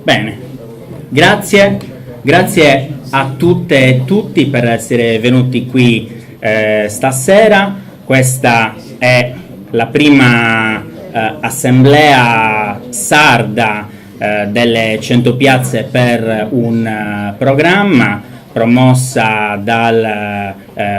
Bene, grazie a tutte e tutti per essere venuti qui stasera. Questa è la prima assemblea sarda delle 100 piazze per un programma promossa dal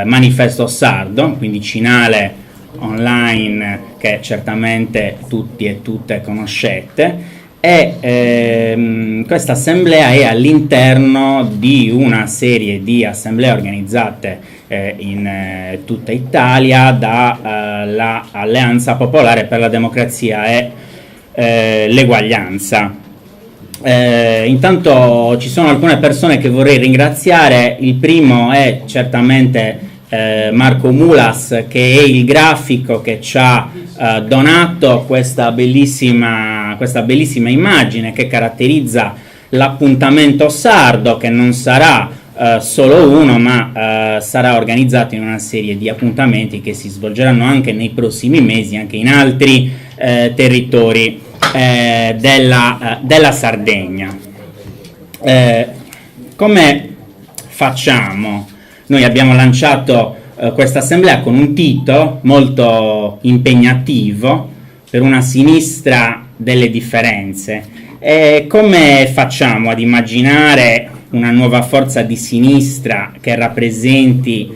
Manifesto Sardo, quindi Cinale online che certamente tutti e tutte conoscete. E questa assemblea è all'interno di una serie di assemblee organizzate in tutta Italia dalla Alleanza Popolare per la Democrazia e l'Eguaglianza. Intanto ci sono alcune persone che vorrei ringraziare. Il primo è certamente Marco Mulas, che è il grafico che ci ha donato questa bellissima immagine che caratterizza l'appuntamento sardo, che non sarà solo uno, ma sarà organizzato in una serie di appuntamenti che si svolgeranno anche nei prossimi mesi, anche in altri territori della Sardegna. Come facciamo? Noi abbiamo lanciato questa assemblea con un titolo molto impegnativo: per una sinistra delle differenze. E come facciamo ad immaginare una nuova forza di sinistra che rappresenti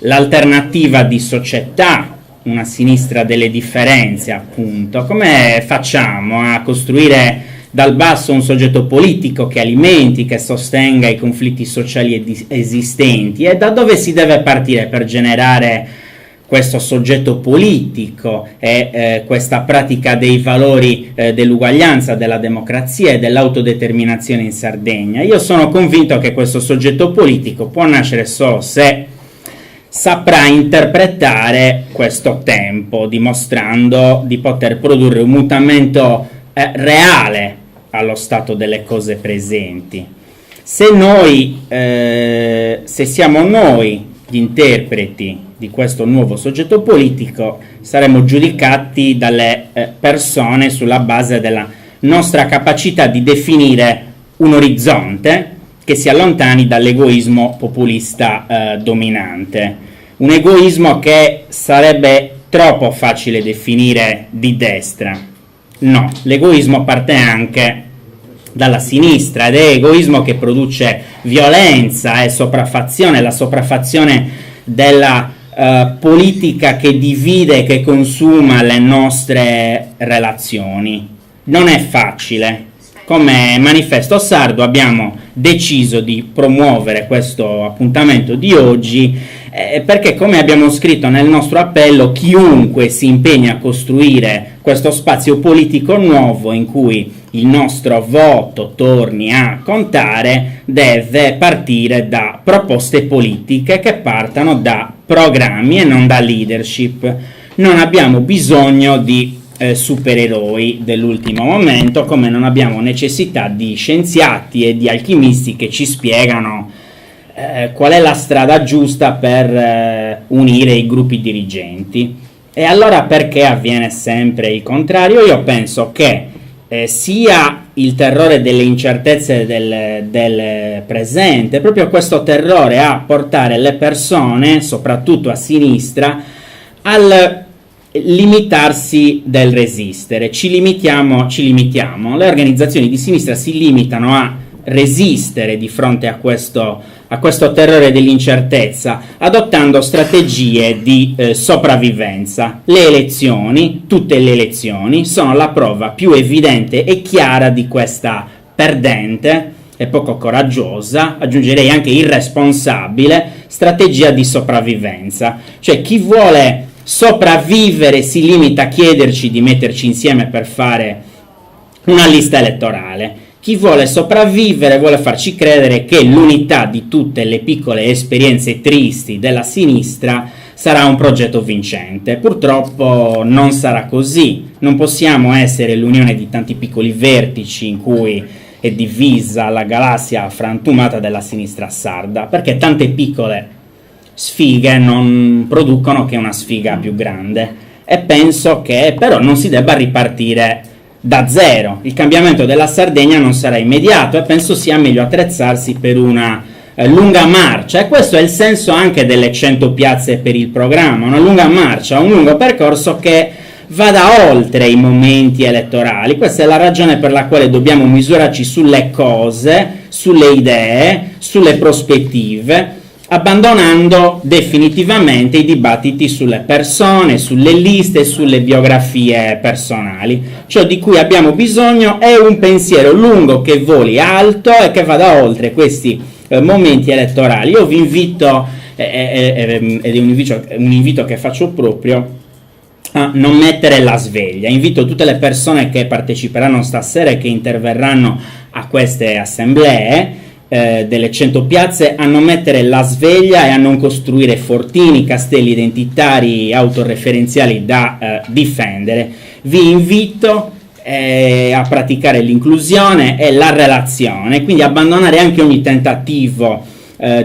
l'alternativa di società, una sinistra delle differenze, appunto? Come facciamo a costruire dal basso un soggetto politico che alimenti, che sostenga i conflitti sociali esistenti? E da dove si deve partire per generare questo soggetto politico e questa pratica dei valori dell'uguaglianza, della democrazia e dell'autodeterminazione in Sardegna? Io sono convinto che questo soggetto politico può nascere solo se saprà interpretare questo tempo, dimostrando di poter produrre un mutamento reale allo stato delle cose presenti. Se siamo noi gli interpreti di questo nuovo soggetto politico, saremo giudicati dalle persone sulla base della nostra capacità di definire un orizzonte che si allontani dall'egoismo populista dominante. Un egoismo che sarebbe troppo facile definire di destra. No, l'egoismo parte anche dalla sinistra, ed è egoismo che produce violenza e sopraffazione, la sopraffazione della politica che divide e che consuma le nostre relazioni. Non è facile. Come Manifesto Sardo abbiamo deciso di promuovere questo appuntamento di oggi perché, come abbiamo scritto nel nostro appello, chiunque si impegna a costruire questo spazio politico nuovo in cui il nostro voto torni a contare deve partire da proposte politiche che partano da programmi e non da leadership. Non abbiamo bisogno di supereroi dell'ultimo momento, come non abbiamo necessità di scienziati e di alchimisti che ci spiegano qual è la strada giusta per unire i gruppi dirigenti. E allora perché avviene sempre il contrario? Io penso che sia il terrore delle incertezze del presente, proprio questo terrore a portare le persone, soprattutto a sinistra, al limitarsi del resistere. Ci limitiamo, le organizzazioni di sinistra si limitano a resistere di fronte a questo terrore dell'incertezza, adottando strategie di sopravvivenza. Le elezioni, tutte le elezioni, sono la prova più evidente e chiara di questa perdente e poco coraggiosa, aggiungerei anche irresponsabile, strategia di sopravvivenza. Cioè, chi vuole sopravvivere si limita a chiederci di metterci insieme per fare una lista elettorale. Chi vuole sopravvivere vuole farci credere che l'unità di tutte le piccole esperienze tristi della sinistra sarà un progetto vincente. Purtroppo non sarà così. Non possiamo essere l'unione di tanti piccoli vertici in cui è divisa la galassia frantumata della sinistra sarda, perché tante piccole sfighe non producono che una sfiga più grande. E penso che però non si debba ripartire da zero. Il cambiamento della Sardegna non sarà immediato e penso sia meglio attrezzarsi per una lunga marcia, e questo è il senso anche delle 100 piazze per il programma, una lunga marcia, un lungo percorso che vada oltre i momenti elettorali. Questa è la ragione per la quale dobbiamo misurarci sulle cose, sulle idee, sulle prospettive, abbandonando definitivamente i dibattiti sulle persone, sulle liste, sulle biografie personali. Ciò di cui abbiamo bisogno è un pensiero lungo che voli alto e che vada oltre questi momenti elettorali. Io vi invito, ed è un invito che faccio proprio, a non mettere la sveglia. Invito tutte le persone che parteciperanno stasera e che interverranno a queste assemblee delle 100 piazze a non mettere la sveglia e a non costruire fortini, castelli identitari, autoreferenziali da difendere. Vi invito a praticare l'inclusione e la relazione, quindi abbandonare anche ogni tentativo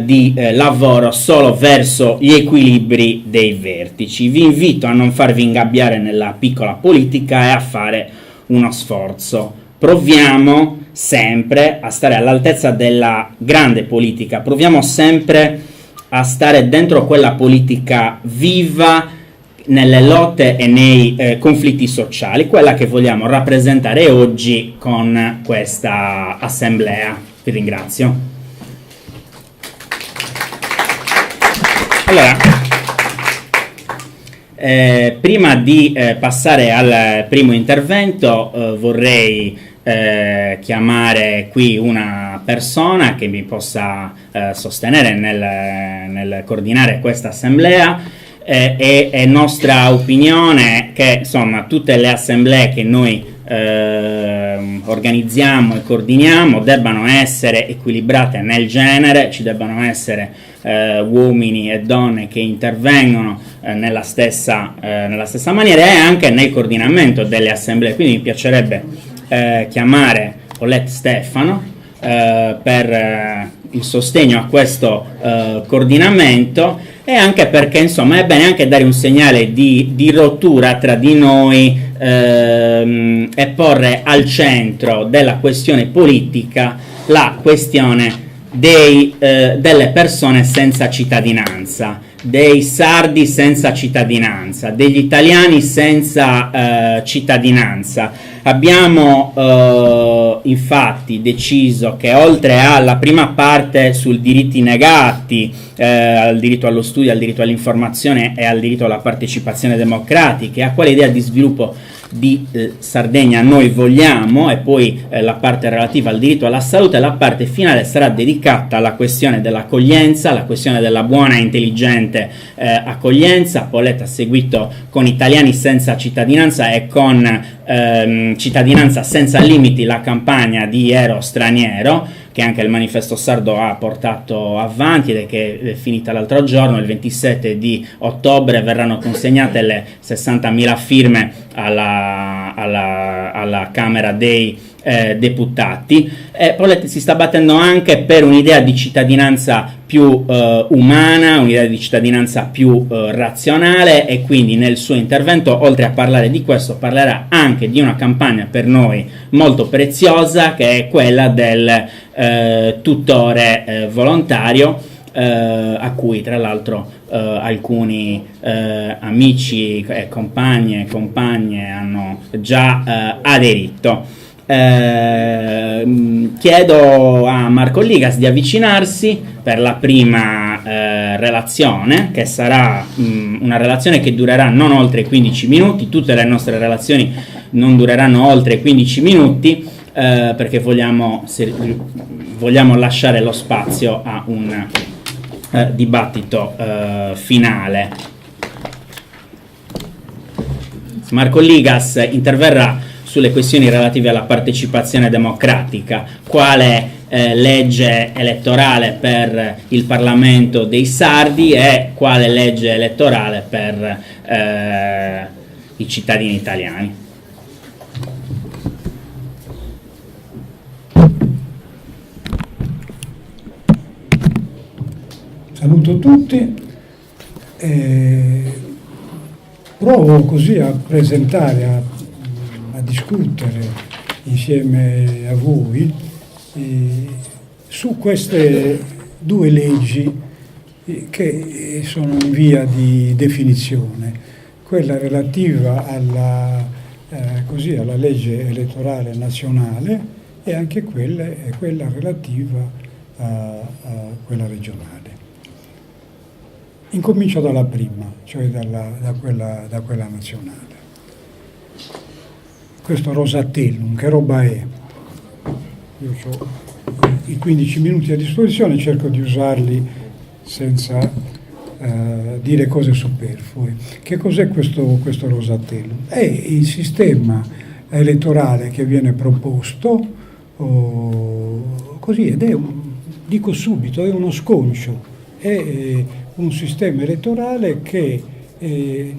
di lavoro solo verso gli equilibri dei vertici. Vi invito a non farvi ingabbiare nella piccola politica e a fare uno sforzo. Proviamo sempre a stare all'altezza della grande politica, proviamo sempre a stare dentro quella politica viva nelle lotte e nei conflitti sociali, quella che vogliamo rappresentare oggi con questa assemblea. Vi ringrazio. Allora, prima di passare al primo intervento vorrei chiamare qui una persona che mi possa sostenere nel coordinare questa assemblea. È nostra opinione che insomma tutte le assemblee che noi organizziamo e coordiniamo debbano essere equilibrate nel genere, ci debbano essere uomini e donne che intervengono nella stessa maniera, e anche nel coordinamento delle assemblee. Quindi mi piacerebbe chiamare Olette Stefano per il sostegno a questo coordinamento, e anche perché insomma è bene anche dare un segnale di rottura tra di noi e porre al centro della questione politica la questione delle persone senza cittadinanza, dei sardi senza cittadinanza, degli italiani senza cittadinanza. Abbiamo infatti deciso che oltre alla prima parte sul diritti negati, al diritto allo studio, al diritto all'informazione e al diritto alla partecipazione democratica, a quale idea di sviluppo di Sardegna noi vogliamo, e poi la parte relativa al diritto alla salute, la parte finale sarà dedicata alla questione dell'accoglienza, alla questione della buona e intelligente accoglienza. Paoletta ha seguito con italiani senza cittadinanza e con cittadinanza senza limiti la campagna di Ero Straniero, che anche il Manifesto Sardo ha portato avanti ed è finita l'altro giorno. Il 27 di ottobre verranno consegnate le 60.000 firme alla Camera dei deputati. Paoletta si sta battendo anche per un'idea di cittadinanza più umana, un'idea di cittadinanza più razionale, e quindi nel suo intervento, oltre a parlare di questo, parlerà anche di una campagna per noi molto preziosa, che è quella del tutore volontario, a cui tra l'altro alcuni amici e compagne hanno già aderito. Chiedo a Marco Ligas di avvicinarsi per la prima relazione, che sarà una relazione che durerà non oltre 15 minuti. Tutte le nostre relazioni non dureranno oltre 15 minuti, perché vogliamo lasciare lo spazio a un dibattito finale. Marco Ligas interverrà sulle questioni relative alla partecipazione democratica, quale legge elettorale per il Parlamento dei Sardi e quale legge elettorale per i cittadini italiani. Saluto tutti, provo così a presentare, a discutere discutere insieme a voi su queste due leggi che sono in via di definizione, quella relativa alla legge elettorale nazionale e anche quella relativa a quella regionale. Incomincio dalla prima, cioè da quella nazionale. Questo Rosatellum, che roba è? Io ho i 15 minuti a disposizione, cerco di usarli senza dire cose superflue. Che cos'è questo Rosatellum? È il sistema elettorale che viene proposto così, ed è, dico subito, è uno sconcio, è un sistema elettorale che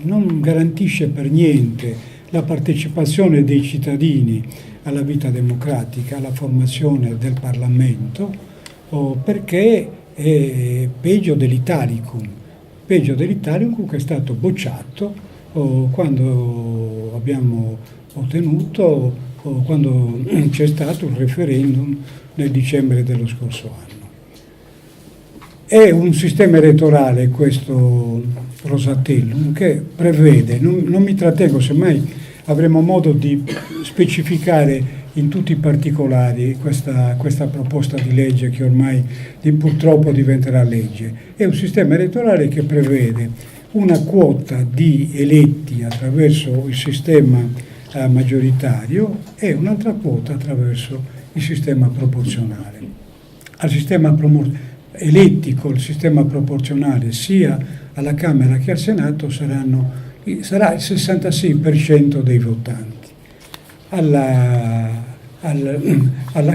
non garantisce per niente la partecipazione dei cittadini alla vita democratica, alla formazione del Parlamento, perché è peggio dell'Italicum che è stato bocciato quando abbiamo ottenuto, quando c'è stato il referendum nel dicembre dello scorso anno. È un sistema elettorale, questo Rosatellum, che prevede, non mi trattengo, semmai avremo modo di specificare in tutti i particolari questa proposta di legge che ormai purtroppo diventerà legge. È un sistema elettorale che prevede una quota di eletti attraverso il sistema maggioritario e un'altra quota attraverso il sistema proporzionale. Al sistema eletti col sistema proporzionale sia alla Camera che al Senato sarà il 66% dei votanti. Alla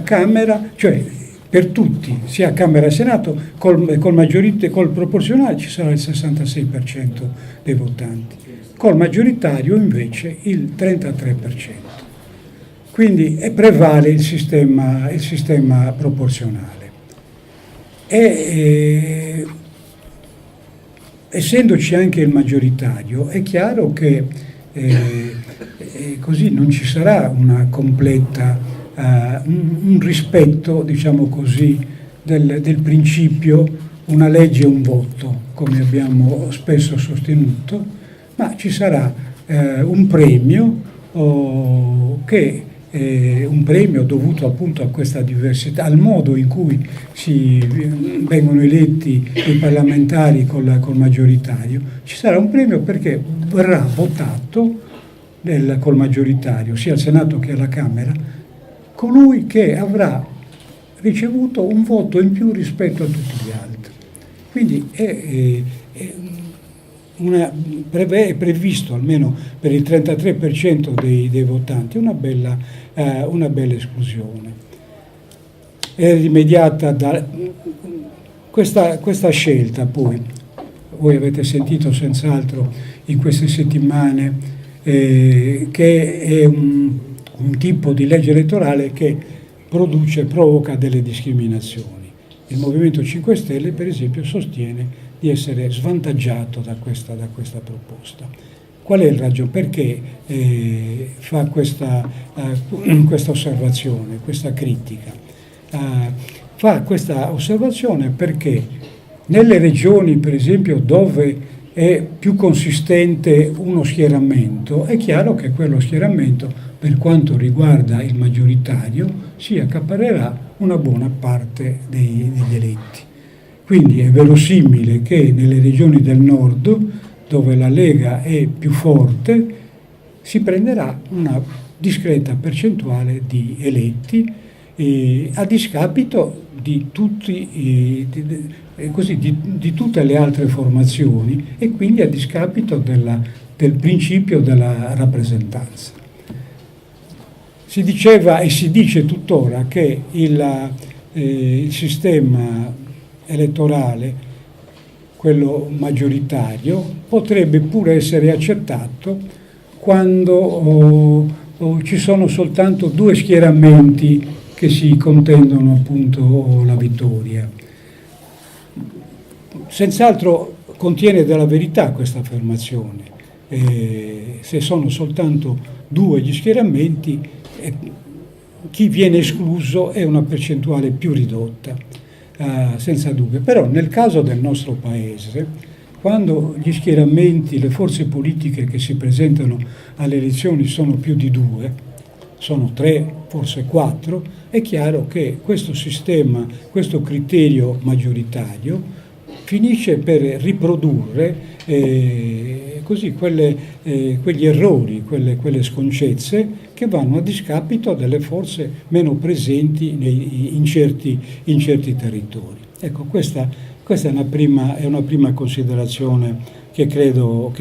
Camera, cioè per tutti, sia Camera che Senato, col proporzionale ci sarà il 66% dei votanti, col maggioritario invece il 33%. Quindi prevale il sistema proporzionale. Essendoci anche il maggioritario, è chiaro che così non ci sarà una completa, un rispetto, diciamo così, del principio una legge e un voto, come abbiamo spesso sostenuto, ma ci sarà un premio un premio dovuto appunto a questa diversità, al modo in cui vengono eletti i parlamentari col maggioritario. Ci sarà un premio perché verrà votato col maggioritario, sia al Senato che alla Camera, colui che avrà ricevuto un voto in più rispetto a tutti gli altri. Quindi è previsto almeno per il 33% dei votanti una bella esclusione. È rimediata da questa scelta, poi voi avete sentito senz'altro in queste settimane che è un tipo di legge elettorale che provoca delle discriminazioni. Il Movimento 5 Stelle, per esempio, sostiene di essere svantaggiato da questa proposta. Qual è il ragione? Perché fa questa osservazione, questa critica? Fa questa osservazione perché nelle regioni, per esempio, dove è più consistente uno schieramento, è chiaro che quello schieramento, per quanto riguarda il maggioritario, si accaparrerà una buona parte degli eletti. Quindi è verosimile che nelle regioni del nord, dove la Lega è più forte, si prenderà una discreta percentuale di eletti a discapito di tutte le altre formazioni e quindi a discapito del principio della rappresentanza. Si diceva e si dice tuttora che il sistema elettorale, quello maggioritario, potrebbe pure essere accettato quando ci sono soltanto due schieramenti che si contendono appunto la vittoria. Senz'altro contiene della verità questa affermazione, se sono soltanto 2 gli schieramenti, chi viene escluso è una percentuale più ridotta, senza dubbio. Però nel caso del nostro Paese, quando gli schieramenti, le forze politiche che si presentano alle elezioni sono più di 2, sono 3, forse 4, è chiaro che questo sistema, questo criterio maggioritario finisce per riprodurre così quegli errori, quelle sconcezze che vanno a discapito delle forze meno presenti in certi territori. Ecco, questa è una prima considerazione che credo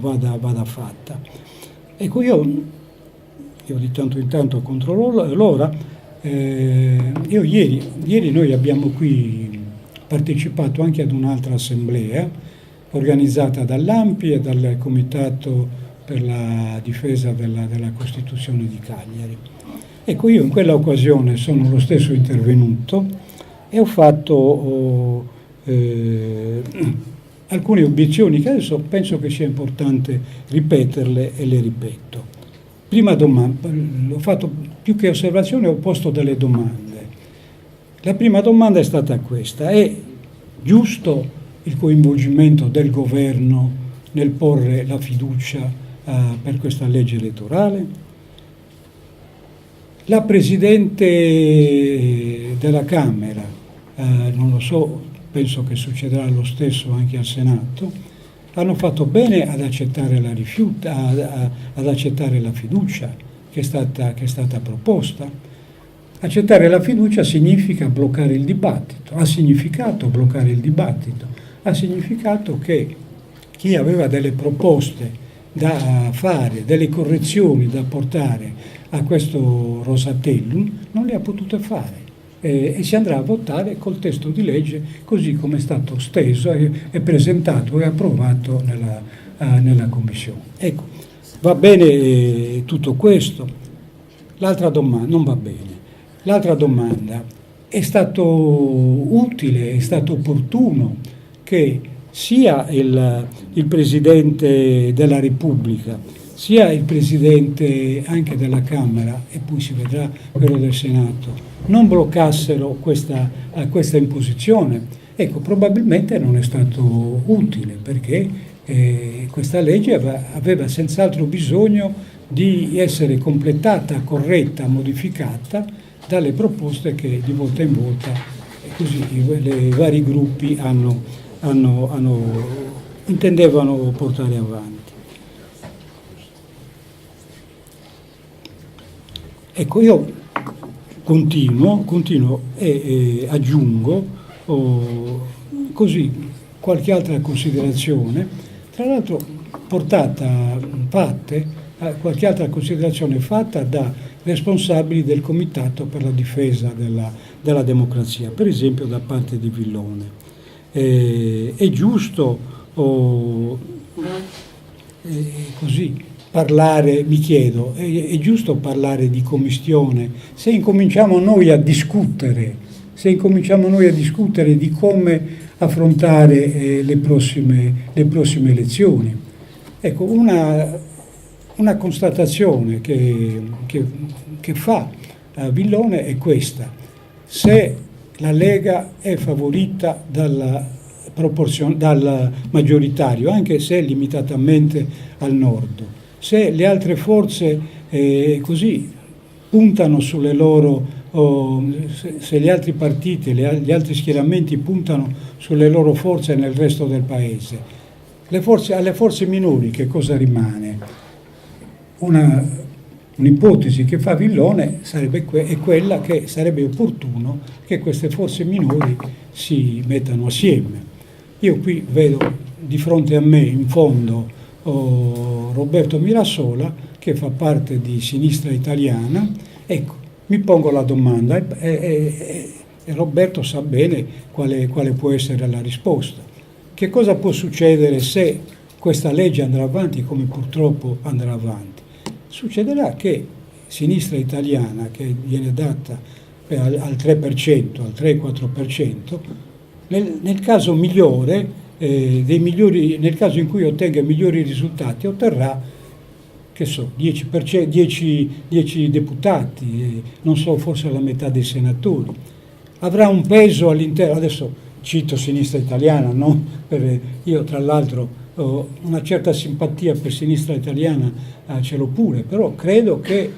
vada fatta. Ecco, io di tanto in tanto controllo l'ora. Io ieri noi abbiamo qui partecipato anche ad un'altra assemblea organizzata dall'ANPI e dal Comitato per la difesa della Costituzione di Cagliari. Ecco, io in quella occasione sono lo stesso intervenuto e ho fatto alcune obiezioni che adesso penso che sia importante ripeterle e le ripeto. Prima domanda, ho fatto più che osservazioni, ho posto delle domande. La prima domanda è stata questa: è giusto il coinvolgimento del governo nel porre la fiducia per questa legge elettorale? La Presidente della Camera, non lo so, penso che succederà lo stesso anche al Senato, hanno fatto bene ad accettare ad accettare la fiducia che è stata proposta. Accettare la fiducia significa bloccare il dibattito, ha significato bloccare il dibattito, ha significato che chi aveva delle proposte da fare, delle correzioni da portare a questo Rosatellum non le ha potute fare. E si andrà a votare col testo di legge così come è stato steso e presentato e approvato nella Commissione. Ecco, va bene tutto questo. L'altra domanda, non va bene. L'altra domanda, è stato utile, è stato opportuno che sia il Presidente della Repubblica, sia il Presidente anche della Camera, e poi si vedrà quello del Senato, non bloccassero questa imposizione. Ecco, probabilmente non è stato utile, perché questa legge aveva senz'altro bisogno di essere completata, corretta, modificata dalle proposte che di volta in volta così i vari gruppi intendevano portare avanti. Ecco, io continuo e aggiungo così qualche altra considerazione, tra l'altro qualche altra considerazione fatta da responsabili del Comitato per la difesa della democrazia, per esempio da parte di Villone. È giusto così parlare, mi chiedo, è giusto parlare di commistione se incominciamo noi a discutere di come affrontare le prossime elezioni? Ecco, una constatazione che fa Villone è questa: se la Lega è favorita dal maggioritario, anche se limitatamente al nord, se le altre forze così puntano sulle loro, se gli altri partiti, gli altri schieramenti puntano sulle loro forze nel resto del paese, alle forze minori che cosa rimane? Un'ipotesi che fa Villone è quella che sarebbe opportuno che queste forze minori si mettano assieme. Io qui vedo di fronte a me in fondo Roberto Mirassola, che fa parte di Sinistra Italiana. Ecco, mi pongo la domanda e Roberto sa bene quale può essere la risposta. Che cosa può succedere se questa legge andrà avanti come purtroppo andrà avanti? Succederà che Sinistra Italiana, che viene data al 3%, al 3-4%, nel caso migliore dei migliori, nel caso in cui ottenga migliori risultati, otterrà, che so, 10 deputati, non so, forse la metà dei senatori. Avrà un peso all'interno, adesso cito Sinistra Italiana, no? Io tra l'altro ho una certa simpatia per Sinistra Italiana, ce l'ho pure, però credo che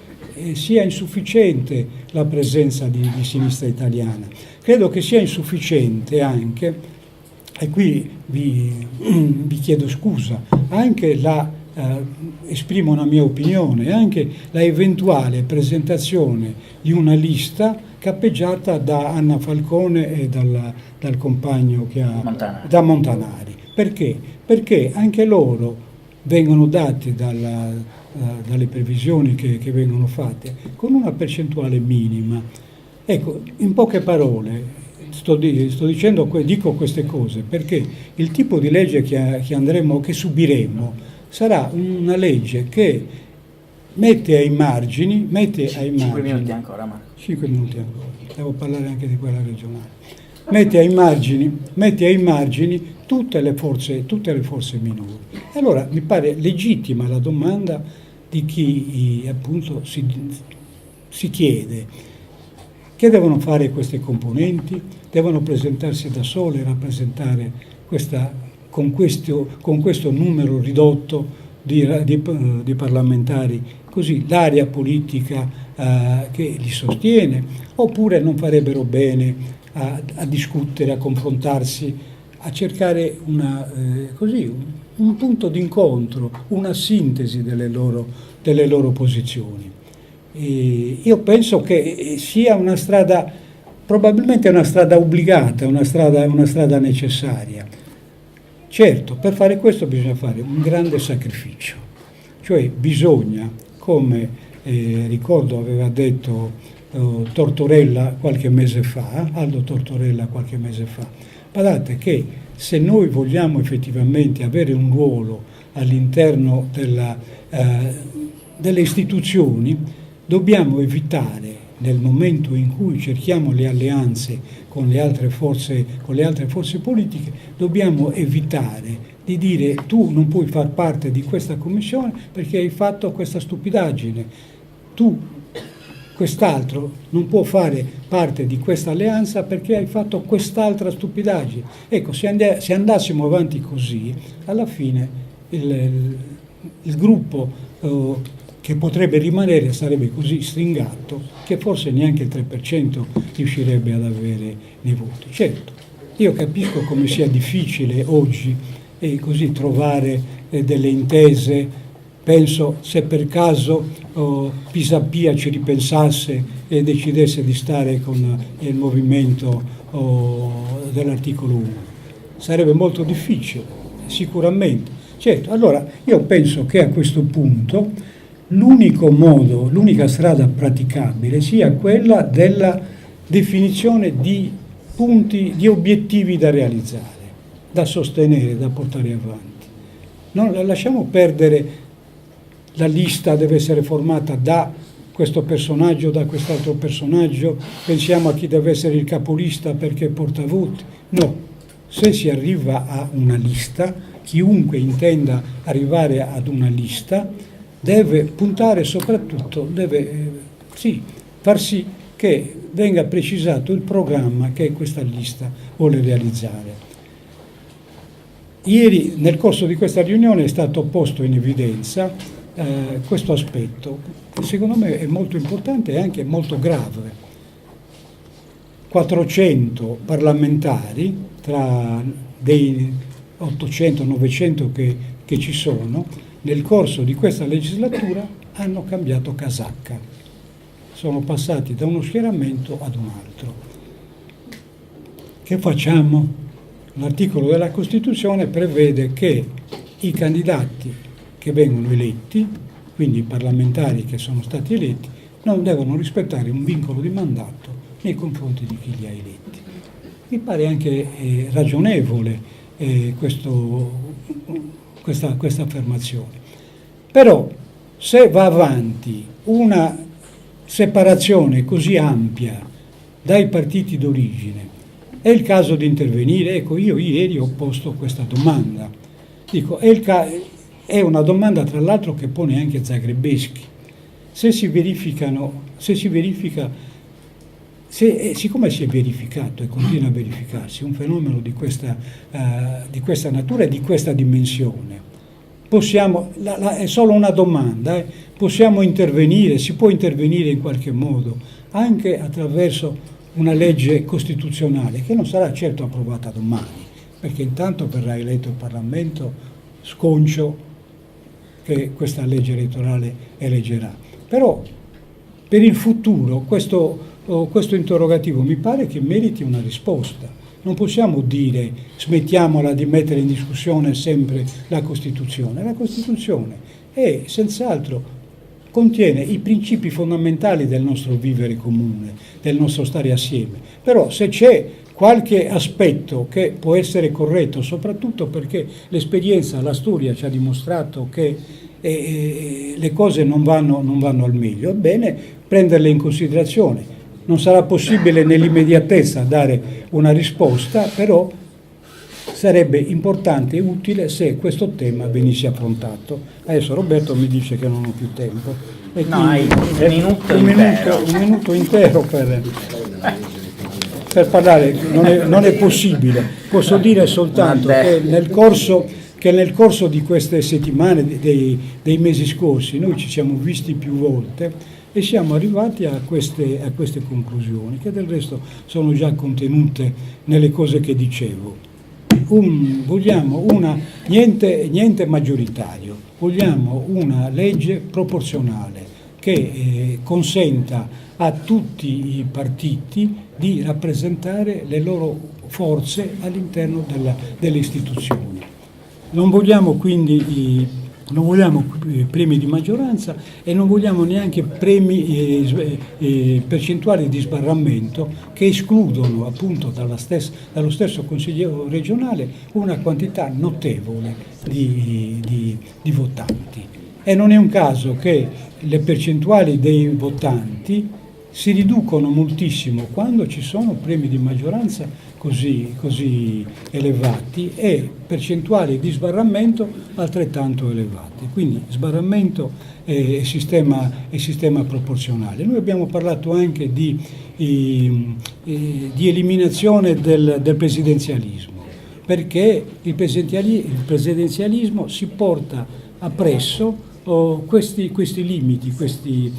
sia insufficiente la presenza di Sinistra Italiana. Credo che sia insufficiente anche, e qui vi chiedo scusa, anche esprimo una mia opinione, anche la eventuale presentazione di una lista cappeggiata da Anna Falcone e dal compagno che ha, Montanari. Da Montanari. Perché? Perché anche loro vengono dati dalle previsioni che vengono fatte con una percentuale minima. Ecco, in poche parole, dico queste cose perché il tipo di legge che subiremo sarà una legge che mette ai margini 5 minuti ancora, Marco. 5 minuti ancora, devo parlare anche di quella regionale. Mette ai margini tutte le forze minori. Allora mi pare legittima la domanda di chi appunto si chiede: che devono fare queste componenti? Devono presentarsi da sole, rappresentare con questo numero ridotto di parlamentari, così l'area politica che li sostiene, oppure non farebbero bene a discutere, a confrontarsi, a cercare un punto d'incontro, una sintesi delle loro posizioni. E io penso che sia una strada, probabilmente una strada obbligata, una strada necessaria. Certo, per fare questo bisogna fare un grande sacrificio, cioè bisogna, come ricordo aveva detto Tortorella qualche mese fa, Aldo Tortorella qualche mese fa, guardate che se noi vogliamo effettivamente avere un ruolo all'interno delle istituzioni, dobbiamo evitare, nel momento in cui cerchiamo le alleanze con le altre forze politiche, dobbiamo evitare di dire: tu non puoi far parte di questa commissione perché hai fatto questa stupidaggine, tu quest'altro non può fare parte di questa alleanza perché hai fatto quest'altra stupidaggine. Ecco, se andassimo avanti così, alla fine il gruppo che potrebbe rimanere sarebbe così stringato che forse neanche il 3% riuscirebbe ad avere nei voti. Certo, io capisco come sia difficile oggi così trovare delle intese. Penso, se per caso Pisapia ci ripensasse e decidesse di stare con il movimento dell'articolo 1, sarebbe molto difficile, sicuramente. Certo, allora io penso che a questo punto l'unica strada praticabile sia quella della definizione di punti, di obiettivi da realizzare, da sostenere, da portare avanti. Non lasciamo perdere. La lista deve essere formata da questo personaggio, da quest'altro personaggio, pensiamo a chi deve essere il capolista perché porta voti. No, se si arriva a una lista, chiunque intenda arrivare ad una lista deve puntare soprattutto, deve far sì che venga precisato il programma che questa lista vuole realizzare. Ieri, nel corso di questa riunione, è stato posto in evidenza questo aspetto, che secondo me è molto importante e anche molto grave. 400 parlamentari, tra dei 800-900 che ci sono, nel corso di questa legislatura hanno cambiato casacca. Sono passati da uno schieramento ad un altro. Che facciamo? L'articolo della Costituzione prevede che i candidati che vengono eletti, quindi i parlamentari che sono stati eletti, non devono rispettare un vincolo di mandato nei confronti di chi li ha eletti. Mi pare anche ragionevole questa affermazione. Però se va avanti una separazione così ampia dai partiti d'origine È il caso di intervenire? Ecco, io ieri ho posto questa domanda. Dico, è una domanda tra l'altro che pone anche Zagrebeschi. Siccome si è verificato e continua a verificarsi un fenomeno di questa natura e di questa dimensione, è solo una domanda, possiamo intervenire, si può intervenire in qualche modo, anche attraverso una legge costituzionale che non sarà certo approvata domani, perché intanto verrà eletto il Parlamento, sconcio che questa legge elettorale eleggerà. Però per il futuro questo interrogativo mi pare che meriti una risposta. Non possiamo dire smettiamola di mettere in discussione sempre la Costituzione. La Costituzione è senz'altro contiene i principi fondamentali del nostro vivere comune, del nostro stare assieme. Però se c'è qualche aspetto che può essere corretto, soprattutto perché l'esperienza, la storia ci ha dimostrato che le cose non vanno al meglio, è bene prenderle in considerazione. Non sarà possibile nell'immediatezza dare una risposta, però sarebbe importante e utile se questo tema venisse affrontato. Adesso Roberto mi dice che non ho più tempo. E no, hai un minuto intero per parlare, non è possibile. Posso dire soltanto che nel corso di queste settimane, dei mesi scorsi, noi ci siamo visti più volte e siamo arrivati a queste conclusioni, che del resto sono già contenute nelle cose che dicevo. Vogliamo niente maggioritario, vogliamo una legge proporzionale che consenta a tutti i partiti di rappresentare le loro forze all'interno delle istituzioni. Non vogliamo quindi premi di maggioranza e non vogliamo neanche percentuali di sbarramento che escludono appunto dallo stesso consigliere regionale una quantità notevole di votanti. E non è un caso che le percentuali dei votanti si riducono moltissimo quando ci sono premi di maggioranza così elevati e percentuali di sbarramento altrettanto elevate. Quindi sbarramento e sistema proporzionale. Noi abbiamo parlato anche di eliminazione del presidenzialismo, perché il presidenzialismo si porta appresso questi limiti, questi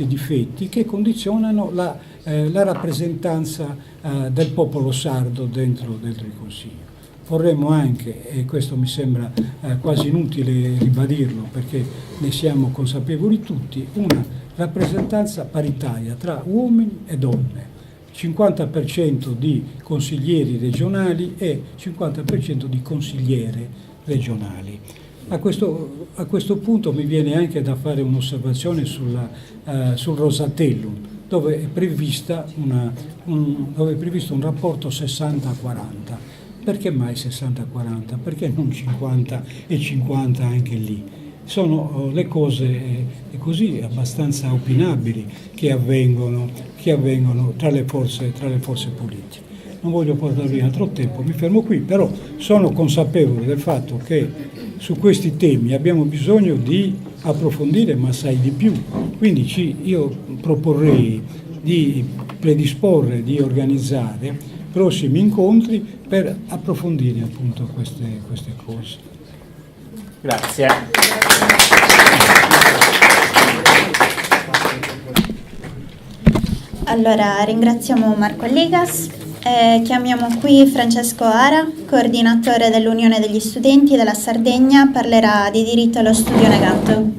difetti che condizionano la rappresentanza del popolo sardo dentro il Consiglio. Vorremmo anche, e questo mi sembra quasi inutile ribadirlo perché ne siamo consapevoli tutti, una rappresentanza paritaria tra uomini e donne, 50% di consiglieri regionali e 50% di consigliere regionali. A questo punto mi viene anche da fare un'osservazione sul Rosatellum, dove è previsto un rapporto 60-40. Perché mai 60-40? Perché non 50 e 50 anche lì? Sono le cose così abbastanza opinabili che avvengono tra le forze politiche. Non voglio portare via altro tempo, mi fermo qui, però sono consapevole del fatto che su questi temi abbiamo bisogno di approfondire, ma assai di più. Quindi io proporrei di predisporre, di organizzare prossimi incontri per approfondire appunto queste cose. Grazie. Allora ringraziamo Marco Allegas. Chiamiamo qui Francesco Ara, coordinatore dell'Unione degli Studenti della Sardegna, parlerà di diritto allo studio negato.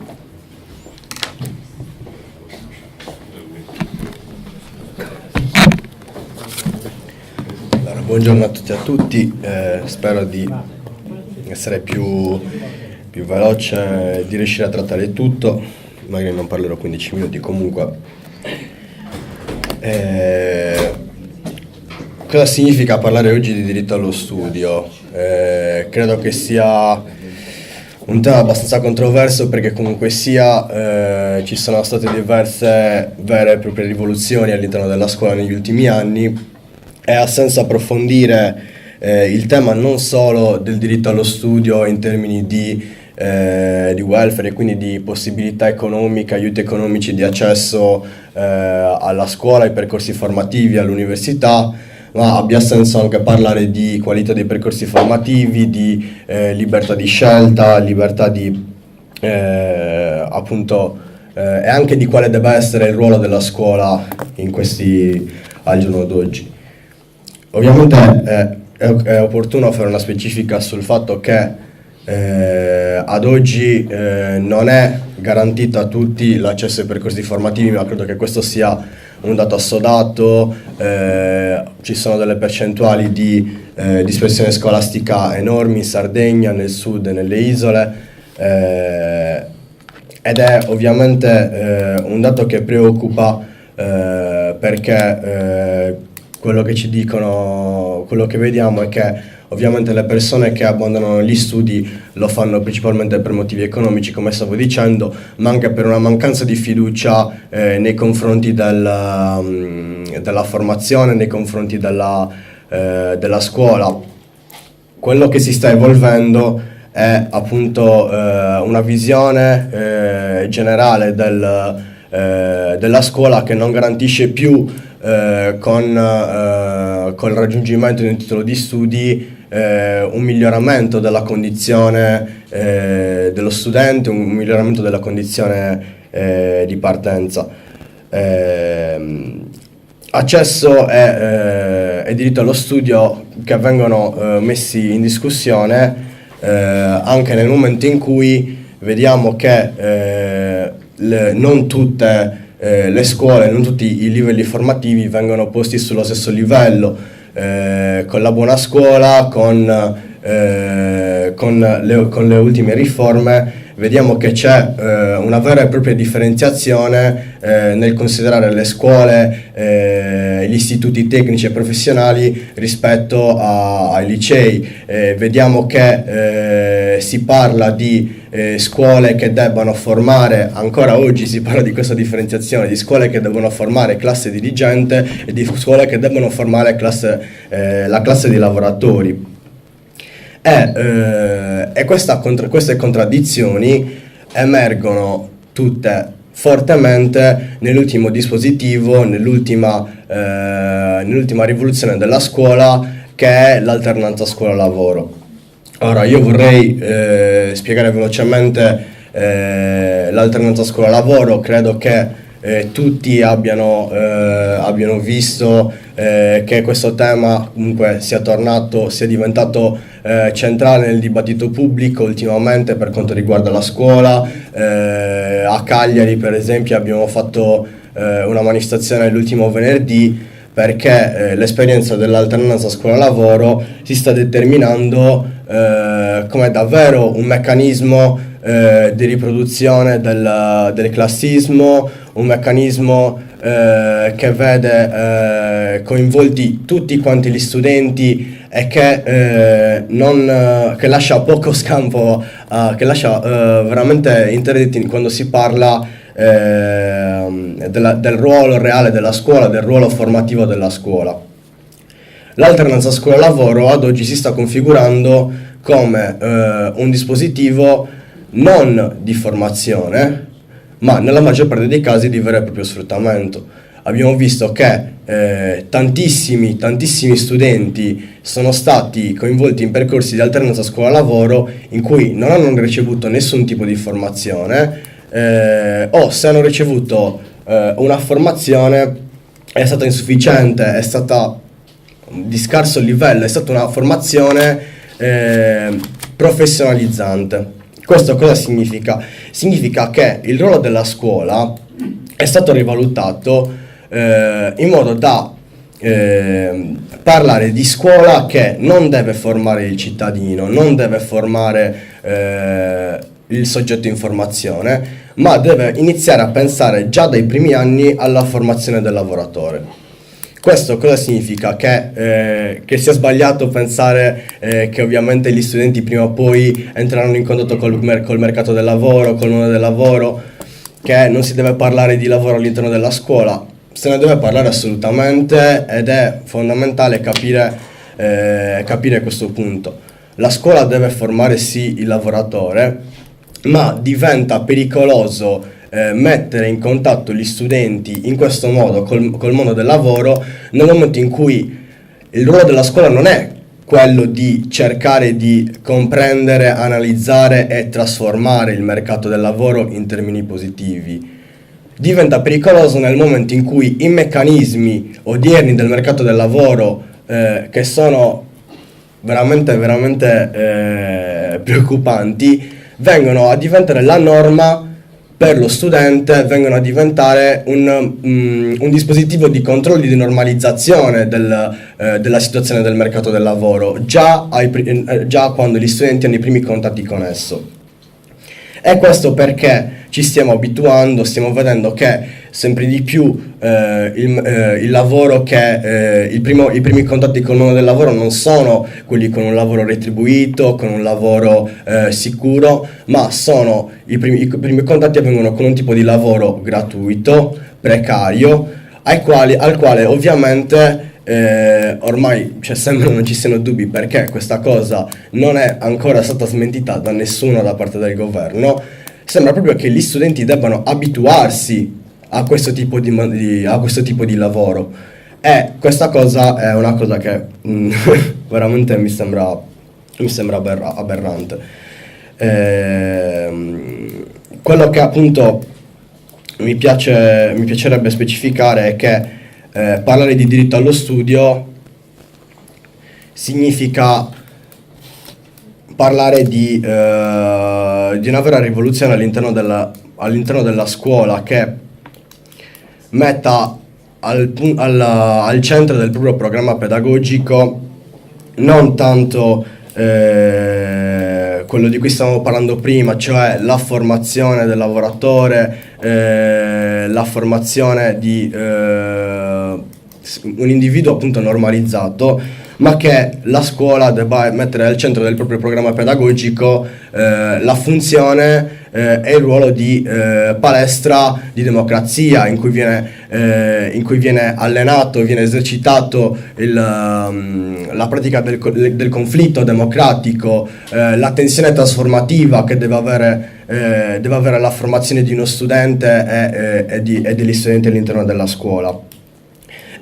Allora, buongiorno a tutti e a tutti, spero di essere più veloce, di riuscire a trattare tutto, magari non parlerò 15 minuti comunque. Cosa significa parlare oggi di diritto allo studio? Credo che sia un tema abbastanza controverso perché comunque sia ci sono state diverse vere e proprie rivoluzioni all'interno della scuola negli ultimi anni ha senso approfondire il tema non solo del diritto allo studio in termini di welfare e quindi di possibilità economiche, aiuti economici di accesso alla scuola, ai percorsi formativi, all'università, ma abbia senso anche parlare di qualità dei percorsi formativi, di libertà di scelta, libertà di appunto e anche di quale debba essere il ruolo della scuola al giorno d'oggi. Ovviamente è opportuno fare una specifica sul fatto che ad oggi non è garantito a tutti l'accesso ai percorsi formativi, ma credo che questo sia un dato assodato. Ci sono delle percentuali di dispersione scolastica enormi in Sardegna, nel sud e nelle isole, ed è ovviamente un dato che preoccupa, perché quello che ci dicono, quello che vediamo è che ovviamente le persone che abbandonano gli studi lo fanno principalmente per motivi economici, come stavo dicendo, ma anche per una mancanza di fiducia nei confronti della formazione, nei confronti della scuola. Quello che si sta evolvendo è appunto una visione generale della scuola che non garantisce più con il raggiungimento di un titolo di studi un miglioramento della condizione dello studente, un miglioramento della condizione di partenza. Accesso e diritto allo studio che vengono messi in discussione anche nel momento in cui vediamo che non tutte le scuole, non tutti i livelli formativi vengono posti sullo stesso livello. Con la buona scuola, con le ultime riforme, vediamo che c'è una vera e propria differenziazione nel considerare le scuole, gli istituti tecnici e professionali rispetto ai licei. Vediamo che si parla di scuole che debbano formare, ancora oggi si parla di questa differenziazione, di scuole che devono formare classe dirigente e di scuole che devono formare la classe di lavoratori. E queste contraddizioni emergono tutte fortemente nell'ultimo dispositivo, nell'ultima rivoluzione della scuola, che è l'alternanza scuola-lavoro. Ora, io vorrei spiegare velocemente l'alternanza scuola-lavoro. Credo che tutti abbiano visto che questo tema comunque sia diventato centrale nel dibattito pubblico ultimamente per quanto riguarda la scuola. A Cagliari, per esempio, abbiamo fatto una manifestazione l'ultimo venerdì perché l'esperienza dell'alternanza scuola-lavoro si sta determinando come davvero un meccanismo di riproduzione del classismo, un meccanismo che vede coinvolti tutti quanti gli studenti e che lascia poco scampo, che lascia veramente interdetti quando si parla del ruolo reale della scuola, del ruolo formativo della scuola. L'alternanza scuola-lavoro ad oggi si sta configurando come un dispositivo non di formazione, ma nella maggior parte dei casi di vero e proprio sfruttamento. Abbiamo visto che tantissimi studenti sono stati coinvolti in percorsi di alternanza scuola-lavoro in cui non hanno ricevuto nessun tipo di formazione, o se hanno ricevuto una formazione è stata insufficiente, è stata di scarso livello, è stata una formazione professionalizzante. Questo cosa significa? Significa che il ruolo della scuola è stato rivalutato in modo da parlare di scuola che non deve formare il cittadino, non deve formare il soggetto in formazione, ma deve iniziare a pensare già dai primi anni alla formazione del lavoratore. Questo cosa significa? Che sia sbagliato pensare che ovviamente gli studenti prima o poi entreranno in contatto col mercato del lavoro, col mondo del lavoro, che non si deve parlare di lavoro all'interno della scuola. se ne deve parlare assolutamente ed è fondamentale capire questo punto. La scuola deve formare sì il lavoratore, ma diventa pericoloso mettere in contatto gli studenti in questo modo col mondo del lavoro, nel momento in cui il ruolo della scuola non è quello di cercare di comprendere, analizzare e trasformare il mercato del lavoro in termini positivi. Diventa pericoloso nel momento in cui i meccanismi odierni del mercato del lavoro, che sono veramente preoccupanti, vengono a diventare la norma per lo studente, vengono a diventare un dispositivo di controllo e di normalizzazione della situazione del mercato del lavoro, già quando gli studenti hanno i primi contatti con esso. E questo perché ci stiamo abituando, stiamo vedendo che sempre di più il lavoro i primi contatti con il mondo del lavoro non sono quelli con un lavoro retribuito, con un lavoro sicuro, ma sono i primi contatti avvengono con un tipo di lavoro gratuito, precario, al quale ovviamente ormai sembra non ci siano dubbi, perché questa cosa non è ancora stata smentita da nessuno da parte del governo. Sembra proprio che gli studenti debbano abituarsi a questo tipo di lavoro, e questa cosa è una cosa che veramente mi sembra aberrante. Quello che appunto mi piacerebbe specificare è che parlare di diritto allo studio significa parlare di una vera rivoluzione all'interno della scuola, che metta al centro del proprio programma pedagogico non tanto quello di cui stavamo parlando prima, cioè la formazione del lavoratore, la formazione di un individuo appunto normalizzato, ma che la scuola debba mettere al centro del proprio programma pedagogico la funzione e il ruolo di palestra di democrazia, in cui viene allenato, viene esercitato la pratica del conflitto democratico, la tensione trasformativa che deve avere la formazione di uno studente e degli studenti all'interno della scuola.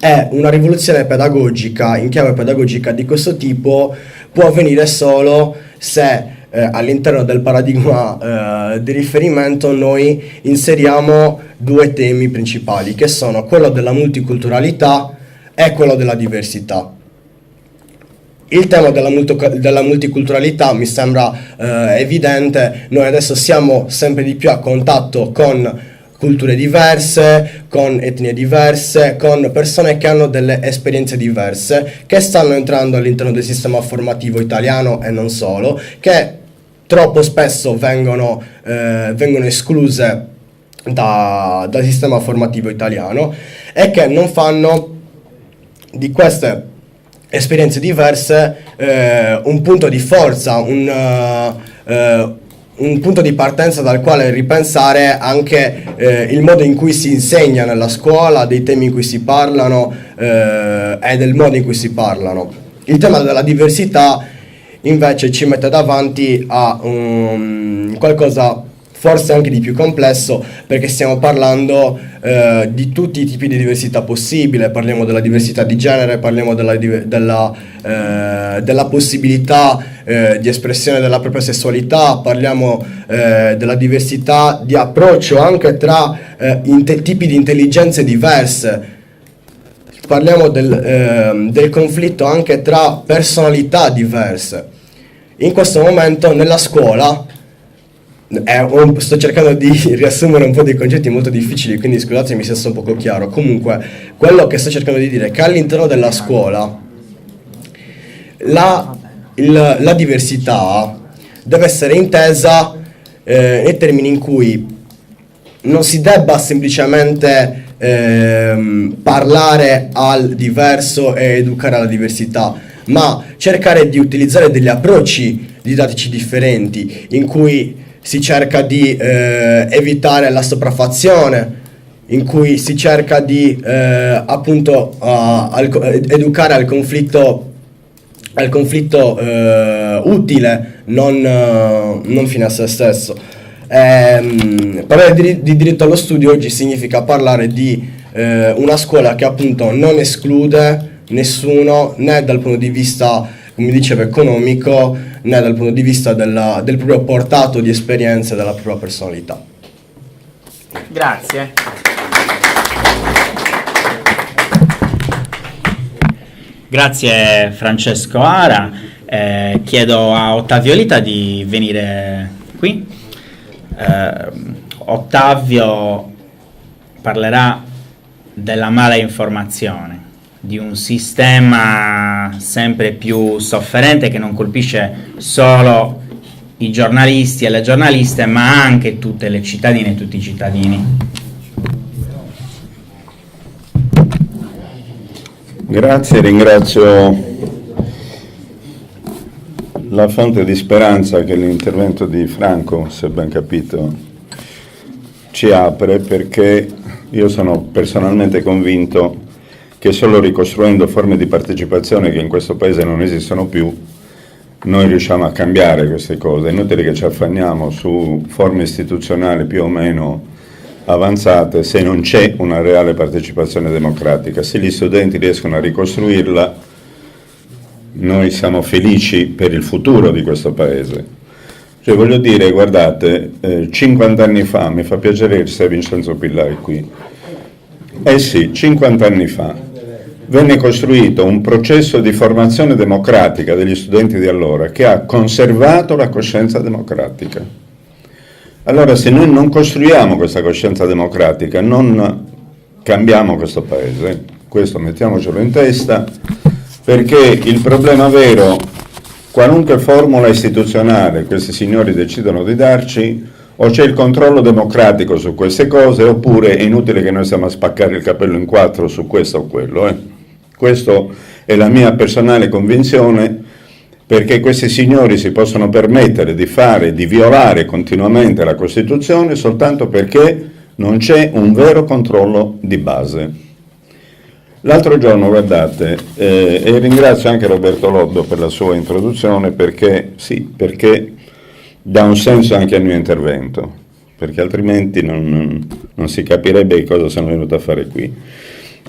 È una rivoluzione pedagogica, in chiave pedagogica di questo tipo, può avvenire solo se all'interno del paradigma di riferimento noi inseriamo due temi principali, che sono quello della multiculturalità e quello della diversità. Il tema della multiculturalità mi sembra evidente. Noi adesso siamo sempre di più a contatto con culture diverse, con etnie diverse, con persone che hanno delle esperienze diverse, che stanno entrando all'interno del sistema formativo italiano e non solo, che troppo spesso vengono escluse dal sistema formativo italiano, e che non fanno di queste esperienze diverse un punto di forza, un punto di partenza dal quale ripensare anche il modo in cui si insegna nella scuola, dei temi in cui si parlano e del modo in cui si parlano. Il tema della diversità invece ci mette davanti a qualcosa forse anche di più complesso, perché stiamo parlando di tutti i tipi di diversità possibile. Parliamo della diversità di genere, parliamo della possibilità di espressione della propria sessualità, parliamo della diversità di approccio anche tra tipi di intelligenze diverse, parliamo del conflitto anche tra personalità diverse. In questo momento nella scuola, sto cercando di riassumere un po' dei concetti molto difficili, quindi scusatemi se sto un poco chiaro. Comunque, quello che sto cercando di dire è che all'interno della scuola la diversità deve essere intesa nei termini in cui non si debba semplicemente parlare al diverso e educare alla diversità, ma cercare di utilizzare degli approcci didattici differenti, in cui si cerca di evitare la sopraffazione, in cui si cerca di appunto educare al conflitto utile, non fine a se stesso. Parlare di diritto allo studio oggi significa parlare di una scuola che appunto non esclude nessuno, né dal punto di vista, come dicevo, economico, né dal punto di vista del proprio portato di esperienze, della propria personalità. Grazie. Grazie Francesco Ara. Chiedo a Ottavio Lita di venire qui. Ottavio parlerà della mala informazione, di un sistema sempre più sofferente che non colpisce solo i giornalisti e le giornaliste, ma anche tutte le cittadine e tutti i cittadini. Grazie, ringrazio la fonte di speranza che l'intervento di Franco, se ben capito, ci apre, perché io sono personalmente convinto che solo ricostruendo forme di partecipazione che in questo Paese non esistono più, noi riusciamo a cambiare queste cose. È inutile che ci affanniamo su forme istituzionali più o meno avanzate se non c'è una reale partecipazione democratica. Se gli studenti riescono a ricostruirla, noi siamo felici per il futuro di questo Paese. Cioè, voglio dire, guardate, 50 anni fa, mi fa piacere che sia Vincenzo Pillai qui, sì, 50 anni fa venne costruito un processo di formazione democratica degli studenti di allora che ha conservato la coscienza democratica. Allora, se noi non costruiamo questa coscienza democratica, non cambiamo questo Paese. Questo mettiamocelo in testa, perché il problema vero, qualunque formula istituzionale questi signori decidono di darci, o c'è il controllo democratico su queste cose, oppure è inutile che noi stiamo a spaccare il capello in quattro su questo o quello. Questa è la mia personale convinzione, perché questi signori si possono permettere di violare continuamente la Costituzione soltanto perché non c'è un vero controllo di base. L'altro giorno, guardate, e ringrazio anche Roberto Loddo per la sua introduzione, perché dà un senso anche al mio intervento, perché altrimenti non si capirebbe che cosa sono venuto a fare qui.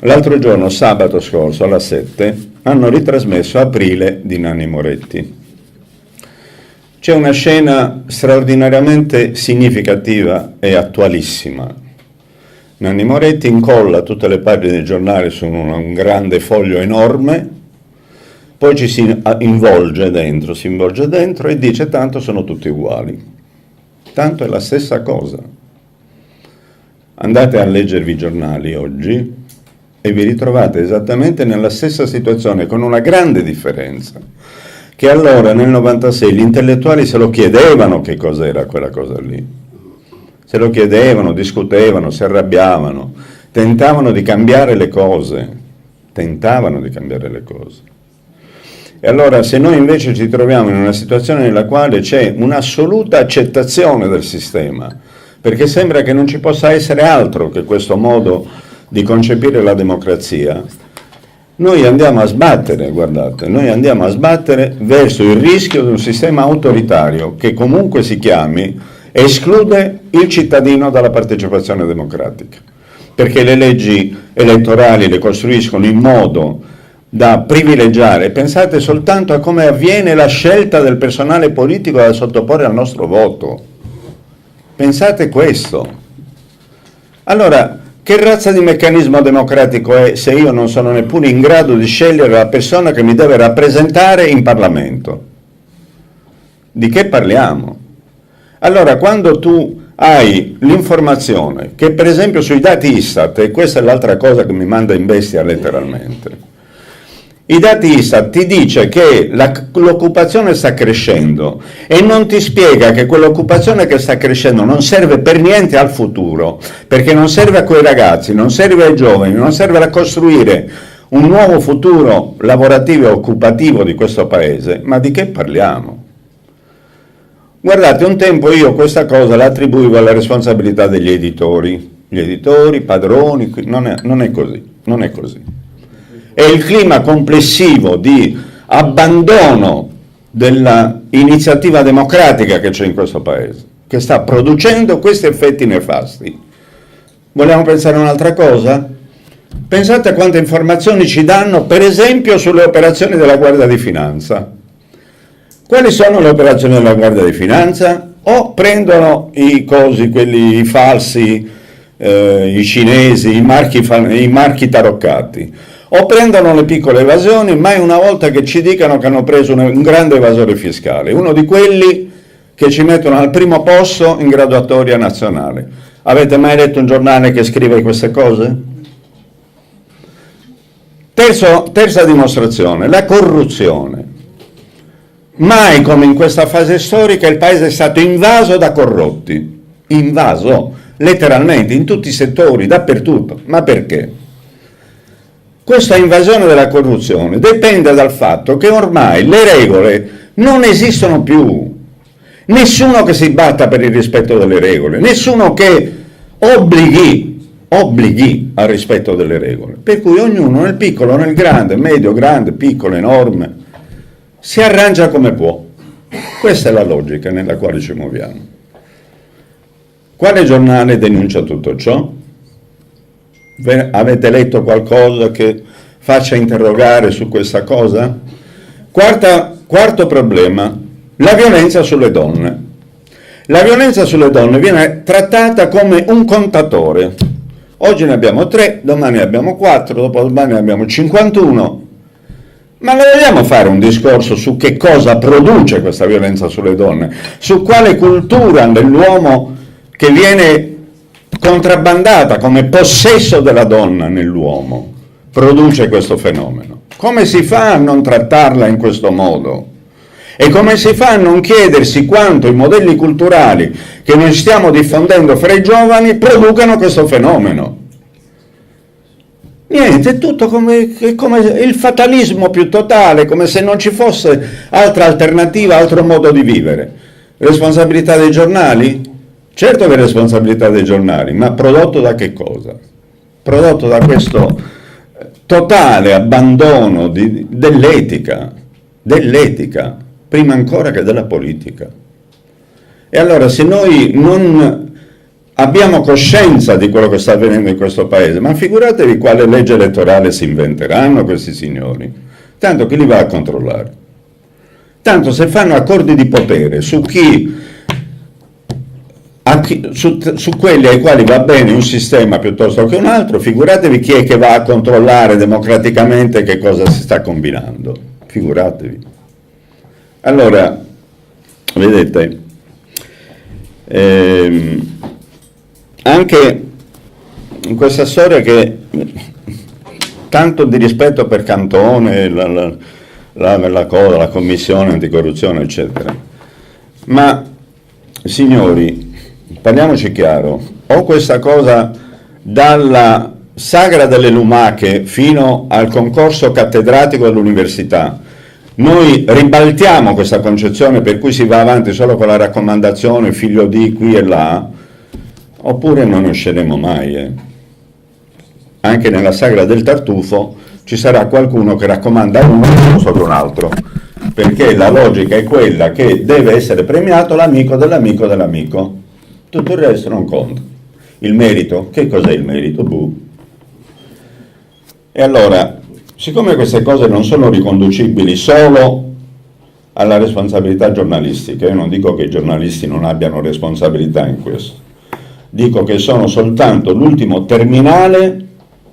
L'altro giorno, sabato scorso, alla 7, hanno ritrasmesso Aprile di Nanni Moretti. C'è una scena straordinariamente significativa e attualissima. Nanni Moretti incolla tutte le pagine del giornale su un grande foglio enorme, poi ci si involge dentro e dice: tanto sono tutti uguali, tanto è la stessa cosa. Andate a leggervi i giornali oggi e vi ritrovate esattamente nella stessa situazione, con una grande differenza, che allora nel 96 gli intellettuali se lo chiedevano che cos'era quella cosa lì, se lo chiedevano, discutevano, si arrabbiavano, tentavano di cambiare le cose. E allora, se noi invece ci troviamo in una situazione nella quale c'è un'assoluta accettazione del sistema, perché sembra che non ci possa essere altro che questo modo di concepire la democrazia, noi andiamo a sbattere verso il rischio di un sistema autoritario che, comunque si chiami, esclude il cittadino dalla partecipazione democratica, perché le leggi elettorali le costruiscono in modo da privilegiare. Pensate soltanto a come avviene la scelta del personale politico da sottoporre al nostro voto. Pensate questo. Allora, che razza di meccanismo democratico è se io non sono neppure in grado di scegliere la persona che mi deve rappresentare in Parlamento? Di che parliamo? Allora, quando tu hai l'informazione che, per esempio, sui dati Istat, e questa è l'altra cosa che mi manda in bestia letteralmente, i dati Istat ti dice che l'occupazione sta crescendo e non ti spiega che quell'occupazione che sta crescendo non serve per niente al futuro, perché non serve a quei ragazzi, non serve ai giovani, non serve a costruire un nuovo futuro lavorativo e occupativo di questo Paese. Ma di che parliamo? Guardate, un tempo io questa cosa la attribuivo alla responsabilità degli editori, gli editori, padroni, non è così, non è così. È il clima complessivo di abbandono dell'iniziativa democratica che c'è in questo paese, che sta producendo questi effetti nefasti. Vogliamo pensare a un'altra cosa? Pensate a quante informazioni ci danno, per esempio, sulle operazioni della Guardia di Finanza. Quali sono le operazioni della Guardia di Finanza? O prendono i cosi, quelli falsi, i cinesi, i marchi taroccati, o prendono le piccole evasioni, mai una volta che ci dicano che hanno preso un grande evasore fiscale, uno di quelli che ci mettono al primo posto in graduatoria nazionale. Avete mai letto un giornale che scrive queste cose? Terza dimostrazione, la corruzione. Mai come in questa fase storica il paese è stato invaso da corrotti, invaso letteralmente in tutti i settori, dappertutto. Ma perché? Questa invasione della corruzione dipende dal fatto che ormai le regole non esistono più. Nessuno che si batta per il rispetto delle regole, nessuno che obblighi al rispetto delle regole. Per cui ognuno nel piccolo, nel grande, medio, grande, piccolo, enorme, si arrangia come può. Questa è la logica nella quale ci muoviamo. Quale giornale denuncia tutto ciò? Avete letto qualcosa che faccia interrogare su questa cosa? Quarto problema, la violenza sulle donne. La violenza sulle donne viene trattata come un contatore. Oggi ne abbiamo 3, domani ne abbiamo 4, dopodomani ne abbiamo 51. Ma non vogliamo fare un discorso su che cosa produce questa violenza sulle donne, su quale cultura dell'uomo che viene contrabbandata come possesso della donna nell'uomo produce questo fenomeno. Come si fa a non trattarla in questo modo? E come si fa a non chiedersi quanto i modelli culturali che noi stiamo diffondendo fra i giovani producano questo fenomeno? Niente, è tutto come il fatalismo più totale, come se non ci fosse altra alternativa, altro modo di vivere. Responsabilità dei giornali? Certo che è responsabilità dei giornali, ma prodotto da che cosa? Prodotto da questo totale abbandono dell'etica, prima ancora che della politica. E allora se noi non abbiamo coscienza di quello che sta avvenendo in questo paese, ma figuratevi quale legge elettorale si inventeranno questi signori, tanto chi li va a controllare? Tanto se fanno accordi di potere su quelli ai quali va bene un sistema piuttosto che un altro, figuratevi chi è che va a controllare democraticamente che cosa si sta combinando, figuratevi. Allora, vedete, anche in questa storia che tanto di rispetto per Cantone, la commissione anticorruzione, eccetera, ma signori, parliamoci chiaro, o questa cosa dalla sagra delle lumache fino al concorso cattedratico dell'università, noi ribaltiamo questa concezione per cui si va avanti solo con la raccomandazione figlio di qui e là, oppure non ne usciremo mai. Anche nella sagra del tartufo ci sarà qualcuno che raccomanda uno piuttosto che un altro, perché la logica è quella che deve essere premiato l'amico dell'amico dell'amico, tutto il resto non conta. Il merito, che cos'è il merito? E allora, siccome queste cose non sono riconducibili solo alla responsabilità giornalistica, io non dico che i giornalisti non abbiano responsabilità in questo, dico che sono soltanto l'ultimo terminale,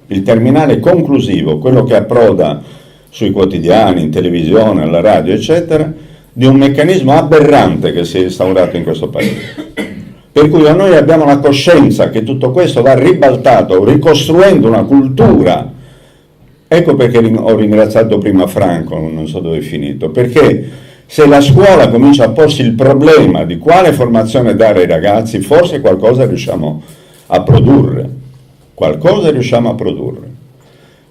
il terminale conclusivo, quello che approda sui quotidiani, in televisione, alla radio, eccetera, di un meccanismo aberrante che si è instaurato in questo paese. Per cui noi abbiamo la coscienza che tutto questo va ribaltato, ricostruendo una cultura. Ecco perché ho ringraziato prima Franco, non so dove è finito, perché se la scuola comincia a porsi il problema di quale formazione dare ai ragazzi, forse qualcosa riusciamo a produrre,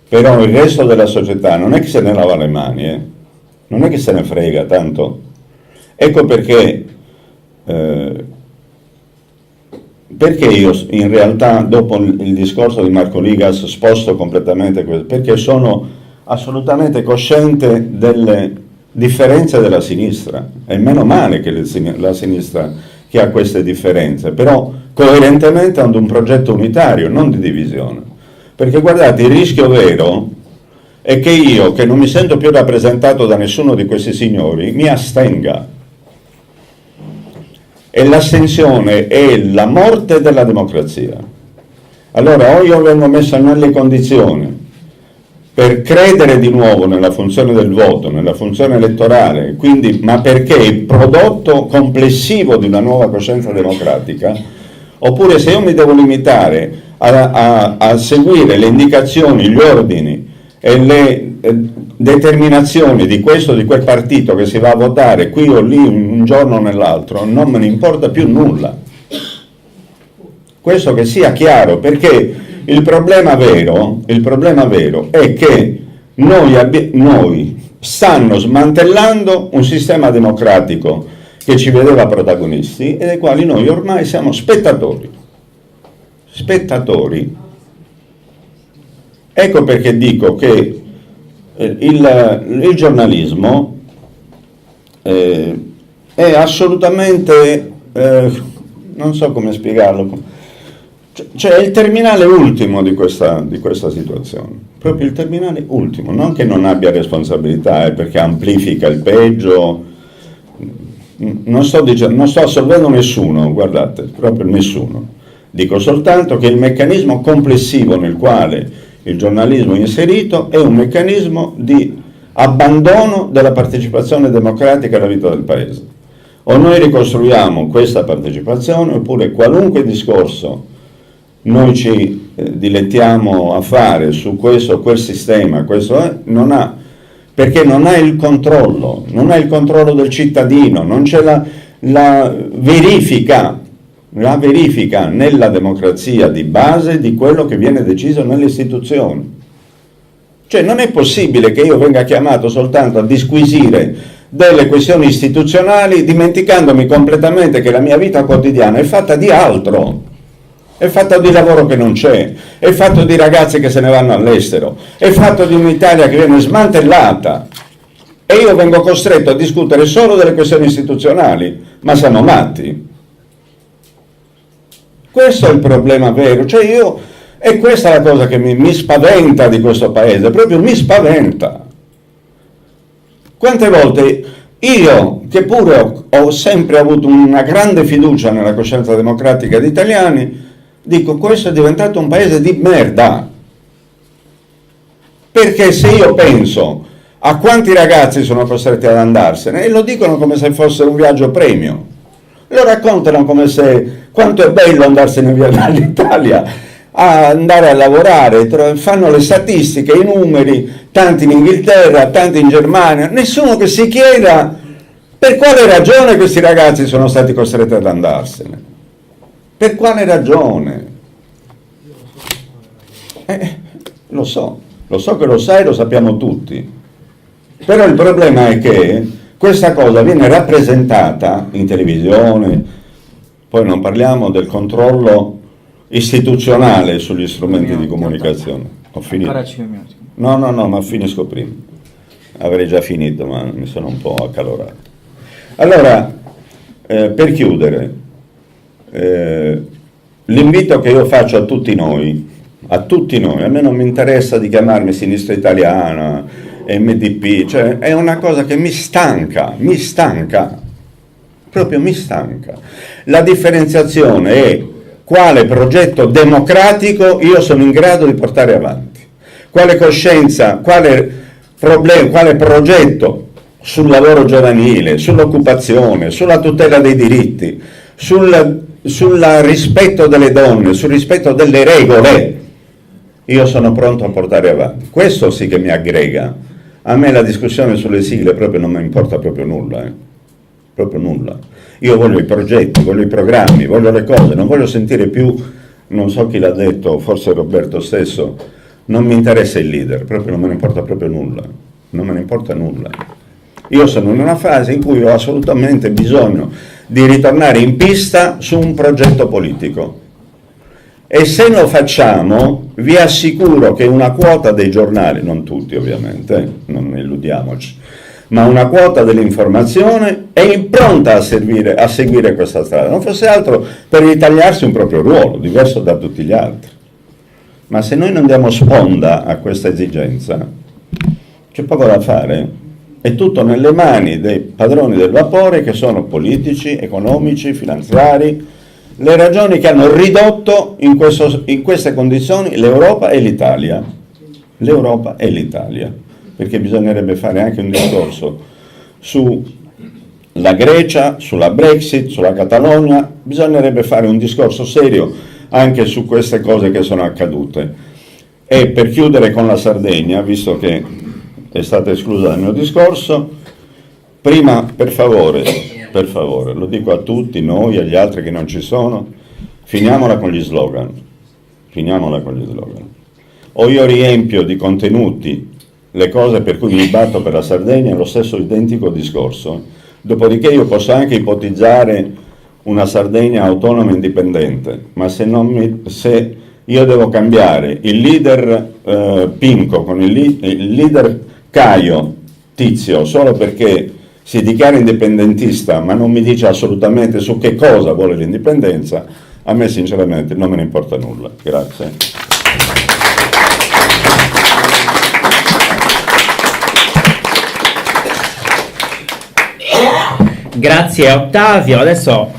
Però il resto della società non è che se ne lava le mani, non è che se ne frega tanto. Ecco perché perché io in realtà dopo il discorso di Marco Ligas sposto completamente questo? Perché sono assolutamente cosciente delle differenze della sinistra, e meno male che la sinistra che ha queste differenze, però coerentemente ad un progetto unitario, non di divisione. Perché guardate, il rischio vero è che io, che non mi sento più rappresentato da nessuno di questi signori, mi astenga. E l'astensione è la morte della democrazia. Allora o io vengo messo nelle condizioni per credere di nuovo nella funzione del voto, nella funzione elettorale, quindi, ma perché è il prodotto complessivo di una nuova coscienza democratica, oppure se io mi devo limitare a seguire le indicazioni, gli ordini e le determinazioni di questo o di quel partito che si va a votare qui o lì un giorno o nell'altro, non me ne importa più nulla. Questo che sia chiaro, perché il problema vero è che noi stanno smantellando un sistema democratico che ci vedeva protagonisti e dei quali noi ormai siamo spettatori. Ecco perché dico che il giornalismo è assolutamente, non so come spiegarlo, cioè è il terminale ultimo di questa situazione, proprio il terminale ultimo, non che non abbia responsabilità, perché amplifica il peggio, non sto assolvendo nessuno, guardate, proprio nessuno, dico soltanto che il meccanismo complessivo nel quale il giornalismo è inserito è un meccanismo di abbandono della partecipazione democratica alla vita del paese. O noi ricostruiamo questa partecipazione, oppure qualunque discorso noi ci dilettiamo a fare su questo o quel sistema, perché non ha il controllo del cittadino, non c'è la verifica nella democrazia di base di quello che viene deciso nelle istituzioni. Cioè non è possibile che io venga chiamato soltanto a disquisire delle questioni istituzionali dimenticandomi completamente che la mia vita quotidiana è fatta di altro. È fatto di lavoro che non c'è, è fatto di ragazzi che se ne vanno all'estero, è fatto di un'Italia che viene smantellata e io vengo costretto a discutere solo delle questioni istituzionali, ma siamo matti. Questo è il problema vero, e questa è la cosa che mi spaventa di questo paese, proprio mi spaventa. Quante volte io, che pure ho sempre avuto una grande fiducia nella coscienza democratica degli italiani, dico, questo è diventato un paese di merda. Perché se io penso a quanti ragazzi sono costretti ad andarsene, e lo dicono come se fosse un viaggio premio, lo raccontano come se quanto è bello andarsene via dall'Italia, a andare a lavorare, fanno le statistiche, i numeri, tanti in Inghilterra, tanti in Germania, nessuno che si chieda per quale ragione questi ragazzi sono stati costretti ad andarsene. Per quale ragione? Lo so che lo sai, lo sappiamo tutti. Però il problema è che questa cosa viene rappresentata in televisione, poi non parliamo del controllo istituzionale sugli strumenti di comunicazione. Ho finito. No, ma finisco prima. Avrei già finito, ma mi sono un po' accalorato. Allora, per chiudere, l'invito che io faccio a tutti noi, a me non mi interessa di chiamarmi Sinistra Italiana, MDP, cioè è una cosa che mi stanca, proprio mi stanca. La differenziazione è quale progetto democratico io sono in grado di portare avanti, quale coscienza, quale progetto sul lavoro giovanile, sull'occupazione, sulla tutela dei diritti, sul rispetto delle donne, sul rispetto delle regole, io sono pronto a portare avanti. Questo sì che mi aggrega. A me la discussione sulle sigle proprio non mi importa proprio nulla, proprio nulla. Io voglio i progetti, voglio i programmi, voglio le cose, non voglio sentire più, non so chi l'ha detto, forse Roberto stesso, non mi interessa il leader, proprio non me ne importa proprio nulla, non me ne importa nulla. Io sono in una fase in cui ho assolutamente bisogno di ritornare in pista su un progetto politico. E se lo facciamo, vi assicuro che una quota dei giornali, non tutti ovviamente, non illudiamoci, ma una quota dell'informazione è pronta a seguire questa strada, non fosse altro per ritagliarsi un proprio ruolo, diverso da tutti gli altri. Ma se noi non diamo sponda a questa esigenza, c'è poco da fare. È tutto nelle mani dei padroni del vapore, che sono politici, economici, finanziari, le ragioni che hanno ridotto in queste condizioni l'Europa e l'Italia. L'Europa e l'Italia. Perché bisognerebbe fare anche un discorso sulla Grecia, sulla Brexit, sulla Catalogna, bisognerebbe fare un discorso serio anche su queste cose che sono accadute. E per chiudere con la Sardegna, visto che è stata esclusa dal mio discorso, prima per favore, lo dico a tutti, noi, agli altri che non ci sono, finiamola con gli slogan. O io riempio di contenuti le cose per cui mi batto per la Sardegna, è lo stesso identico discorso, dopodiché io posso anche ipotizzare una Sardegna autonoma e indipendente, ma se io devo cambiare il leader Pinco con il leader Caio Tizio solo perché si dichiara indipendentista ma non mi dice assolutamente su che cosa vuole l'indipendenza, a me sinceramente non me ne importa nulla. Grazie. Grazie Ottavio. Adesso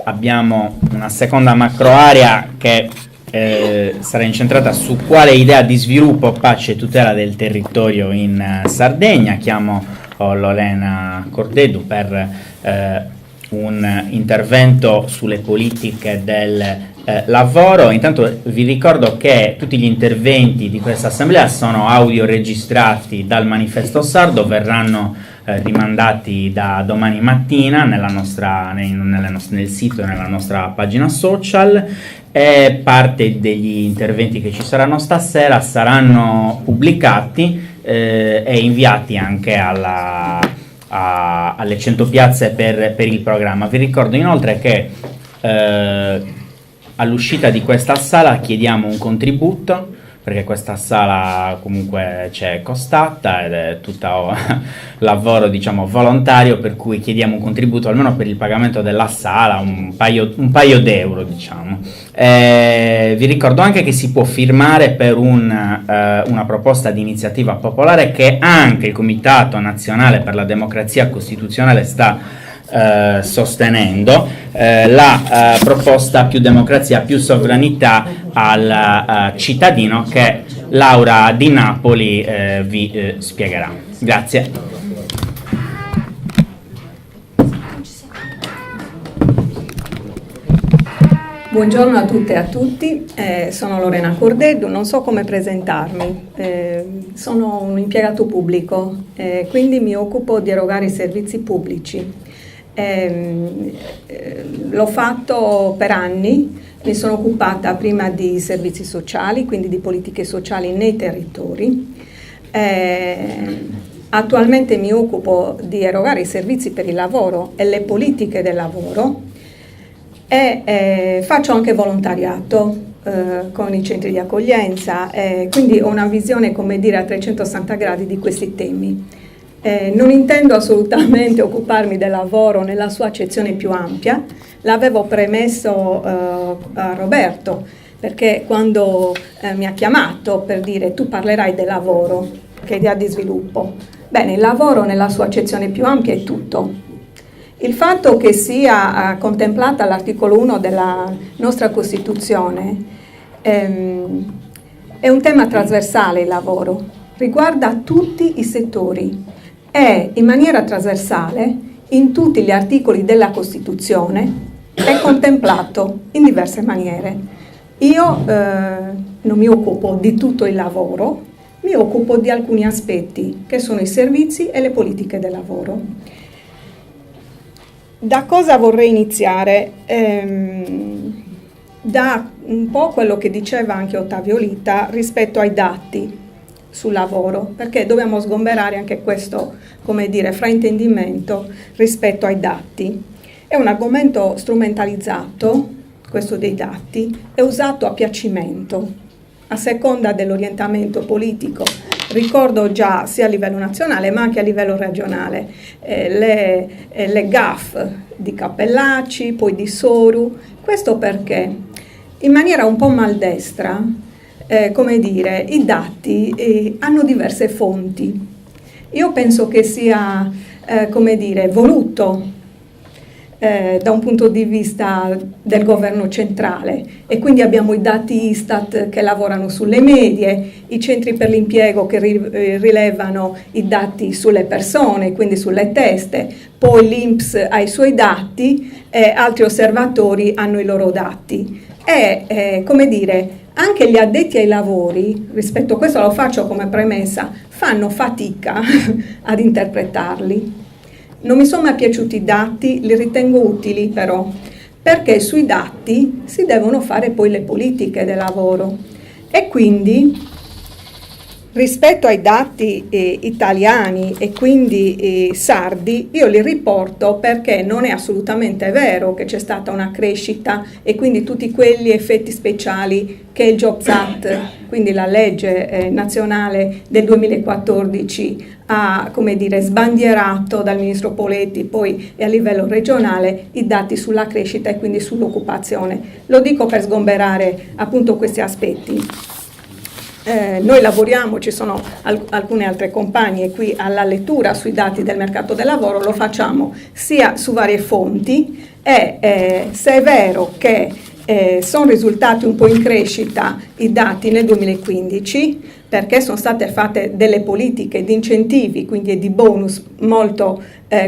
abbiamo una seconda macro area che sarà incentrata su quale idea di sviluppo, pace e tutela del territorio in Sardegna. Chiamo Lorena Cordedu per un intervento sulle politiche del lavoro. Intanto vi ricordo che tutti gli interventi di questa assemblea sono audio registrati dal Manifesto Sardo, verranno rimandati da domani mattina nel sito e nella nostra pagina social, e parte degli interventi che ci saranno stasera saranno pubblicati e inviati anche alle 100 piazze per il programma. Vi ricordo inoltre che all'uscita di questa sala chiediamo un contributo, perché questa sala comunque c'è costata ed è tutto lavoro volontario, per cui chiediamo un contributo almeno per il pagamento della sala, un paio d'euro vi ricordo anche che si può firmare per una proposta di iniziativa popolare che anche il Comitato Nazionale per la Democrazia Costituzionale sta sostenendo, la proposta più democrazia, più sovranità al cittadino, che Laura Di Napoli vi spiegherà. Grazie. Buongiorno a tutte e a tutti, sono Lorena Cordedu, non so come presentarmi, sono un impiegato pubblico, quindi mi occupo di erogare i servizi pubblici. L'ho fatto per anni, mi sono occupata prima di servizi sociali, quindi di politiche sociali nei territori. Attualmente mi occupo di erogare i servizi per il lavoro e le politiche del lavoro e faccio anche volontariato con i centri di accoglienza, quindi ho una visione, come dire, a 360 gradi di questi temi. Non intendo assolutamente occuparmi del lavoro nella sua accezione più ampia, l'avevo premesso a Roberto, perché quando mi ha chiamato per dire tu parlerai del lavoro, che idea di sviluppo? Bene, il lavoro nella sua accezione più ampia è tutto. Il fatto che sia contemplata all'articolo 1 della nostra Costituzione è un tema trasversale, il lavoro, riguarda tutti i settori. E in maniera trasversale in tutti gli articoli della Costituzione è contemplato in diverse maniere. Io non mi occupo di tutto il lavoro, mi occupo di alcuni aspetti che sono i servizi e le politiche del lavoro. Da cosa vorrei iniziare? Da un po' quello che diceva anche Ottavio Lita rispetto ai dati. sul lavoro, perché dobbiamo sgomberare anche questo, come dire, fraintendimento rispetto ai dati. È un argomento strumentalizzato, questo dei dati, è usato a piacimento, a seconda dell'orientamento politico. Ricordo già sia a livello nazionale ma anche a livello regionale le gaffe di Cappellacci, poi di Soru. Questo perché in maniera un po' maldestra, come dire, i dati hanno diverse fonti. Io penso che sia, come dire, voluto da un punto di vista del governo centrale, e quindi abbiamo i dati Istat che lavorano sulle medie, i centri per l'impiego che rilevano i dati sulle persone, quindi sulle teste, poi l'INPS ha i suoi dati e altri osservatori hanno i loro dati. E come dire, anche gli addetti ai lavori, rispetto a questo lo faccio come premessa, fanno fatica ad interpretarli. Non mi sono mai piaciuti i dati, li ritengo utili però, perché sui dati si devono fare poi le politiche del lavoro. E quindi, rispetto ai dati italiani e quindi sardi, io li riporto perché non è assolutamente vero che c'è stata una crescita e quindi tutti quegli effetti speciali che il Jobs Act, quindi la legge nazionale del 2014, ha, come dire, sbandierato dal ministro Poletti, poi e a livello regionale, i dati sulla crescita e quindi sull'occupazione. Lo dico per sgomberare appunto questi aspetti. Noi lavoriamo, ci sono alcune altre compagnie qui alla lettura sui dati del mercato del lavoro, lo facciamo sia su varie fonti e se è vero che sono risultati un po' in crescita i dati nel 2015, perché sono state fatte delle politiche di incentivi, quindi di bonus molto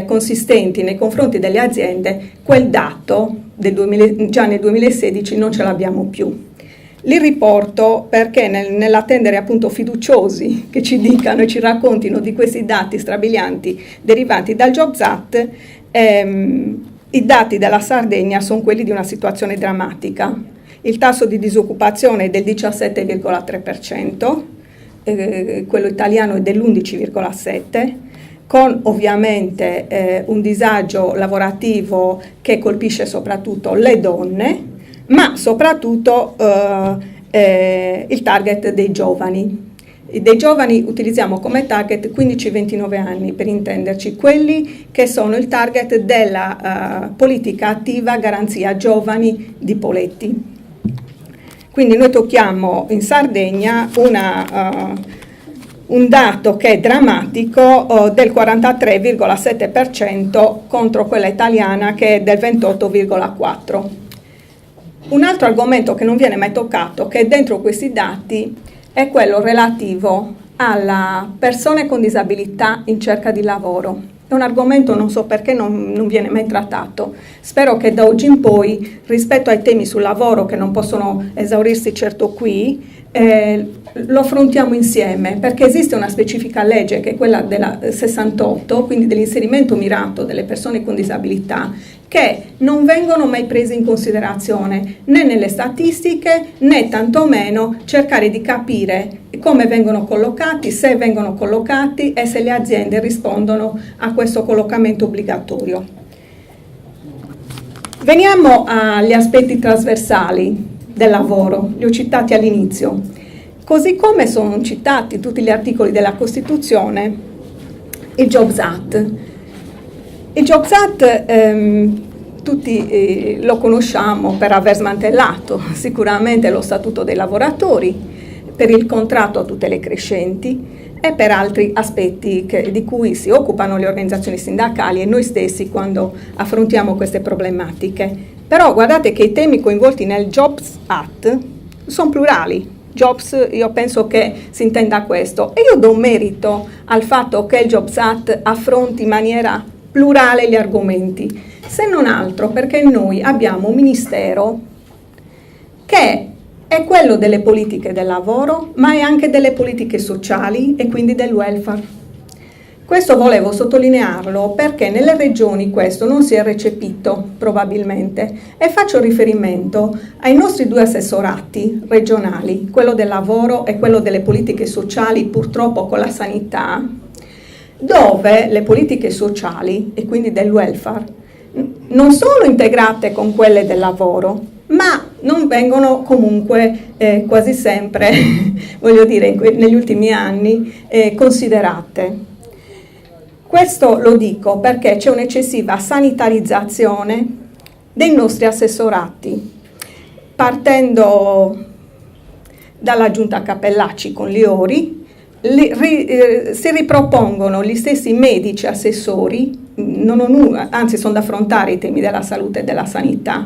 consistenti nei confronti delle aziende, quel dato già nel 2016 non ce l'abbiamo più. Li riporto perché nell'attendere appunto fiduciosi che ci dicano e ci raccontino di questi dati strabilianti derivanti dal Jobs Act, i dati della Sardegna sono quelli di una situazione drammatica. Il tasso di disoccupazione è del 17,3%, quello italiano è dell'11,7%, con ovviamente un disagio lavorativo che colpisce soprattutto le donne, ma soprattutto il target dei giovani. Dei giovani utilizziamo come target 15-29 anni, per intenderci, quelli che sono il target della politica attiva garanzia giovani di Poletti. Quindi noi tocchiamo in Sardegna un dato che è drammatico del 43,7% contro quella italiana che è del 28,4%. Un altro argomento che non viene mai toccato, che è dentro questi dati, è quello relativo alla persone con disabilità in cerca di lavoro. È un argomento, non so perché, non viene mai trattato. Spero che da oggi in poi, rispetto ai temi sul lavoro che non possono esaurirsi certo qui, lo affrontiamo insieme, perché esiste una specifica legge che è quella della 68, quindi dell'inserimento mirato delle persone con disabilità, che non vengono mai prese in considerazione né nelle statistiche né tantomeno cercare di capire come vengono collocati, se vengono collocati e se le aziende rispondono a questo collocamento obbligatorio. Veniamo agli aspetti trasversali del lavoro, li ho citati all'inizio. Così come sono citati tutti gli articoli della Costituzione, il Jobs Act. Il Jobs Act tutti lo conosciamo per aver smantellato sicuramente lo Statuto dei lavoratori, per il contratto a tutele crescenti e per altri aspetti di cui si occupano le organizzazioni sindacali e noi stessi quando affrontiamo queste problematiche. Però guardate che i temi coinvolti nel Jobs Act sono plurali. Jobs, io penso che si intenda questo, e io do merito al fatto che il Jobs Act affronti in maniera plurale gli argomenti, se non altro perché noi abbiamo un ministero che è quello delle politiche del lavoro, ma è anche delle politiche sociali e quindi del welfare. Questo volevo sottolinearlo perché nelle regioni questo non si è recepito probabilmente, e faccio riferimento ai nostri 2 assessorati regionali, quello del lavoro e quello delle politiche sociali, purtroppo con la sanità, dove le politiche sociali e quindi del welfare non sono integrate con quelle del lavoro, ma non vengono comunque quasi sempre, voglio dire, negli ultimi anni considerate. Questo lo dico perché c'è un'eccessiva sanitarizzazione dei nostri assessorati, partendo dalla giunta Cappellacci con Liori, si ripropongono gli stessi medici assessori, anzi sono da affrontare i temi della salute e della sanità,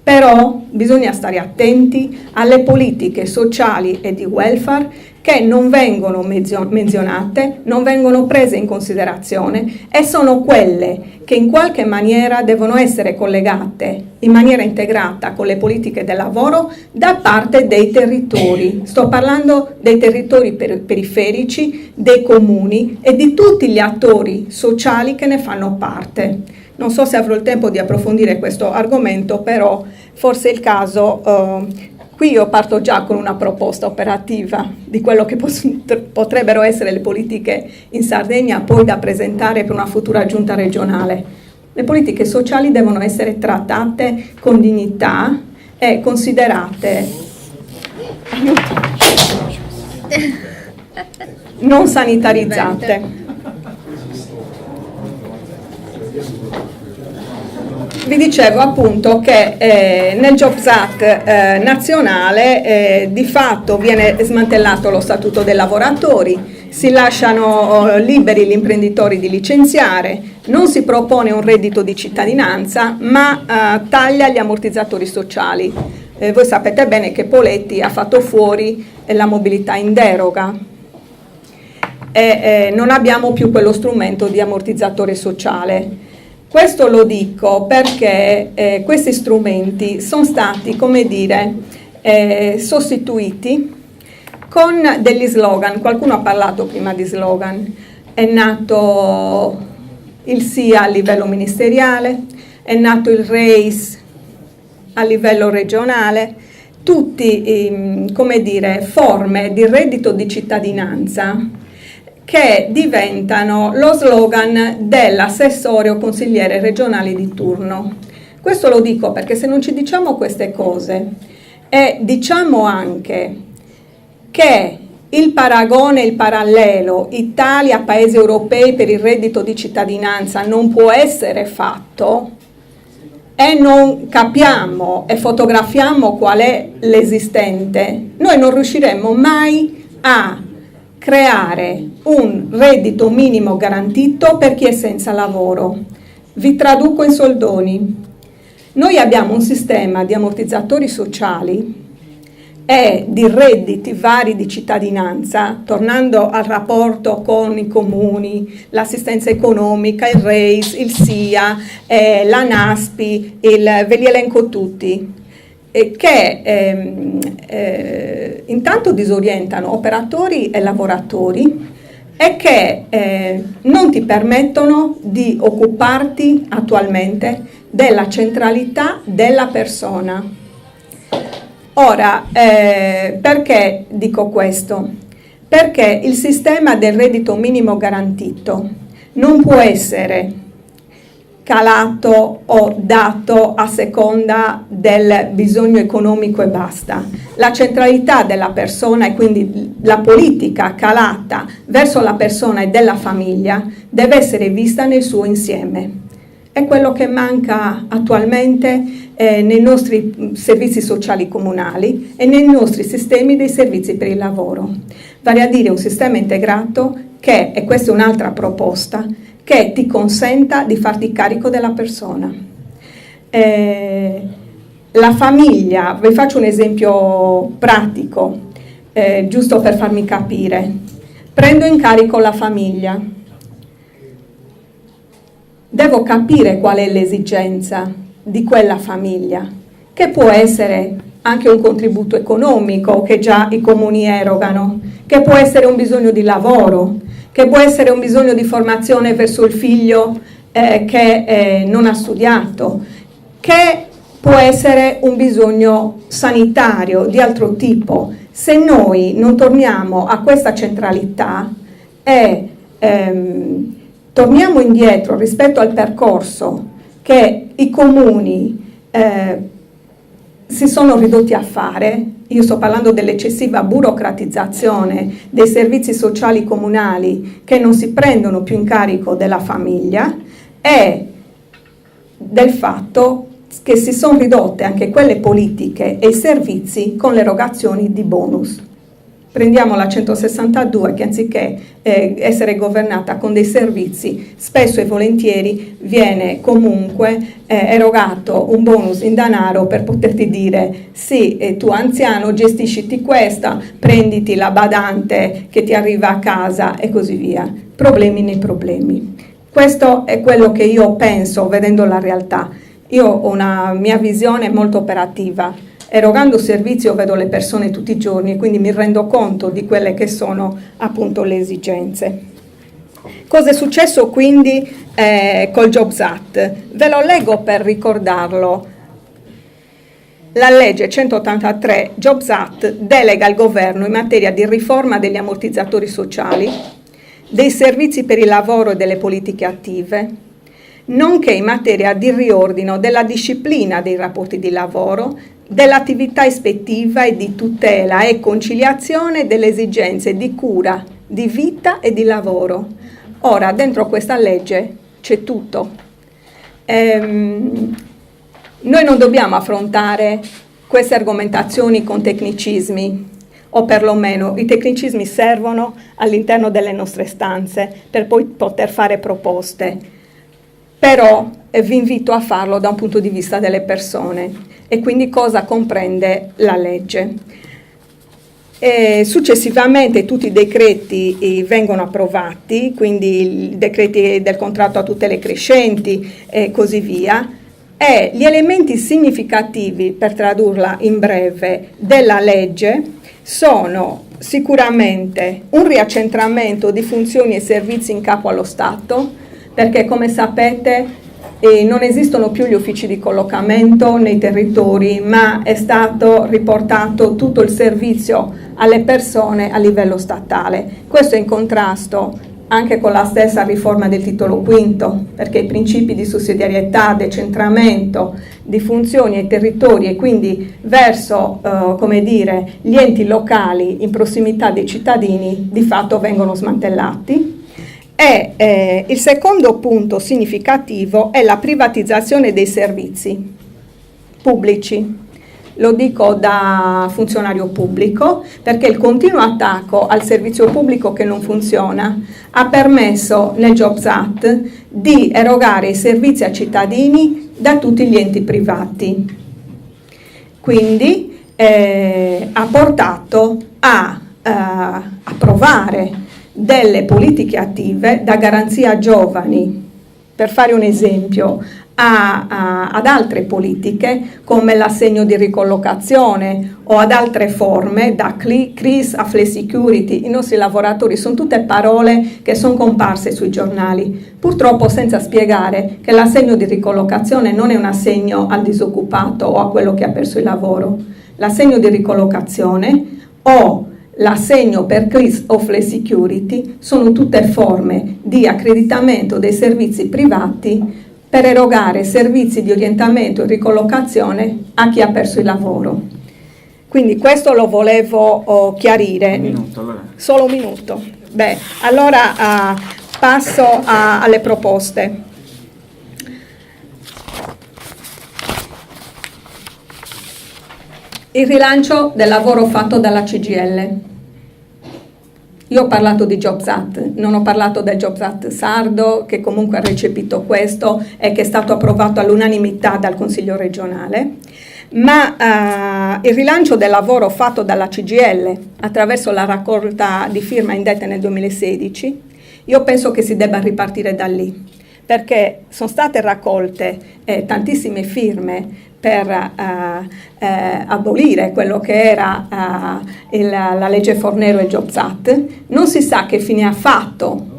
però bisogna stare attenti alle politiche sociali e di welfare che non vengono menzionate, non vengono prese in considerazione e sono quelle che in qualche maniera devono essere collegate in maniera integrata con le politiche del lavoro da parte dei territori. Sto parlando dei territori periferici, dei comuni e di tutti gli attori sociali che ne fanno parte. Non so se avrò il tempo di approfondire questo argomento, però forse è il caso. Qui io parto già con una proposta operativa di quello che potrebbero essere le politiche in Sardegna, poi da presentare per una futura giunta regionale. Le politiche sociali devono essere trattate con dignità e considerate non sanitarizzate. Vi dicevo appunto che nel Jobs Act nazionale di fatto viene smantellato lo statuto dei lavoratori, si lasciano liberi gli imprenditori di licenziare, non si propone un reddito di cittadinanza, ma taglia gli ammortizzatori sociali. Voi sapete bene che Poletti ha fatto fuori la mobilità in deroga e non abbiamo più quello strumento di ammortizzatore sociale. Questo lo dico perché questi strumenti sono stati, come dire, sostituiti con degli slogan. Qualcuno ha parlato prima di slogan. È nato il SIA a livello ministeriale, è nato il RACE a livello regionale, tutti, come dire, forme di reddito di cittadinanza che diventano lo slogan dell'assessore o consigliere regionale di turno. Questo lo dico perché se non ci diciamo queste cose e diciamo anche che il paragone, il parallelo Italia-Paesi europei per il reddito di cittadinanza non può essere fatto e non capiamo e fotografiamo qual è l'esistente, noi non riusciremo mai a creare un reddito minimo garantito per chi è senza lavoro. Vi traduco in soldoni. Noi abbiamo un sistema di ammortizzatori sociali e di redditi vari di cittadinanza, tornando al rapporto con i comuni, l'assistenza economica, il RACE, il SIA, la NASPI, ve li elenco tutti, che intanto disorientano operatori e lavoratori e che non ti permettono di occuparti attualmente della centralità della persona. Ora, perché dico questo? Perché il sistema del reddito minimo garantito non può essere calato o dato a seconda del bisogno economico e basta. La centralità della persona e quindi la politica calata verso la persona e della famiglia deve essere vista nel suo insieme. È quello che manca attualmente nei nostri servizi sociali comunali e nei nostri sistemi dei servizi per il lavoro. Vale a dire un sistema integrato che, e questa è un'altra proposta, che ti consenta di farti carico della persona. La famiglia, vi faccio un esempio pratico, giusto per farmi capire. Prendo in carico la famiglia, devo capire qual è l'esigenza di quella famiglia, che può essere anche un contributo economico che già i comuni erogano, che può essere un bisogno di lavoro, che può essere un bisogno di formazione verso il figlio che non ha studiato, che può essere un bisogno sanitario di altro tipo. Se noi non torniamo a questa centralità e torniamo indietro rispetto al percorso che i comuni si sono ridotti a fare, io sto parlando dell'eccessiva burocratizzazione dei servizi sociali comunali che non si prendono più in carico della famiglia, e del fatto che si sono ridotte anche quelle politiche e i servizi con le erogazioni di bonus. Prendiamo la 162 che anziché essere governata con dei servizi, spesso e volentieri viene comunque erogato un bonus in denaro per poterti dire sì, tu anziano gestisciti questa, prenditi la badante che ti arriva a casa e così via. Problemi nei problemi. Questo è quello che io penso vedendo la realtà. Io ho una mia visione molto operativa. Erogando servizi io vedo le persone tutti i giorni e quindi mi rendo conto di quelle che sono appunto le esigenze. Cosa è successo quindi col Jobs Act? Ve lo leggo per ricordarlo. La legge 183 Jobs Act delega il governo in materia di riforma degli ammortizzatori sociali, dei servizi per il lavoro e delle politiche attive, nonché in materia di riordino della disciplina dei rapporti di lavoro, dell'attività ispettiva e di tutela e conciliazione delle esigenze di cura, di vita e di lavoro. Ora, dentro questa legge c'è tutto. Noi non dobbiamo affrontare queste argomentazioni con tecnicismi, o perlomeno i tecnicismi servono all'interno delle nostre stanze per poi poter fare proposte. Però vi invito a farlo da un punto di vista delle persone e quindi cosa comprende la legge. Successivamente tutti i decreti vengono approvati, quindi i decreti del contratto a tutele crescenti e così via, e gli elementi significativi, per tradurla in breve, della legge sono sicuramente un riaccentramento di funzioni e servizi in capo allo Stato, perché come sapete non esistono più gli uffici di collocamento nei territori, ma è stato riportato tutto il servizio alle persone a livello statale. Questo è in contrasto anche con la stessa riforma del titolo quinto, perché i principi di sussidiarietà, decentramento di funzioni ai territori e quindi verso gli enti locali in prossimità dei cittadini di fatto vengono smantellati. E il secondo punto significativo è la privatizzazione dei servizi pubblici. Lo dico da funzionario pubblico perché il continuo attacco al servizio pubblico che non funziona ha permesso nel Jobs Act di erogare i servizi ai cittadini da tutti gli enti privati. Quindi ha portato a approvare delle politiche attive da garanzia a giovani, per fare un esempio, ad altre politiche come l'assegno di ricollocazione o ad altre forme, da CRIS a flexicurity. I nostri lavoratori sono tutte parole che sono comparse sui giornali, purtroppo senza spiegare che l'assegno di ricollocazione non è un assegno al disoccupato o a quello che ha perso il lavoro. L'assegno di ricollocazione o l'assegno per CRIS o flexicurity sono tutte forme di accreditamento dei servizi privati per erogare servizi di orientamento e ricollocazione a chi ha perso il lavoro. Quindi questo lo volevo chiarire. Solo un minuto. Beh, allora passo alle proposte. Il rilancio del lavoro fatto dalla CGIL. Io ho parlato di Jobs Act, non ho parlato del Jobs Act sardo, che comunque ha recepito questo e che è stato approvato all'unanimità dal Consiglio regionale, ma il rilancio del lavoro fatto dalla CGIL attraverso la raccolta di firma indetta nel 2016, io penso che si debba ripartire da lì, perché sono state raccolte tantissime firme per abolire quello che era la legge Fornero e il Jobs Act. Non si sa che fine ha fatto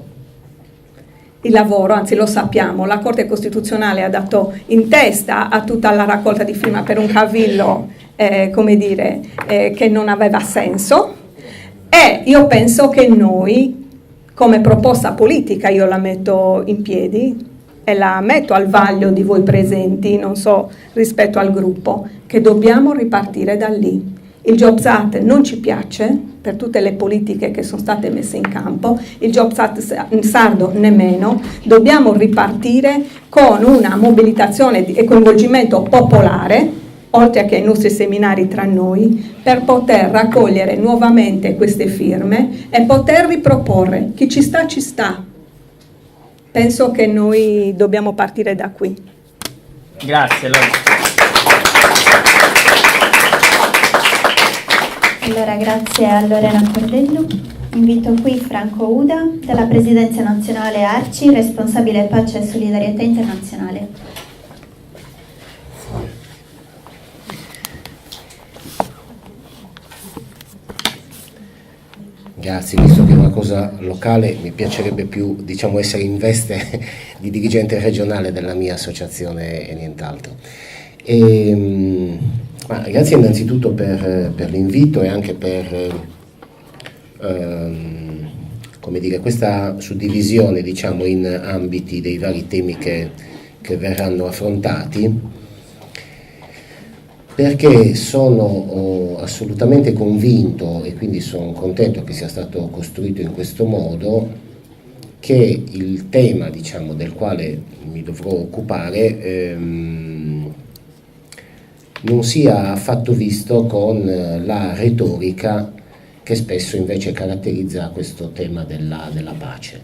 il lavoro, anzi lo sappiamo, la Corte Costituzionale ha dato in testa a tutta la raccolta di firma per un cavillo che non aveva senso, e io penso che noi come proposta politica, io la metto in piedi e la metto al vaglio di voi presenti, non so, rispetto al gruppo, che dobbiamo ripartire da lì. Il Jobs Act non ci piace per tutte le politiche che sono state messe in campo, il Jobs Act sardo nemmeno. Dobbiamo ripartire con una mobilitazione e coinvolgimento popolare, oltre che ai nostri seminari tra noi, per poter raccogliere nuovamente queste firme e poter riproporre. Chi ci sta, ci sta. Penso che noi dobbiamo partire da qui. Grazie, Lore. Allora, grazie a Lorena Cordello. Invito qui Franco Uda, della Presidenza Nazionale ARCI, responsabile Pace e Solidarietà Internazionale. Grazie, visto che è una cosa locale mi piacerebbe più, essere in veste di dirigente regionale della mia associazione e nient'altro. Grazie innanzitutto per l'invito e anche per questa suddivisione in ambiti dei vari temi che verranno affrontati, perché sono assolutamente convinto, e quindi sono contento che sia stato costruito in questo modo, che il tema del quale mi dovrò occupare non sia affatto visto con la retorica che spesso invece caratterizza questo tema della pace.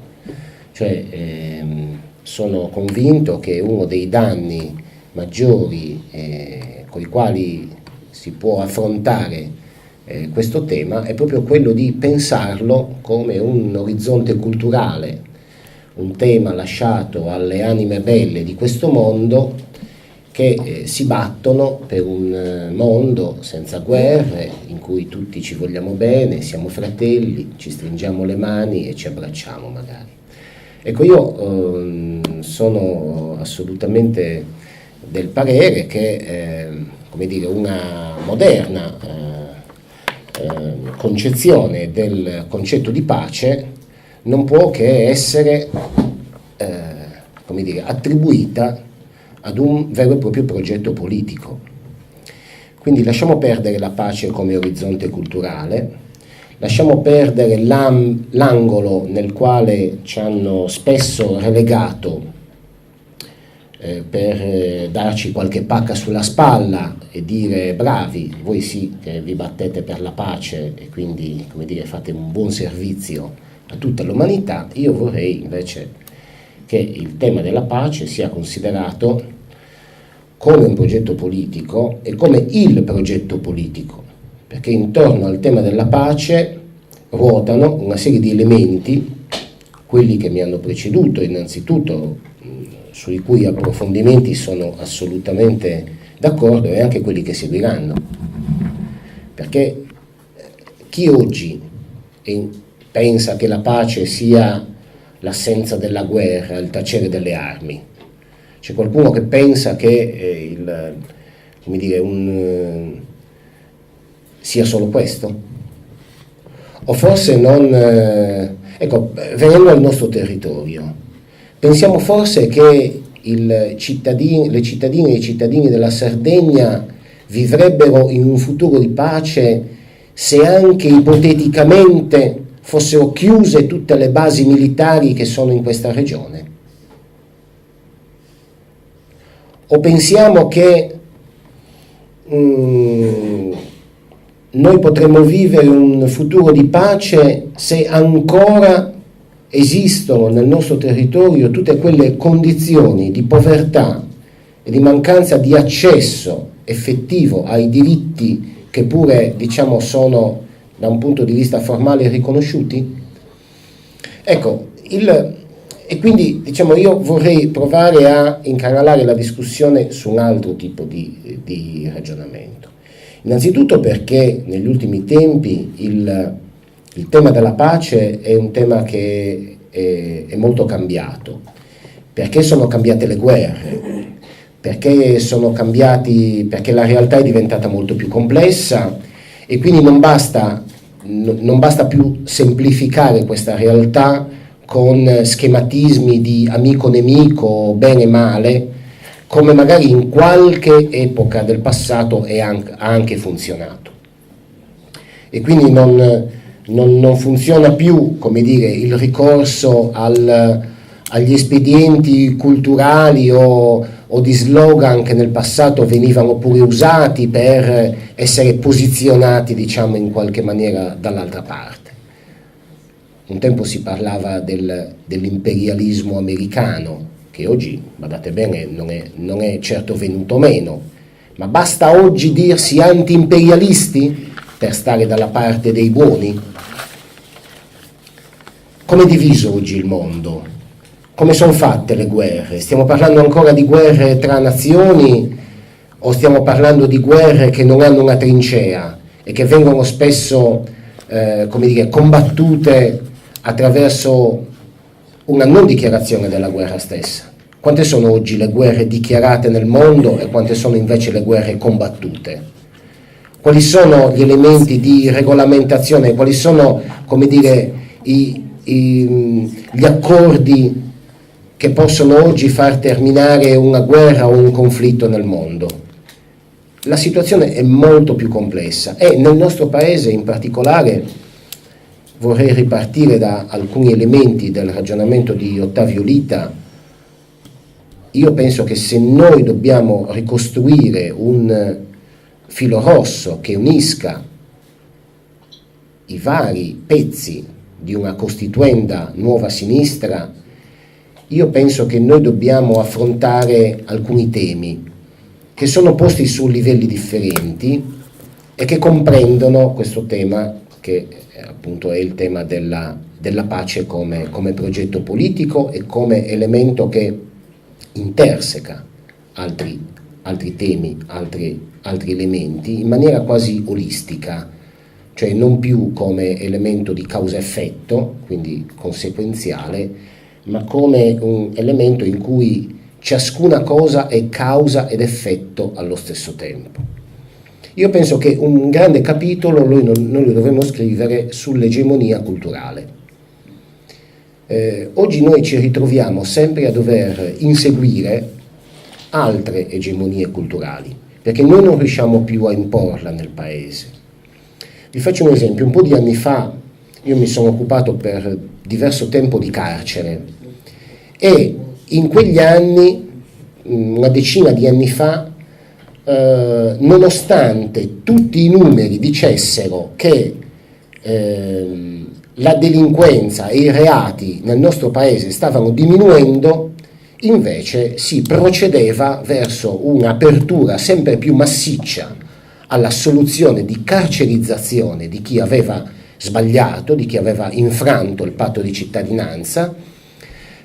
Sono convinto che uno dei danni maggiori con i quali si può affrontare questo tema è proprio quello di pensarlo come un orizzonte culturale, un tema lasciato alle anime belle di questo mondo, che si battono per un mondo senza guerre, in cui tutti ci vogliamo bene, siamo fratelli, ci stringiamo le mani e ci abbracciamo magari. Ecco, io sono assolutamente del parere che una moderna concezione del concetto di pace non può che essere attribuita ad un vero e proprio progetto politico. Quindi lasciamo perdere la pace come orizzonte culturale, lasciamo perdere l'angolo nel quale ci hanno spesso relegato per darci qualche pacca sulla spalla e dire bravi, voi sì che vi battete per la pace e quindi fate un buon servizio a tutta l'umanità. Io vorrei invece che il tema della pace sia considerato come un progetto politico e come il progetto politico, perché intorno al tema della pace ruotano una serie di elementi, quelli che mi hanno preceduto innanzitutto, sui cui approfondimenti sono assolutamente d'accordo, e anche quelli che seguiranno, perché chi oggi pensa che la pace sia l'assenza della guerra, il tacere delle armi, c'è qualcuno che pensa che sia solo questo? O forse non... venendo al nostro territorio, pensiamo forse che le cittadine e i cittadini della Sardegna vivrebbero in un futuro di pace se anche ipoteticamente fossero chiuse tutte le basi militari che sono in questa regione? O pensiamo che noi potremmo vivere un futuro di pace se ancora esistono nel nostro territorio tutte quelle condizioni di povertà e di mancanza di accesso effettivo ai diritti che pure sono da un punto di vista formale riconosciuti? Ecco, E quindi diciamo io vorrei provare a incanalare la discussione su un altro tipo di ragionamento. Innanzitutto perché negli ultimi tempi il tema della pace è un tema che è molto cambiato, perché sono cambiate le guerre, perché la realtà è diventata molto più complessa e quindi non basta più semplificare questa realtà con schematismi di amico-nemico, bene-male, come magari in qualche epoca del passato ha anche funzionato. E quindi non funziona più, come dire, il ricorso agli espedienti culturali o di slogan che nel passato venivano pure usati per essere posizionati, diciamo, in qualche maniera dall'altra parte. Un tempo si parlava dell'imperialismo americano, che oggi, badate bene, non è certo venuto meno, ma basta oggi dirsi anti-imperialisti per stare dalla parte dei buoni? Come è diviso oggi il mondo? Come sono fatte le guerre? Stiamo parlando ancora di guerre tra nazioni o stiamo parlando di guerre che non hanno una trincea e che vengono spesso combattute attraverso una non dichiarazione della guerra stessa? Quante sono oggi le guerre dichiarate nel mondo e quante sono invece le guerre combattute? Quali sono gli elementi di regolamentazione? Quali sono, come dire, gli accordi che possono oggi far terminare una guerra o un conflitto nel mondo? La situazione è molto più complessa e nel nostro paese in particolare vorrei ripartire da alcuni elementi del ragionamento di Ottavio Lita. Io penso che se noi dobbiamo ricostruire un filo rosso che unisca i vari pezzi di una costituenda nuova sinistra, io penso che noi dobbiamo affrontare alcuni temi che sono posti su livelli differenti e che comprendono questo tema che appunto è il tema della pace come progetto politico e come elemento che interseca altri temi, altri elementi in maniera quasi olistica, cioè non più come elemento di causa-effetto, quindi conseguenziale, ma come un elemento in cui ciascuna cosa è causa ed effetto allo stesso tempo. Io penso che un grande capitolo noi lo dovremmo scrivere sull'egemonia culturale. Oggi noi ci ritroviamo sempre a dover inseguire altre egemonie culturali, perché noi non riusciamo più a imporla nel paese. Vi faccio un esempio: un po' di anni fa io mi sono occupato per diverso tempo di carcere e in quegli anni, una decina di anni fa, nonostante tutti i numeri dicessero che la delinquenza e i reati nel nostro paese stavano diminuendo, invece si procedeva verso un'apertura sempre più massiccia alla soluzione di carcerizzazione di chi aveva sbagliato, di chi aveva infranto il patto di cittadinanza,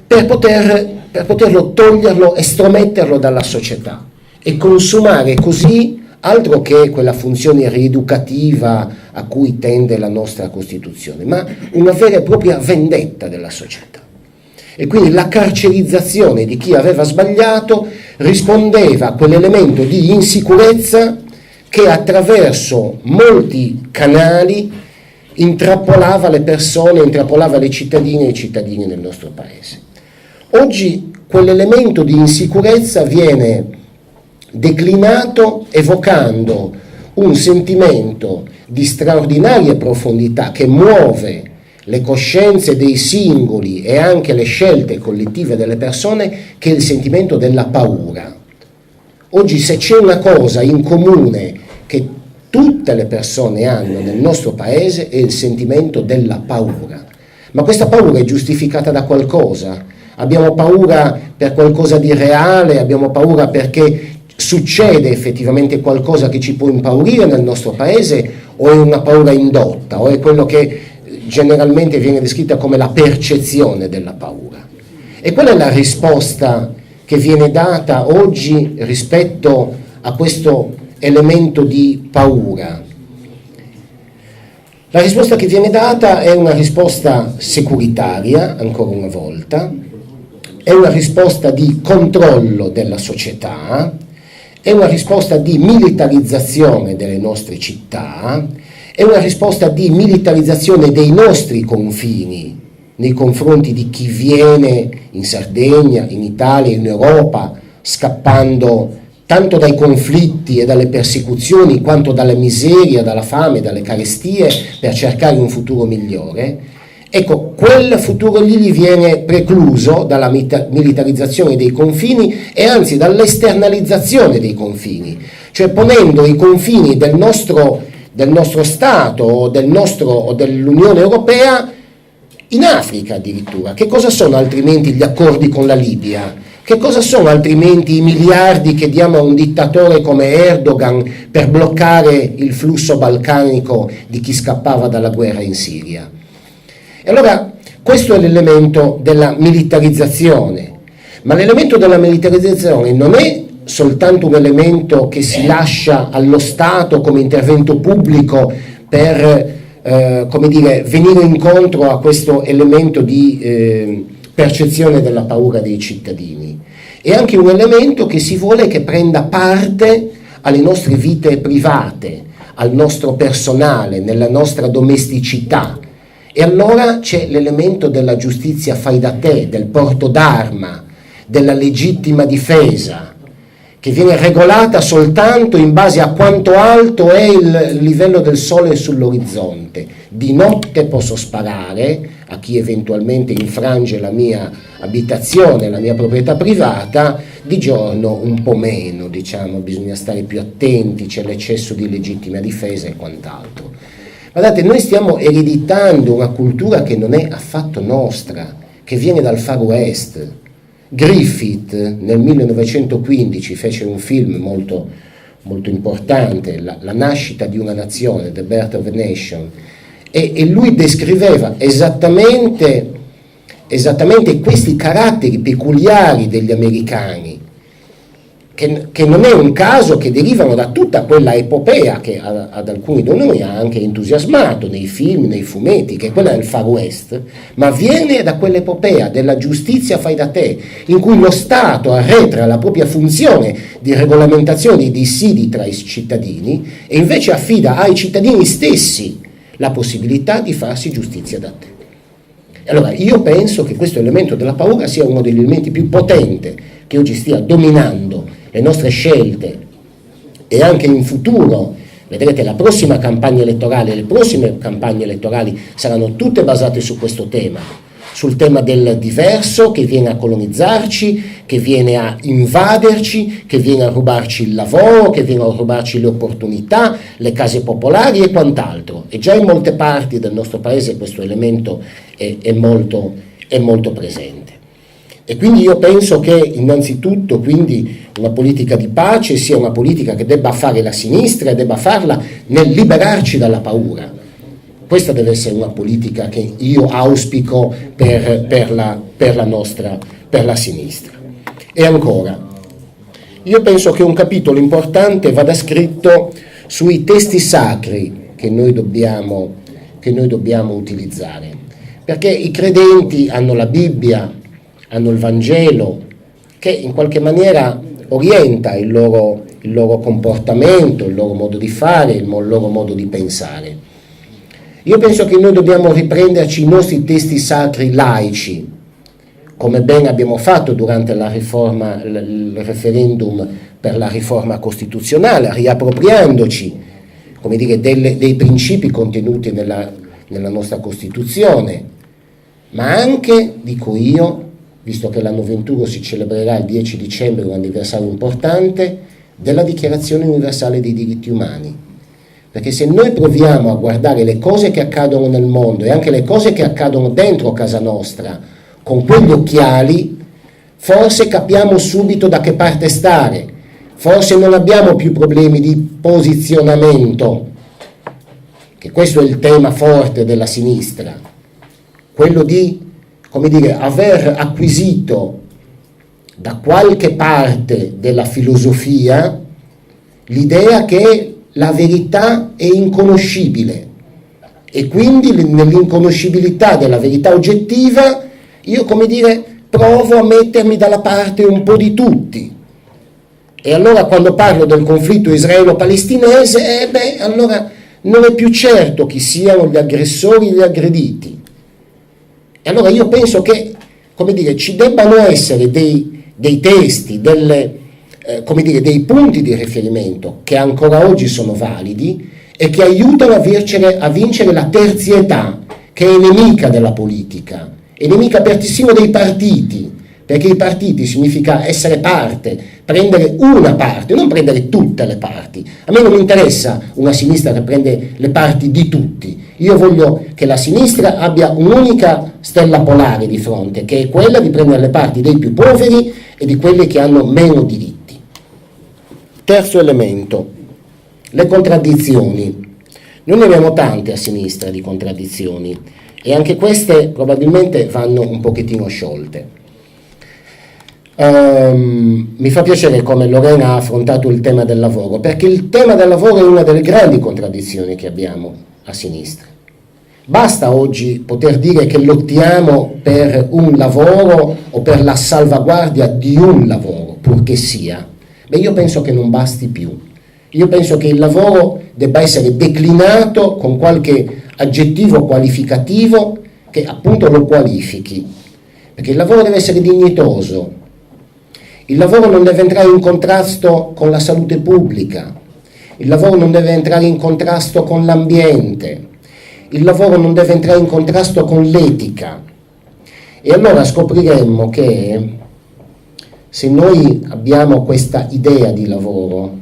per poterlo toglierlo, estrometterlo dalla società e consumare così altro che quella funzione rieducativa a cui tende la nostra Costituzione, ma una vera e propria vendetta della società. E quindi la carcerizzazione di chi aveva sbagliato rispondeva a quell'elemento di insicurezza che attraverso molti canali intrappolava le persone, intrappolava le cittadine e i cittadini nel nostro paese. Oggi quell'elemento di insicurezza viene declinato evocando un sentimento di straordinaria profondità che muove le coscienze dei singoli e anche le scelte collettive delle persone, che è il sentimento della paura. Oggi se c'è una cosa in comune che tutte le persone hanno nel nostro paese è il sentimento della paura. Ma questa paura è giustificata da qualcosa? Abbiamo paura per qualcosa di reale? Abbiamo paura perché succede effettivamente qualcosa che ci può impaurire nel nostro paese, o è una paura indotta, o è quello che generalmente viene descritta come la percezione della paura? E qual è la risposta che viene data oggi rispetto a questo elemento di paura? La risposta che viene data è una risposta securitaria, ancora una volta, è una risposta di controllo della società, è una risposta di militarizzazione delle nostre città, è una risposta di militarizzazione dei nostri confini nei confronti di chi viene in Sardegna, in Italia, in Europa, scappando tanto dai conflitti e dalle persecuzioni quanto dalla miseria, dalla fame, dalle carestie, per cercare un futuro migliore. Ecco, quel futuro lì gli viene precluso dalla militarizzazione dei confini e anzi dall'esternalizzazione dei confini, cioè ponendo i confini del nostro Stato o dell'Unione Europea in Africa addirittura. Che cosa sono altrimenti gli accordi con la Libia? Che cosa sono altrimenti i miliardi che diamo a un dittatore come Erdogan per bloccare il flusso balcanico di chi scappava dalla guerra in Siria? E allora questo è l'elemento della militarizzazione, ma l'elemento della militarizzazione non è soltanto un elemento che si lascia allo Stato come intervento pubblico per venire incontro a questo elemento di percezione della paura dei cittadini. È anche un elemento che si vuole che prenda parte alle nostre vite private, al nostro personale, nella nostra domesticità. E allora c'è l'elemento della giustizia fai da te, del porto d'arma, della legittima difesa, che viene regolata soltanto in base a quanto alto è il livello del sole sull'orizzonte. Di notte posso sparare a chi eventualmente infrange la mia abitazione, la mia proprietà privata, di giorno un po' meno, diciamo, bisogna stare più attenti, c'è l'eccesso di legittima difesa e quant'altro. Guardate, noi stiamo ereditando una cultura che non è affatto nostra, che viene dal Far West. Griffith nel 1915 fece un film molto, molto importante, la nascita di una nazione, The Birth of a Nation, e lui descriveva esattamente questi caratteri peculiari degli americani, che non è un caso che derivano da tutta quella epopea che ad alcuni di noi ha anche entusiasmato nei film, nei fumetti, che è quella del Far West, ma viene da quell'epopea della giustizia fai da te, in cui lo Stato arretra la propria funzione di regolamentazione dei dissidi tra i cittadini e invece affida ai cittadini stessi la possibilità di farsi giustizia da te. Allora, io penso che questo elemento della paura sia uno degli elementi più potenti che oggi stia dominando le nostre scelte e anche in futuro. Vedrete, la prossima campagna elettorale, le prossime campagne elettorali saranno tutte basate su questo tema, sul tema del diverso che viene a colonizzarci, che viene a invaderci, che viene a rubarci il lavoro, che viene a rubarci le opportunità, le case popolari e quant'altro. E già in molte parti del nostro paese questo elemento è molto presente. E quindi io penso che innanzitutto quindi una politica di pace sia una politica che debba fare la sinistra e debba farla nel liberarci dalla paura. Questa deve essere una politica che io auspico per la sinistra. E ancora, io penso che un capitolo importante vada scritto sui testi sacri che noi dobbiamo utilizzare, perché i credenti hanno la Bibbia, hanno il Vangelo, che in qualche maniera orienta il loro comportamento, il loro modo di fare, il loro modo di pensare. Io penso che noi dobbiamo riprenderci i nostri testi sacri laici, come ben abbiamo fatto durante la riforma, il referendum per la riforma costituzionale, riappropriandoci, come dire, dei principi contenuti nella nostra Costituzione, ma anche, dico io, visto che l'anno 21 si celebrerà il 10 dicembre, un anniversario importante, della Dichiarazione Universale dei Diritti Umani. Perché se noi proviamo a guardare le cose che accadono nel mondo e anche le cose che accadono dentro casa nostra con quegli occhiali, forse capiamo subito da che parte stare, forse non abbiamo più problemi di posizionamento, che questo è il tema forte della sinistra, quello di come dire, aver acquisito da qualche parte della filosofia l'idea che la verità è inconoscibile e quindi nell'inconoscibilità della verità oggettiva io, come dire, provo a mettermi dalla parte un po' di tutti. E allora quando parlo del conflitto israelo-palestinese, allora non è più certo chi siano gli aggressori e gli aggrediti. E allora io penso che, come dire, ci debbano essere dei testi, come dire, dei punti di riferimento che ancora oggi sono validi e che aiutano a vincere la terzietà, che è nemica della politica, è nemica persino dei partiti, perché i partiti significa essere parte, prendere una parte, non prendere tutte le parti. A me non mi interessa una sinistra che prende le parti di tutti. Io voglio che la sinistra abbia un'unica stella polare di fronte, che è quella di prendere le parti dei più poveri e di quelli che hanno meno diritti. Terzo elemento, le contraddizioni. Noi ne abbiamo tante a sinistra di contraddizioni e anche queste probabilmente vanno un pochettino sciolte. Mi fa piacere come Lorena ha affrontato il tema del lavoro, perché il tema del lavoro è una delle grandi contraddizioni che abbiamo a sinistra. Basta oggi poter dire che lottiamo per un lavoro o per la salvaguardia di un lavoro, purché sia. Io penso che non basti più. Io penso che il lavoro debba essere declinato con qualche aggettivo qualificativo che appunto lo qualifichi, perché il lavoro deve essere dignitoso. Il lavoro non deve entrare in contrasto con la salute pubblica, il lavoro non deve entrare in contrasto con l'ambiente, il lavoro non deve entrare in contrasto con l'etica. E allora scopriremmo che se noi abbiamo questa idea di lavoro,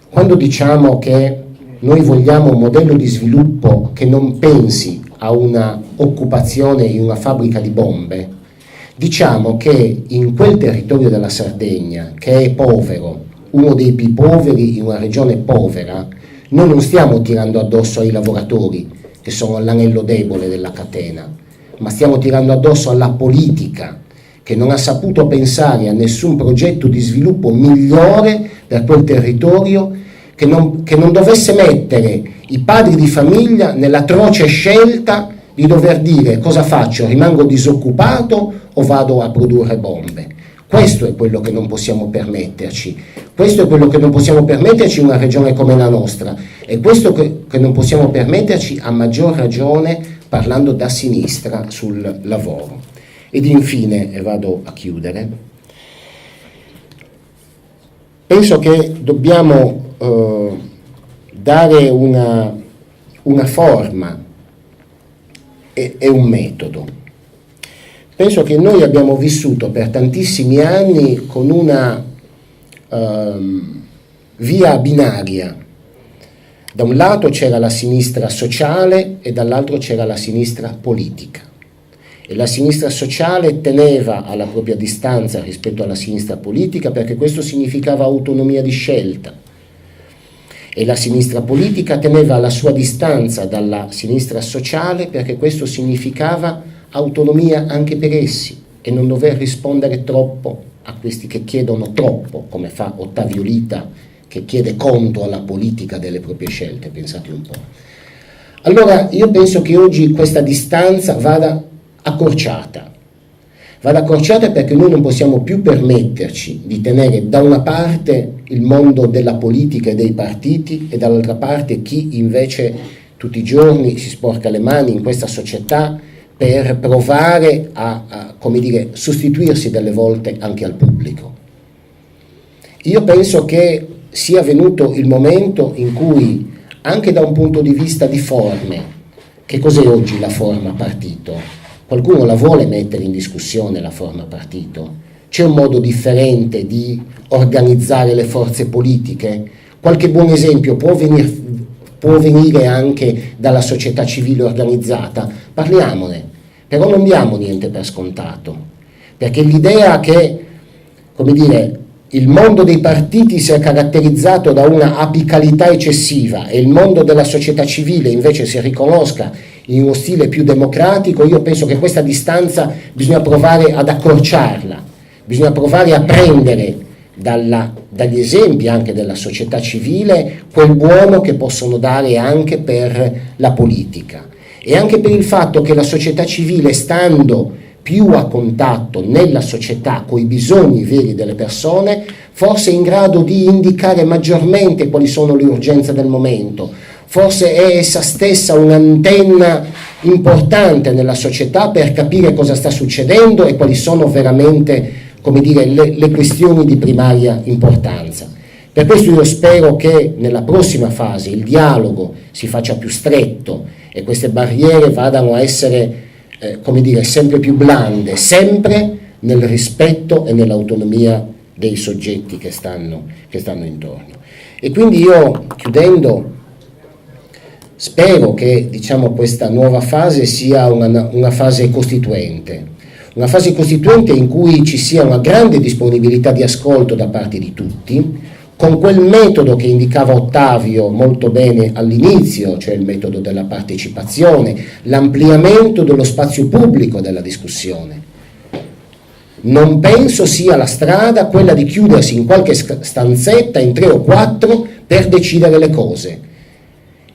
quando diciamo che noi vogliamo un modello di sviluppo che non pensi a una occupazione in una fabbrica di bombe, diciamo che in quel territorio della Sardegna, che è povero, uno dei più poveri in una regione povera, noi non stiamo tirando addosso ai lavoratori, che sono l'anello debole della catena, ma stiamo tirando addosso alla politica, che non ha saputo pensare a nessun progetto di sviluppo migliore per quel territorio, che non dovesse mettere i padri di famiglia nell'atroce scelta di dover dire cosa faccio, rimango disoccupato o vado a produrre bombe. Questo è quello che non possiamo permetterci, questo è quello che non possiamo permetterci in una regione come la nostra, e questo che non possiamo permetterci a maggior ragione parlando da sinistra sul lavoro. Ed infine, e vado a chiudere, penso che dobbiamo dare una forma e un metodo. Penso che noi abbiamo vissuto per tantissimi anni con una via binaria. Da un lato c'era la sinistra sociale e dall'altro c'era la sinistra politica. E la sinistra sociale teneva alla propria distanza rispetto alla sinistra politica perché questo significava autonomia di scelta. E la sinistra politica teneva alla sua distanza dalla sinistra sociale perché questo significava autonomia anche per essi e non dover rispondere troppo a questi che chiedono troppo, come fa Ottavio Lita, che chiede conto alla politica delle proprie scelte, pensate un po'. Allora io penso che oggi questa distanza vada accorciata perché noi non possiamo più permetterci di tenere da una parte il mondo della politica e dei partiti e dall'altra parte chi invece tutti i giorni si sporca le mani in questa società per provare a come dire, sostituirsi delle volte anche al pubblico. Io penso che sia venuto il momento in cui, anche da un punto di vista di forme, che cos'è oggi la forma partito? Qualcuno la vuole mettere in discussione la forma partito? C'è un modo differente di organizzare le forze politiche? Qualche buon esempio può venire anche dalla società civile organizzata? Parliamone, però non diamo niente per scontato, perché l'idea che, come dire, il mondo dei partiti sia caratterizzato da una apicalità eccessiva e il mondo della società civile invece si riconosca in uno stile più democratico, io penso che questa distanza bisogna provare ad accorciarla, bisogna provare a prendere dagli esempi anche della società civile quel buono che possono dare anche per la politica, e anche per il fatto che la società civile, stando più a contatto nella società con i bisogni veri delle persone, forse è in grado di indicare maggiormente quali sono le urgenze del momento, forse è essa stessa un'antenna importante nella società per capire cosa sta succedendo e quali sono veramente, come dire, le questioni di primaria importanza. Per questo io spero che nella prossima fase il dialogo si faccia più stretto e queste barriere vadano a essere, come dire, sempre più blande, sempre nel rispetto e nell'autonomia dei soggetti che stanno intorno. E quindi io, chiudendo, spero che, diciamo, questa nuova fase sia una fase costituente in cui ci sia una grande disponibilità di ascolto da parte di tutti, con quel metodo che indicava Ottavio molto bene all'inizio, cioè il metodo della partecipazione, l'ampliamento dello spazio pubblico della discussione. Non penso sia la strada quella di chiudersi in qualche stanzetta in 3 o 4 per decidere le cose.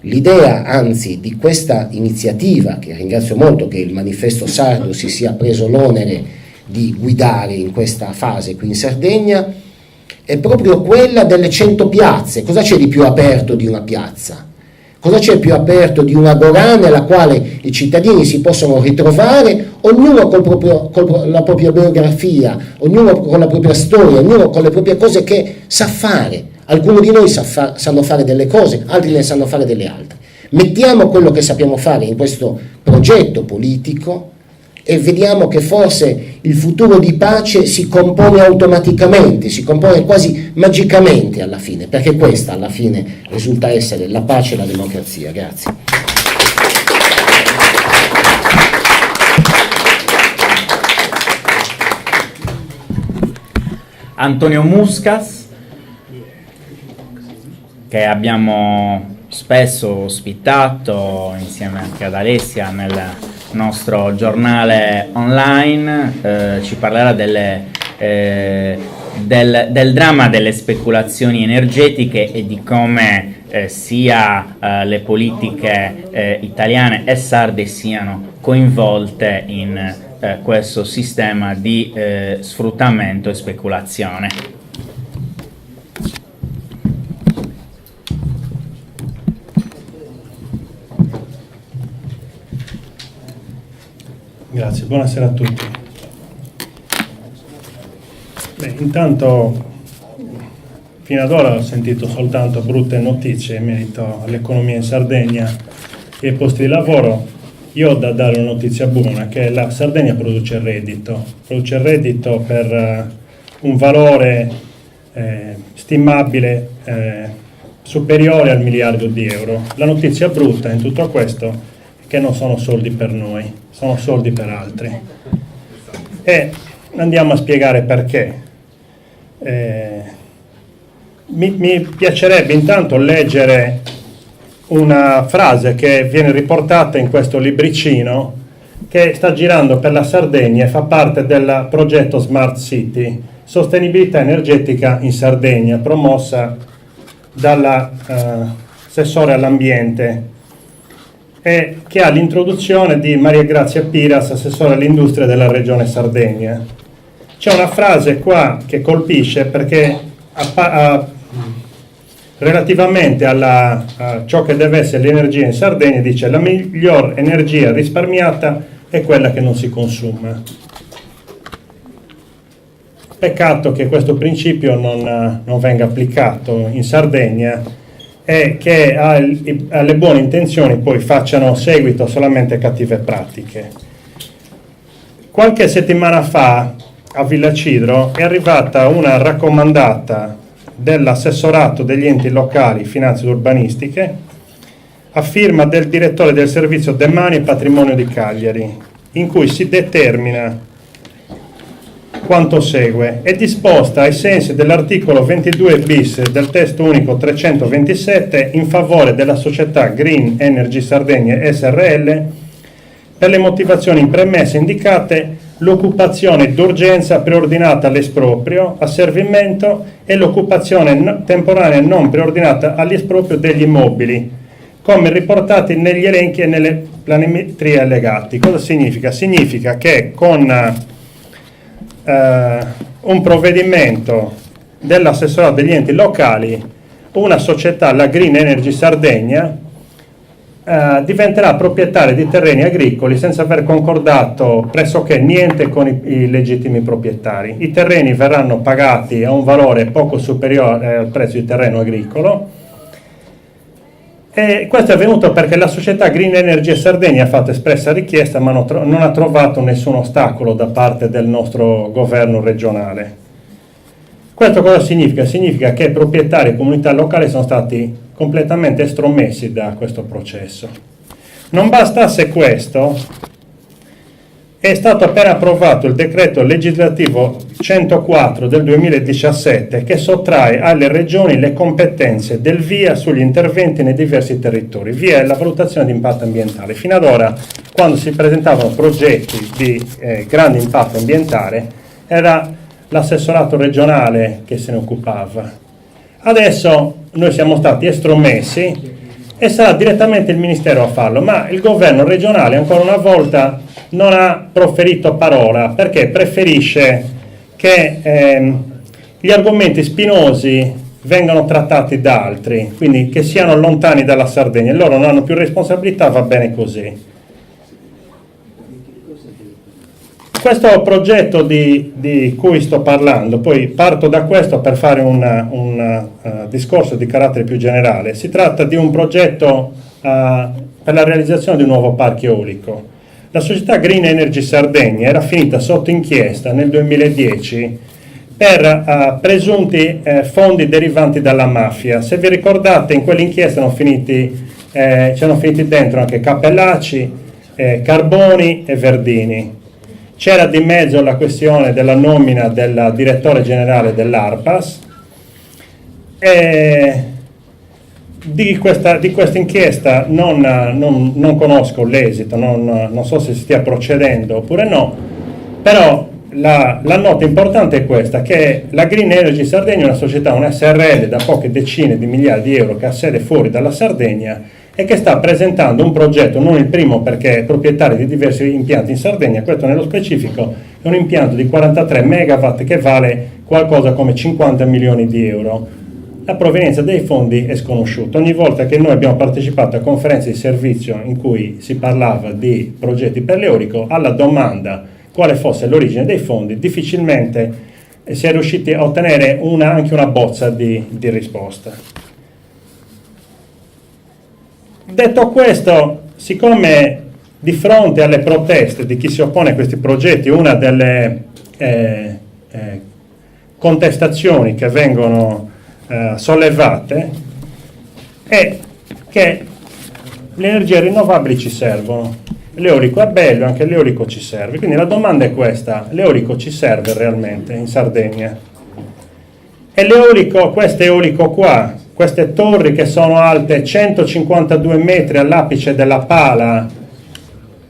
L'idea, anzi, di questa iniziativa, che ringrazio molto che il Manifesto Sardo si sia preso l'onere di guidare in questa fase qui in Sardegna, è proprio quella delle 100 piazze. Cosa c'è di più aperto di una piazza? Cosa c'è più aperto di un'agorà nella quale i cittadini si possono ritrovare, ognuno con la propria biografia, ognuno con la propria storia, ognuno con le proprie cose che sa fare. Alcuni di noi sanno fare delle cose, altri ne sanno fare delle altre. Mettiamo quello che sappiamo fare in questo progetto politico e vediamo che forse il futuro di pace si compone automaticamente, si compone quasi magicamente alla fine, perché questa alla fine risulta essere la pace e la democrazia. Grazie. Antonio Muscas, che abbiamo spesso ospitato insieme anche ad Alessia nel nostro giornale online, ci parlerà del dramma delle speculazioni energetiche e di come sia le politiche italiane e sarde siano coinvolte in questo sistema di sfruttamento e speculazione. Grazie, buonasera a tutti. Intanto fino ad ora ho sentito soltanto brutte notizie in merito all'economia in Sardegna e ai posti di lavoro. Io ho da dare una notizia buona, che la Sardegna produce reddito per un valore stimabile superiore al miliardo di euro. La notizia brutta in tutto questo è che non sono soldi per noi, sono soldi per altri. E andiamo a spiegare perché. Mi piacerebbe intanto leggere una frase che viene riportata in questo libricino che sta girando per la Sardegna e fa parte del progetto Smart City, sostenibilità energetica in Sardegna, promossa dall'assessore all'ambiente, e che ha l'introduzione di Maria Grazia Piras, assessore all'industria della regione Sardegna. C'è una frase qua che colpisce perché relativamente a ciò che deve essere l'energia in Sardegna dice: la miglior energia risparmiata è quella che non si consuma. Peccato che questo principio non venga applicato in Sardegna e che alle buone intenzioni poi facciano seguito solamente cattive pratiche. Qualche settimana fa a Villacidro è arrivata una raccomandata dell'assessorato degli enti locali, finanze ed urbanistiche, a firma del direttore del servizio Demani e Patrimonio di Cagliari, in cui si determina quanto segue: è disposta ai sensi dell'articolo 22 bis del testo unico 327 in favore della società Green Energy Sardegna SRL per le motivazioni in premesse indicate, l'occupazione d'urgenza preordinata all'esproprio, asservimento e l'occupazione temporanea non preordinata all'esproprio degli immobili, come riportati negli elenchi e nelle planimetrie allegati. Cosa significa? Significa che con un provvedimento dell'assessorato degli enti locali, una società, la Green Energy Sardegna, diventerà proprietaria di terreni agricoli senza aver concordato pressoché niente con i legittimi proprietari. I terreni verranno pagati a un valore poco superiore al prezzo di terreno agricolo, e questo è avvenuto perché la società Green Energy Sardegna ha fatto espressa richiesta, ma non ha trovato nessun ostacolo da parte del nostro governo regionale. Questo cosa significa? Significa che proprietari e comunità locali sono stati completamente estromessi da questo processo. Non bastasse questo, è stato appena approvato il decreto legislativo 104 del 2017 che sottrae alle regioni le competenze del VIA sugli interventi nei diversi territori. VIA è la valutazione di impatto ambientale. Fino ad ora, quando si presentavano progetti di grande impatto ambientale, era l'assessorato regionale che se ne occupava. Adesso noi siamo stati estromessi e sarà direttamente il Ministero a farlo, ma il governo regionale ancora una volta non ha proferito parola perché preferisce che gli argomenti spinosi vengano trattati da altri, quindi che siano lontani dalla Sardegna. Loro non hanno più responsabilità, va bene così. Questo progetto di cui sto parlando, poi parto da questo per fare un discorso di carattere più generale. Si tratta di un progetto per la realizzazione di un nuovo parco eolico. La società Green Energy Sardegna era finita sotto inchiesta nel 2010 per presunti fondi derivanti dalla mafia. Se vi ricordate, in quell'inchiesta c'erano finiti dentro anche Cappellacci, Carboni e Verdini. C'era di mezzo la questione della nomina del direttore generale dell'ARPAS, e di questa inchiesta non conosco l'esito, non so se stia procedendo oppure no, però la nota importante è questa, che la Green Energy Sardegna è una società, una SRL da poche decine di migliaia di euro che ha sede fuori dalla Sardegna e che sta presentando un progetto, non il primo perché è proprietario di diversi impianti in Sardegna, questo nello specifico è un impianto di 43 megawatt che vale qualcosa come 50 milioni di euro. La provenienza dei fondi è sconosciuta. Ogni volta che noi abbiamo partecipato a conferenze di servizio in cui si parlava di progetti per l'eolico, alla domanda quale fosse l'origine dei fondi, difficilmente si è riusciti a ottenere anche una bozza di risposta. Detto questo, siccome di fronte alle proteste di chi si oppone a questi progetti, una delle contestazioni che vengono sollevate è che le energie rinnovabili ci servono, l'eolico è bello, anche l'eolico ci serve, quindi la domanda è questa: l'eolico ci serve realmente in Sardegna? E l'eolico, questo eolico qua, queste torri che sono alte 152 metri all'apice della pala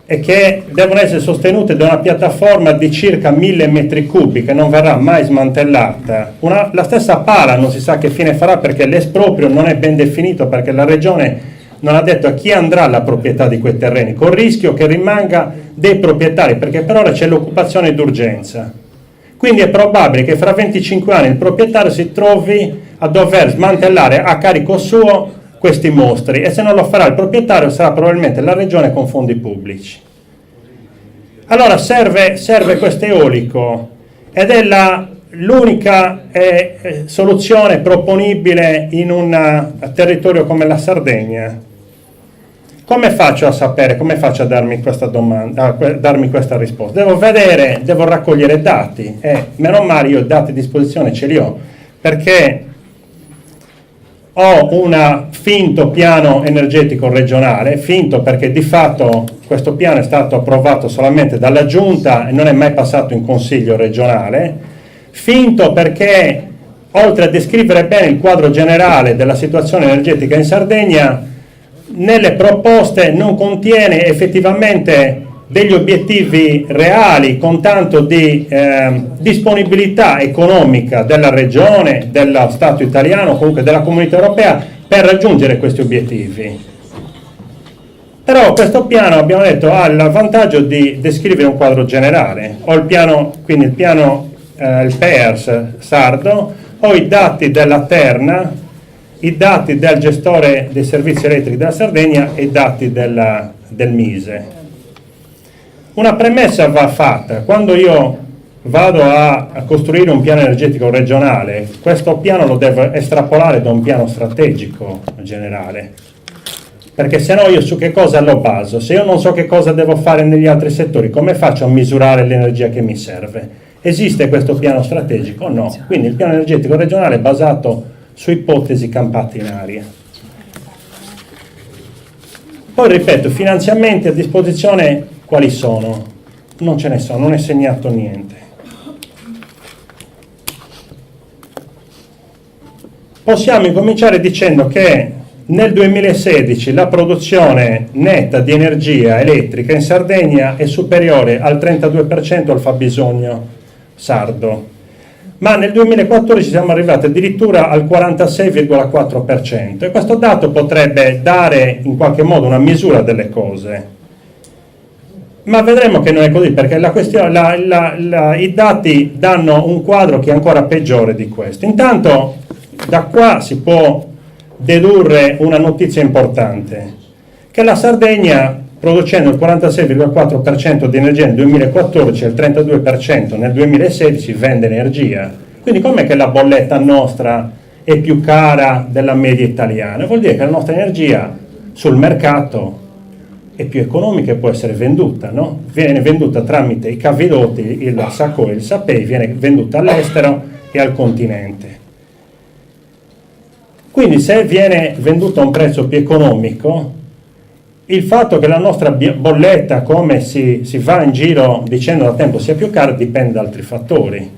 e che devono essere sostenute da una piattaforma di circa 1000 metri cubi che non verrà mai smantellata. La stessa pala non si sa che fine farà perché l'esproprio non è ben definito, perché la regione non ha detto a chi andrà la proprietà di quei terreni, col rischio che rimanga dei proprietari, perché per ora c'è l'occupazione d'urgenza. Quindi è probabile che fra 25 anni il proprietario si trovi a dover smantellare a carico suo questi mostri, e se non lo farà il proprietario sarà probabilmente la regione con fondi pubblici. Allora serve questo eolico ed è l'unica soluzione proponibile in un territorio come la Sardegna. Come faccio a sapere, come faccio a darmi questa domanda, a darmi questa risposta? Devo raccogliere dati, e meno male io dati a disposizione ce li ho, perché ho un finto piano energetico regionale, finto perché di fatto questo piano è stato approvato solamente dalla Giunta e non è mai passato in Consiglio regionale, finto perché oltre a descrivere bene il quadro generale della situazione energetica in Sardegna, nelle proposte non contiene effettivamente degli obiettivi reali con tanto di disponibilità economica della regione, dello Stato italiano, comunque della Comunità Europea per raggiungere questi obiettivi. Però questo piano, abbiamo detto, ha il vantaggio di descrivere un quadro generale. Ho il piano, quindi il PERS sardo, ho i dati della Terna, i dati del gestore dei servizi elettrici della Sardegna e i dati del Mise. Una premessa va fatta: quando io vado a costruire un piano energetico regionale, questo piano lo devo estrapolare da un piano strategico generale, perché se no io su che cosa lo baso? Se io non so che cosa devo fare negli altri settori, come faccio a misurare l'energia che mi serve? Esiste questo piano strategico? No. Quindi il piano energetico regionale è basato su ipotesi campate in aria. Poi ripeto, finanziamenti a disposizione quali sono? Non ce ne sono, non è segnato niente. Possiamo incominciare dicendo che nel 2016 la produzione netta di energia elettrica in Sardegna è superiore al 32% al fabbisogno sardo, ma nel 2014 siamo arrivati addirittura al 46,4% e questo dato potrebbe dare in qualche modo una misura delle cose, ma vedremo che non è così, perché i dati danno un quadro che è ancora peggiore di questo. Intanto da qua si può dedurre una notizia importante, che la Sardegna, producendo il 46,4% di energia nel 2014 e il 32% nel 2016, vende energia. Quindi com'è che la bolletta nostra è più cara della media italiana? Vuol dire che la nostra energia sul mercato è più economica e può essere venduta, no? Viene venduta tramite i cavidotti, il SACO e il SAPEI, viene venduta all'estero e al continente. Quindi se viene venduta a un prezzo più economico, il fatto che la nostra bolletta, come si va in giro dicendo da tempo, sia più cara, dipende da altri fattori.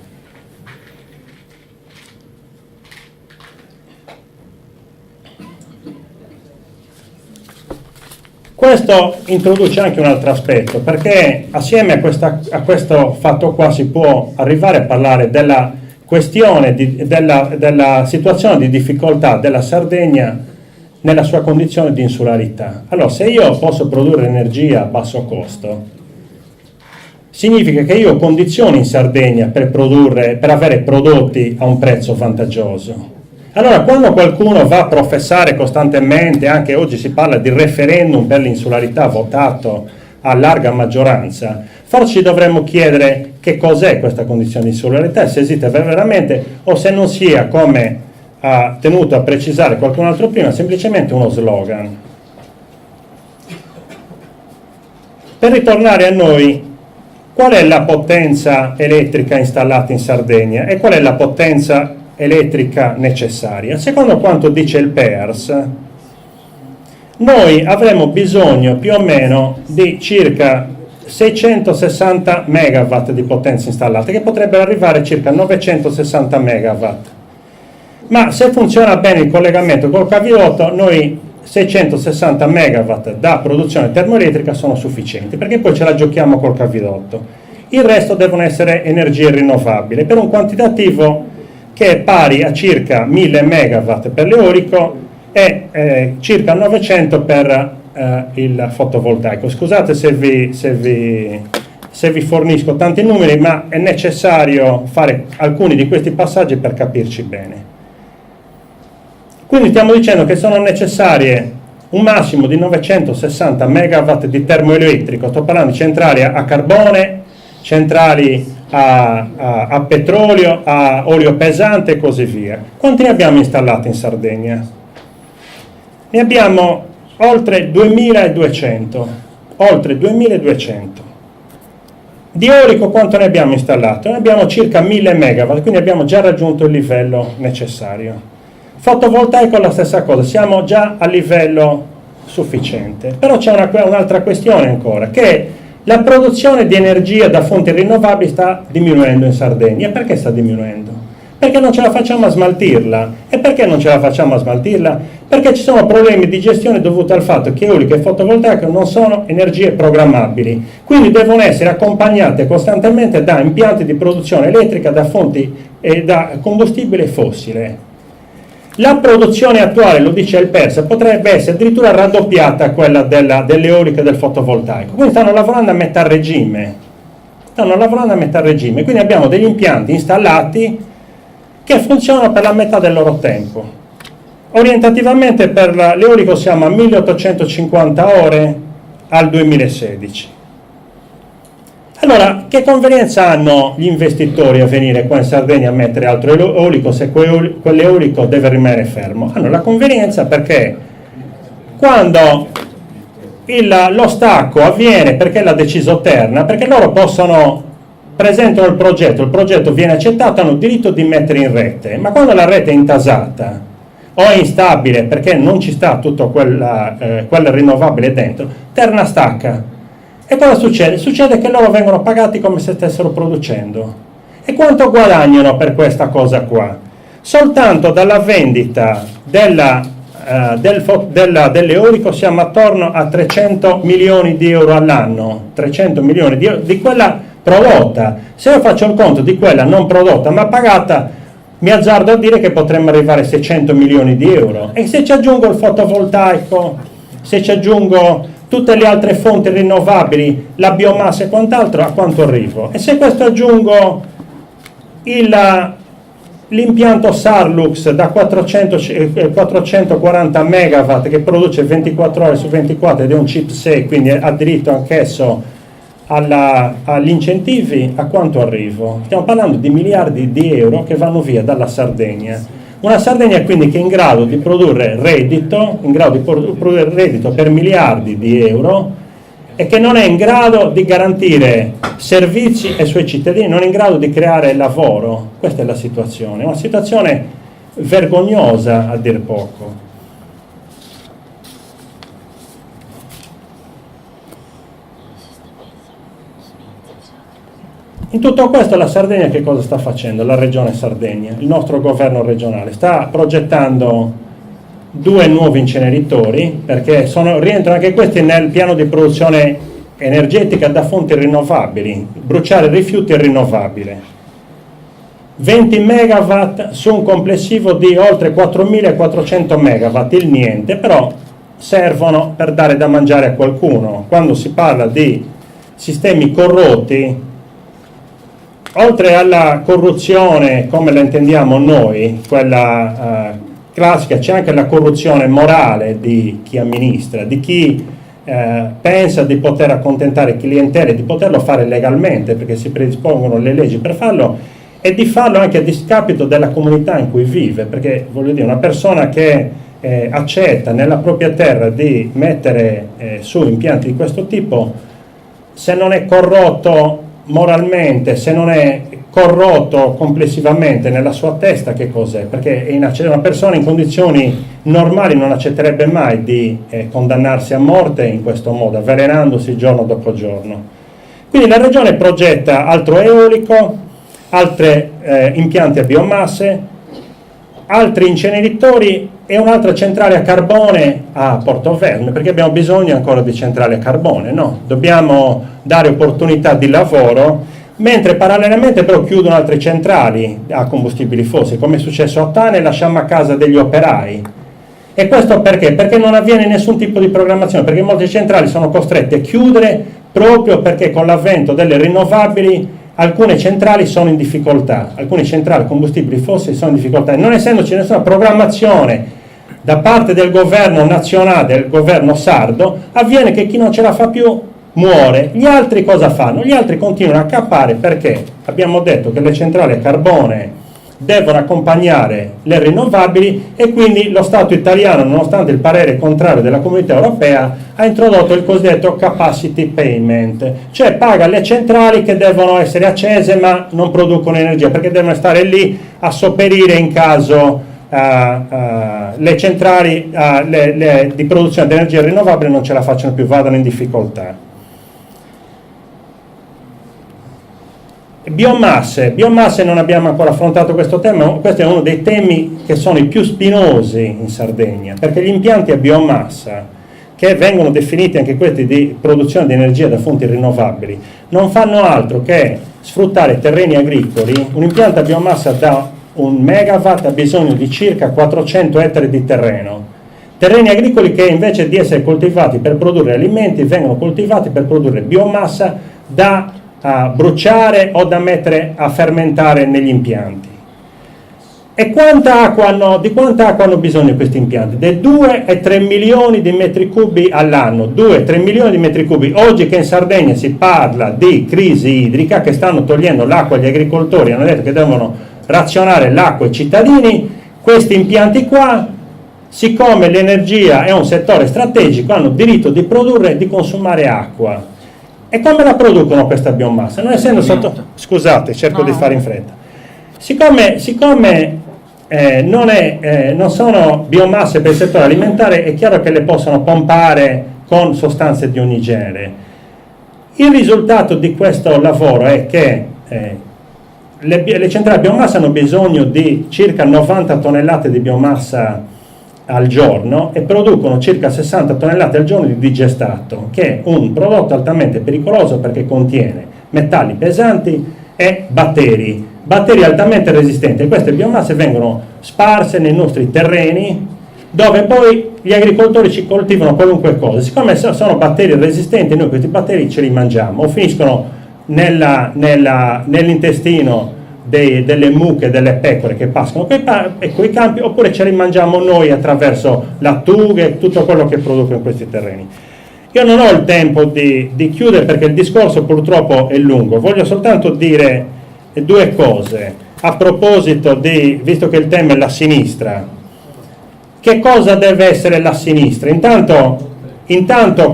Questo introduce anche un altro aspetto, perché assieme a questo fatto qua si può arrivare a parlare della questione della situazione di difficoltà della Sardegna nella sua condizione di insularità. Allora, se io posso produrre energia a basso costo, significa che io ho condizioni in Sardegna per avere prodotti a un prezzo vantaggioso. Allora, quando qualcuno va a professare costantemente, anche oggi si parla di referendum per l'insularità votato a larga maggioranza, forse ci dovremmo chiedere che cos'è questa condizione di insularità, se esiste veramente o se non sia, come ha tenuto a precisare qualcun altro prima, semplicemente uno slogan. Per ritornare a noi, qual è la potenza elettrica installata in Sardegna e qual è la potenza elettrica necessaria? Secondo quanto dice il PERS, noi avremo bisogno più o meno di circa 660 megawatt di potenza installata, che potrebbero arrivare a circa 960 megawatt. Ma se funziona bene il collegamento col cavidotto, noi 660 megawatt da produzione termoelettrica sono sufficienti, perché poi ce la giochiamo col cavidotto. Il resto devono essere energie rinnovabili, per un quantitativo che è pari a circa 1000 megawatt per l'eolico e circa 900 per il fotovoltaico. Scusate se vi fornisco tanti numeri, ma è necessario fare alcuni di questi passaggi per capirci bene. Quindi stiamo dicendo che sono necessarie un massimo di 960 megawatt di termoelettrico, sto parlando di centrali a carbone, centrali a petrolio, a olio pesante e così via. Quanti ne abbiamo installati in Sardegna? Ne abbiamo oltre 2200. Oltre 2200. Di eolico quanto ne abbiamo installato? Ne abbiamo circa 1000 megawatt, quindi abbiamo già raggiunto il livello necessario. Fotovoltaico la stessa cosa, siamo già a livello sufficiente. Però c'è un'altra questione ancora, che la produzione di energia da fonti rinnovabili sta diminuendo in Sardegna. Perché sta diminuendo? Perché non ce la facciamo a smaltirla. E perché non ce la facciamo a smaltirla? Perché ci sono problemi di gestione dovuti al fatto che eolico e fotovoltaico non sono energie programmabili, quindi devono essere accompagnate costantemente da impianti di produzione elettrica da fonti e da combustibile fossile. La produzione attuale, lo dice il PERS, potrebbe essere addirittura raddoppiata quella dell'eolico e del fotovoltaico, quindi stanno lavorando a metà regime. Quindi abbiamo degli impianti installati che funzionano per la metà del loro tempo. Orientativamente per l'eolico siamo a 1850 ore al 2016. Allora, che convenienza hanno gli investitori a venire qua in Sardegna a mettere altro eolico se quell'eolico deve rimanere fermo? Hanno la convenienza perché quando lo stacco avviene, perché l'ha deciso Terna, perché loro presentano il progetto viene accettato, hanno diritto di mettere in rete, ma quando la rete è intasata o è instabile perché non ci sta tutto quel rinnovabile dentro, Terna stacca. E cosa succede? Succede che loro vengono pagati come se stessero producendo. E quanto guadagnano per questa cosa qua? Soltanto dalla vendita dell'eolico siamo attorno a 300 milioni di euro all'anno, 300 milioni di euro di quella prodotta. Se io faccio il conto di quella non prodotta ma pagata, mi azzardo a dire che potremmo arrivare a 600 milioni di euro. E se ci aggiungo il fotovoltaico, se ci aggiungo tutte le altre fonti rinnovabili, la biomassa e quant'altro, a quanto arrivo? E se questo aggiungo l'impianto Sarlux da 440 megawatt che produce 24 ore su 24 ed è un chip 6, quindi ha diritto anch'esso agli incentivi, a quanto arrivo? Stiamo parlando di miliardi di euro che vanno via dalla Sardegna. Una Sardegna quindi che è in grado di produrre reddito, per miliardi di euro e che non è in grado di garantire servizi ai suoi cittadini, non è in grado di creare lavoro. Questa è la situazione, una situazione vergognosa a dir poco. In tutto questo la Sardegna che cosa sta facendo? La Regione Sardegna, il nostro governo regionale, sta progettando 2 nuovi inceneritori perché rientrano anche questi nel piano di produzione energetica da fonti rinnovabili, bruciare rifiuti è rinnovabile. 20 megawatt su un complessivo di oltre 4.400 megawatt, il niente, però servono per dare da mangiare a qualcuno. Quando si parla di sistemi corrotti, oltre alla corruzione come la intendiamo noi, quella classica, c'è anche la corruzione morale di chi amministra, di chi pensa di poter accontentare clientele, di poterlo fare legalmente perché si predispongono le leggi per farlo e di farlo anche a discapito della comunità in cui vive, perché voglio dire, una persona che accetta nella propria terra di mettere su impianti di questo tipo, se non è corrotto moralmente, se non è corrotto complessivamente nella sua testa, che cos'è? Perché una persona in condizioni normali non accetterebbe mai di condannarsi a morte in questo modo, avvelenandosi giorno dopo giorno. Quindi la Regione progetta altro eolico, altri impianti a biomasse, altri inceneritori e un'altra centrale a carbone a Portoverme, perché abbiamo bisogno ancora di centrali a carbone, no? Dobbiamo dare opportunità di lavoro, mentre parallelamente però chiudono altre centrali a combustibili fossili, come è successo a Tane, lasciamo a casa degli operai. E questo perché? Perché non avviene nessun tipo di programmazione, perché molte centrali sono costrette a chiudere proprio perché con l'avvento delle rinnovabili alcune centrali sono in difficoltà, alcune centrali combustibili fossili sono in difficoltà e non essendoci nessuna programmazione da parte del governo nazionale, del governo sardo, avviene che chi non ce la fa più muore. Gli altri cosa fanno? Gli altri continuano a cappare perché abbiamo detto che le centrali a carbone devono accompagnare le rinnovabili e quindi lo Stato italiano, nonostante il parere contrario della Comunità Europea, ha introdotto il cosiddetto capacity payment, cioè paga le centrali che devono essere accese ma non producono energia perché devono stare lì a sopperire in caso le centrali di produzione di energia rinnovabile non ce la facciano più, vadano in difficoltà. Biomasse non abbiamo ancora affrontato questo tema, questo è uno dei temi che sono i più spinosi in Sardegna, perché gli impianti a biomassa, che vengono definiti anche questi di produzione di energia da fonti rinnovabili, non fanno altro che sfruttare terreni agricoli. Un impianto a biomassa da 1 megawatt ha bisogno di circa 400 ettari di terreni agricoli che invece di essere coltivati per produrre alimenti vengono coltivati per produrre biomassa da bruciare o da mettere a fermentare negli impianti. E di quanta acqua hanno bisogno questi impianti? Dei 2 e 3 milioni di metri cubi all'anno, 2-3 milioni di metri cubi. Oggi che in Sardegna si parla di crisi idrica, che stanno togliendo l'acqua agli agricoltori, hanno detto che devono razionare l'acqua ai cittadini, questi impianti qua, siccome l'energia è un settore strategico, hanno diritto di produrre e di consumare acqua. E come la producono questa biomassa? Non essendo Scusate, cerco di fare in fretta. Siccome non sono biomasse per il settore alimentare, è chiaro che le possono pompare con sostanze di ogni genere. Il risultato di questo lavoro è che le centrali biomassa hanno bisogno di circa 90 tonnellate di biomassa al giorno e producono circa 60 tonnellate al giorno di digestato, che è un prodotto altamente pericoloso perché contiene metalli pesanti e batteri altamente resistenti. Queste biomasse vengono sparse nei nostri terreni, dove poi gli agricoltori ci coltivano qualunque cosa. Siccome sono batteri resistenti, noi questi batteri ce li mangiamo o finiscono nell'intestino delle mucche, delle pecore che passano quei campi, oppure ce li mangiamo noi attraverso lattughe e tutto quello che producono in questi terreni. Io non ho il tempo di chiudere perché il discorso purtroppo è lungo, voglio soltanto dire 2 cose a proposito visto che il tema è la sinistra. Che cosa deve essere la sinistra? Intanto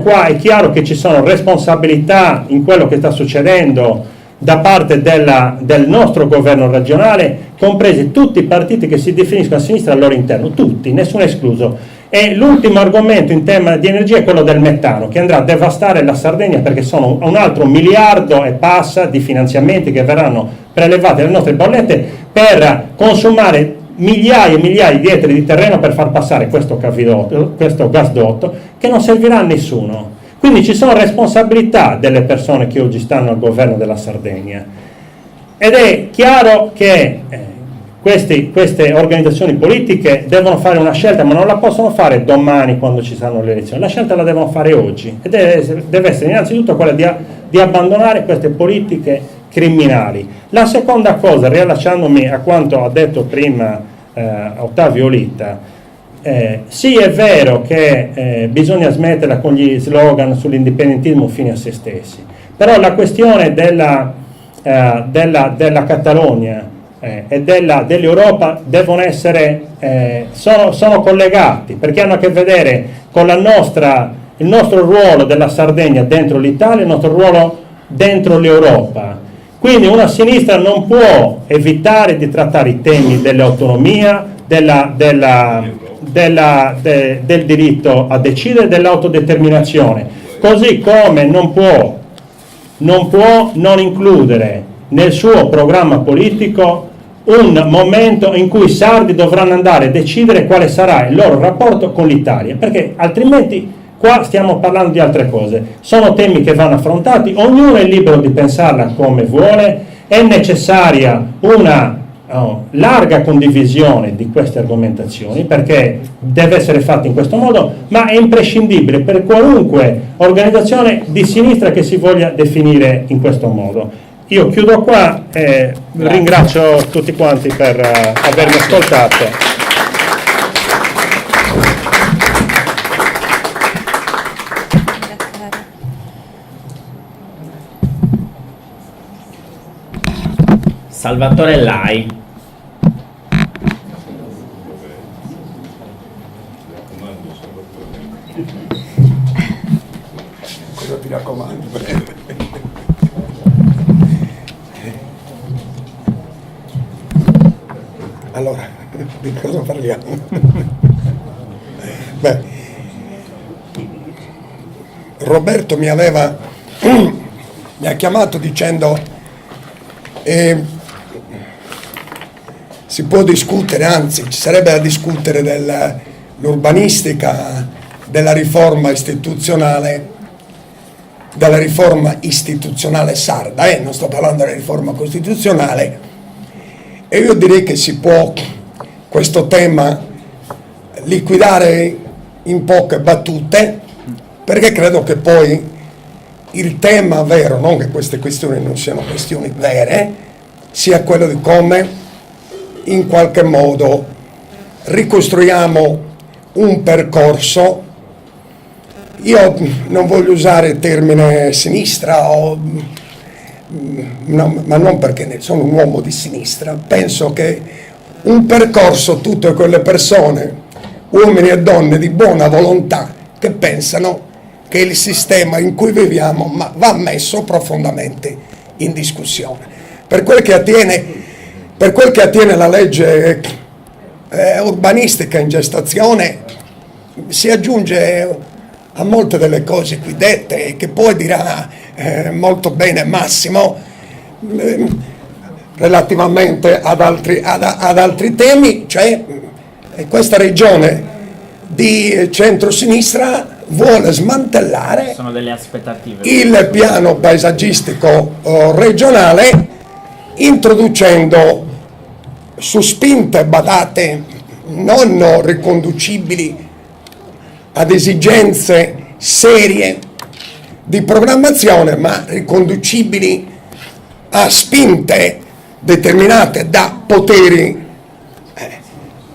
qua è chiaro che ci sono responsabilità in quello che sta succedendo da parte del nostro governo regionale, compresi tutti i partiti che si definiscono a sinistra al loro interno, tutti, nessuno escluso. E l'ultimo argomento in tema di energia è quello del metano, che andrà a devastare la Sardegna perché sono un altro 1 miliardo e passa di finanziamenti che verranno prelevati dalle nostre bollette per consumare migliaia e migliaia di ettari di terreno per far passare questo gasdotto che non servirà a nessuno. Quindi ci sono responsabilità delle persone che oggi stanno al governo della Sardegna ed è chiaro che queste organizzazioni politiche devono fare una scelta, ma non la possono fare domani quando ci saranno le elezioni, la scelta la devono fare oggi e deve essere innanzitutto quella di abbandonare queste politiche criminali. La seconda cosa, riallacciandomi a quanto ha detto prima Ottavio Litta, sì, è vero che bisogna smetterla con gli slogan sull'indipendentismo fine a se stessi, però la questione della Catalogna e dell'Europa devono essere sono collegati, perché hanno a che vedere con il nostro ruolo della Sardegna dentro l'Italia, il nostro ruolo dentro l'Europa. Quindi una sinistra non può evitare di trattare i temi dell'autonomia, del diritto a decidere, dell'autodeterminazione, così come non può non includere nel suo programma politico un momento in cui i sardi dovranno andare a decidere quale sarà il loro rapporto con l'Italia, perché altrimenti qua stiamo parlando di altre cose. Sono temi che vanno affrontati, ognuno è libero di pensarla come vuole, è necessaria una larga condivisione di queste argomentazioni perché deve essere fatto in questo modo, ma è imprescindibile per qualunque organizzazione di sinistra che si voglia definire in questo modo. Io chiudo qua e ringrazio tutti quanti per avermi ascoltato. Salvatore Lai. Cosa ti raccomando? Allora, di cosa parliamo? Beh, Roberto mi ha chiamato dicendo Si può discutere, anzi ci sarebbe da discutere dell'urbanistica, della riforma istituzionale sarda, non sto parlando della riforma costituzionale, e io direi che si può questo tema liquidare in poche battute, perché credo che poi il tema vero, non che queste questioni non siano questioni vere, sia quello di come in qualche modo ricostruiamo un percorso. Io non voglio usare il termine sinistra, ma non perché sono un uomo di sinistra. Penso che un percorso, tutte quelle persone, uomini e donne di buona volontà, che pensano che il sistema in cui viviamo va messo profondamente in discussione. Per quel che attiene la legge urbanistica in gestazione, si aggiunge a molte delle cose qui dette, che poi dirà molto bene Massimo relativamente ad altri temi, cioè questa regione di centrosinistra vuole smantellare il piano paesaggistico regionale, introducendo su spinte, badate, non riconducibili ad esigenze serie di programmazione, ma riconducibili a spinte determinate da poteri,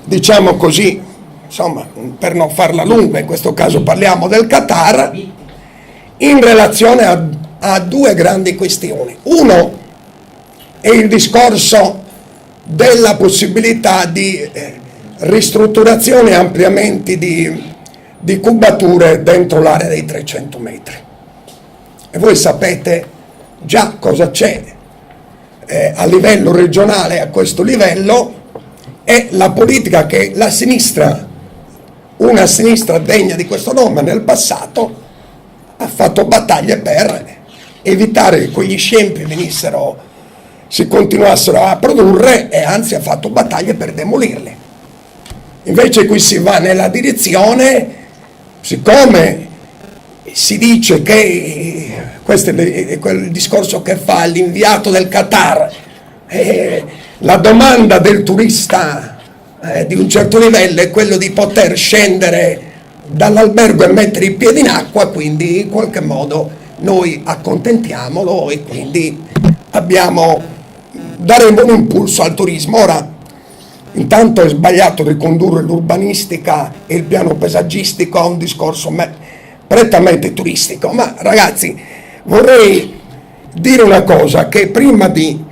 diciamo così, insomma, per non farla lunga, in questo caso parliamo del Qatar, in relazione a due grandi questioni. Uno è il discorso della possibilità di ristrutturazione e ampliamenti di cubature dentro l'area dei 300 metri. E voi sapete già cosa c'è a livello regionale, a questo livello, è la politica che la sinistra, una sinistra degna di questo nome nel passato, ha fatto battaglie per evitare che quegli scempi si continuassero a produrre, e anzi ha fatto battaglie per demolirli. Invece qui si va nella direzione, siccome si dice che questo è quel discorso che fa l'inviato del Qatar, la domanda del turista di un certo livello è quello di poter scendere dall'albergo e mettere i piedi in acqua, quindi in qualche modo noi accontentiamolo e quindi daremo un impulso al turismo. Ora, intanto è sbagliato ricondurre l'urbanistica e il piano paesaggistico a un discorso prettamente turistico, ma ragazzi, vorrei dire una cosa, che prima di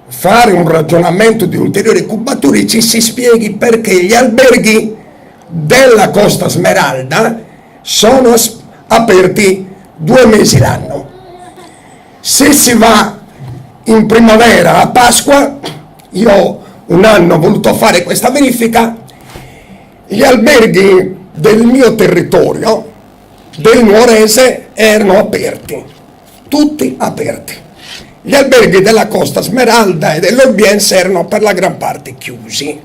fare un ragionamento di ulteriori cubature ci si spieghi perché gli alberghi della Costa Smeralda sono aperti 2 mesi l'anno. Se si va in primavera a Pasqua, io un anno ho voluto fare questa verifica, gli alberghi del mio territorio, del Nuorese, erano aperti, tutti aperti. Gli alberghi della Costa Smeralda e dell'Orbiense erano per la gran parte chiusi.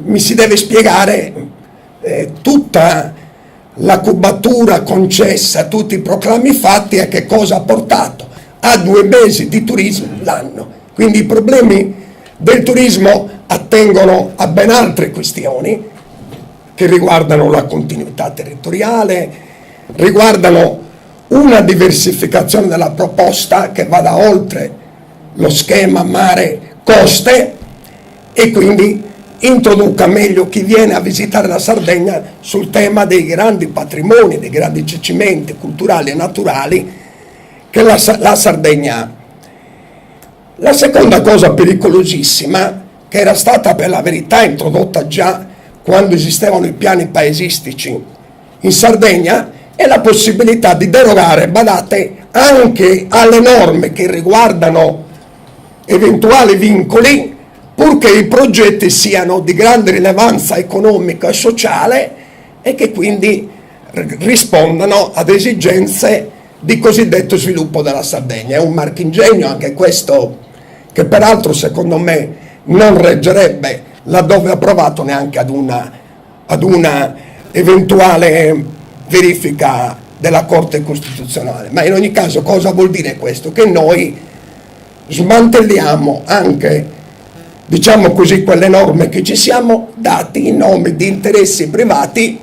Mi si deve spiegare tutta la cubatura concessa, tutti i proclami fatti, e che cosa ha portato a 2 mesi di turismo l'anno. Quindi i problemi del turismo attengono a ben altre questioni che riguardano la continuità territoriale, riguardano una diversificazione della proposta che vada oltre lo schema mare-coste e quindi introduca meglio chi viene a visitare la Sardegna sul tema dei grandi patrimoni, dei grandi giacimenti culturali e naturali che la Sardegna ha. La seconda cosa pericolosissima, che era stata per la verità introdotta già quando esistevano i piani paesistici in Sardegna, è la possibilità di derogare, badate, anche alle norme che riguardano eventuali vincoli, purché i progetti siano di grande rilevanza economica e sociale e che quindi rispondano ad esigenze di cosiddetto sviluppo della Sardegna. È un marchingegno anche questo, che peraltro secondo me non reggerebbe, laddove approvato, neanche ad una eventuale verifica della Corte Costituzionale. Ma in ogni caso cosa vuol dire questo? Che noi smantelliamo anche, diciamo così, quelle norme che ci siamo dati in nome di interessi privati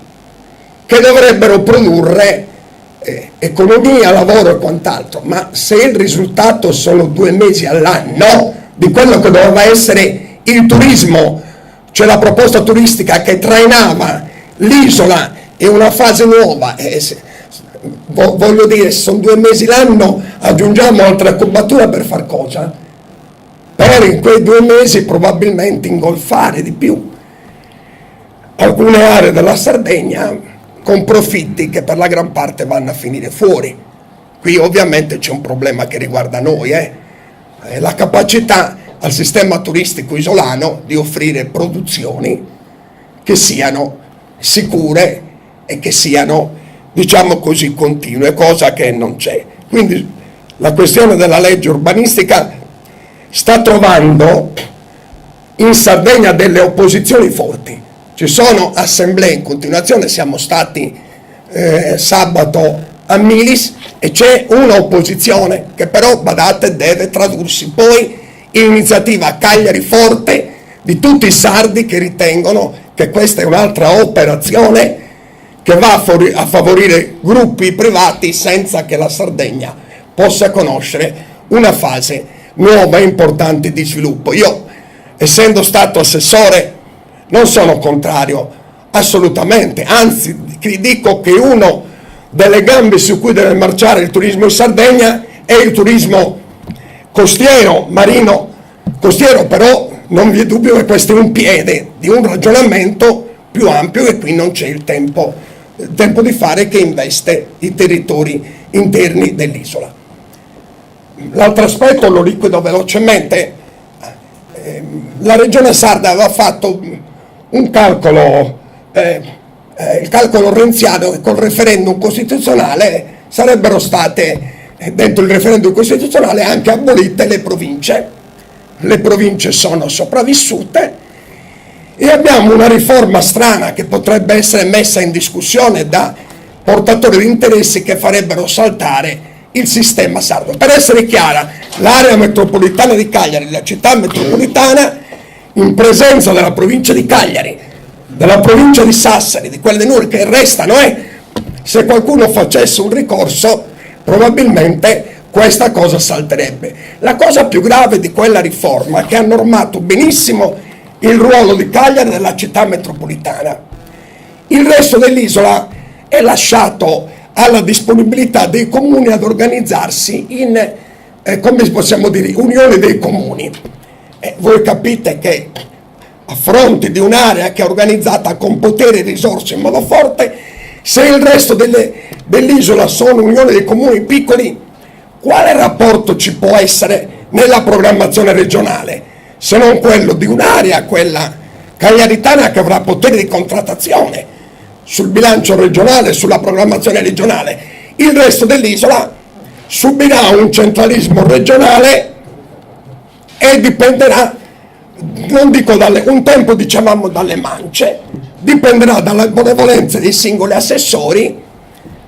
che dovrebbero produrre economia, lavoro e quant'altro. Ma se il risultato sono 2 mesi all'anno di quello che doveva essere il turismo, cioè la proposta turistica che trainava l'isola e una fase nuova, voglio dire, se sono 2 mesi l'anno, aggiungiamo altra cubatura per far cosa? Per in quei 2 mesi probabilmente ingolfare di più alcune aree della Sardegna con profitti che per la gran parte vanno a finire fuori. Qui ovviamente c'è un problema che riguarda noi, la capacità al sistema turistico isolano di offrire produzioni che siano sicure e che siano, diciamo così, continue, cosa che non c'è. Quindi la questione della legge urbanistica sta trovando in Sardegna delle opposizioni forti. Ci sono assemblee in continuazione, siamo stati sabato a Milis e c'è un'opposizione che però, badate, deve tradursi poi in iniziativa Cagliari forte di tutti i sardi che ritengono che questa è un'altra operazione che va a favorire gruppi privati senza che la Sardegna possa conoscere una fase nuova e importante di sviluppo. Io, essendo stato assessore, non sono contrario assolutamente, anzi dico che uno delle gambe su cui deve marciare il turismo in Sardegna è il turismo costiero, marino costiero, però non vi è dubbio che questo è un piede di un ragionamento più ampio e qui non c'è il tempo di fare, che investe i territori interni dell'isola. L'altro aspetto lo liquido velocemente. La regione sarda aveva fatto un calcolo, il calcolo renziano, che col referendum costituzionale sarebbero state, dentro il referendum costituzionale, anche abolite le province. Le province sono sopravvissute e abbiamo una riforma strana che potrebbe essere messa in discussione da portatori di interessi che farebbero saltare il sistema sardo. Per essere chiara, l'area metropolitana di Cagliari, la città metropolitana, in presenza della provincia di Cagliari, della provincia di Sassari, di quelle nuove che restano, se qualcuno facesse un ricorso probabilmente questa cosa salterebbe. La cosa più grave di quella riforma, che ha normato benissimo il ruolo di Cagliari nella città metropolitana, il resto dell'isola è lasciato alla disponibilità dei comuni ad organizzarsi in, come possiamo dire, unioni dei comuni. Voi capite che a fronte di un'area che è organizzata con potere e risorse in modo forte, se il resto dell'isola sono unioni dei comuni piccoli, quale rapporto ci può essere nella programmazione regionale, se non quello di un'area, quella cagliaritana, che avrà potere di contrattazione sul bilancio regionale, sulla programmazione regionale? Il resto dell'isola subirà un centralismo regionale e dipenderà, non dico un tempo dicevamo dalle mance, dipenderà dalle benevolenze dei singoli assessori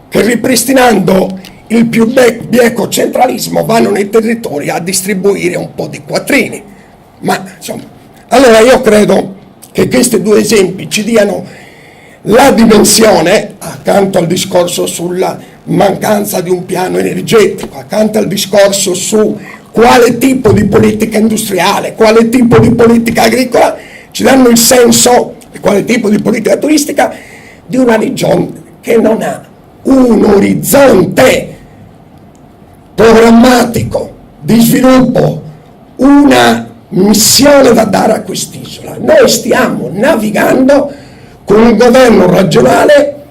che, ripristinando il più bieco centralismo, vanno nei territori a distribuire un po' di quattrini. Ma insomma, allora io credo che questi 2 esempi ci diano la dimensione, accanto al discorso sulla mancanza di un piano energetico, accanto al discorso su quale tipo di politica industriale, quale tipo di politica agricola, ci danno il senso, e quale tipo di politica turistica, di una regione che non ha un orizzonte programmatico di sviluppo, una missione da dare a quest'isola. Noi stiamo navigando con un governo regionale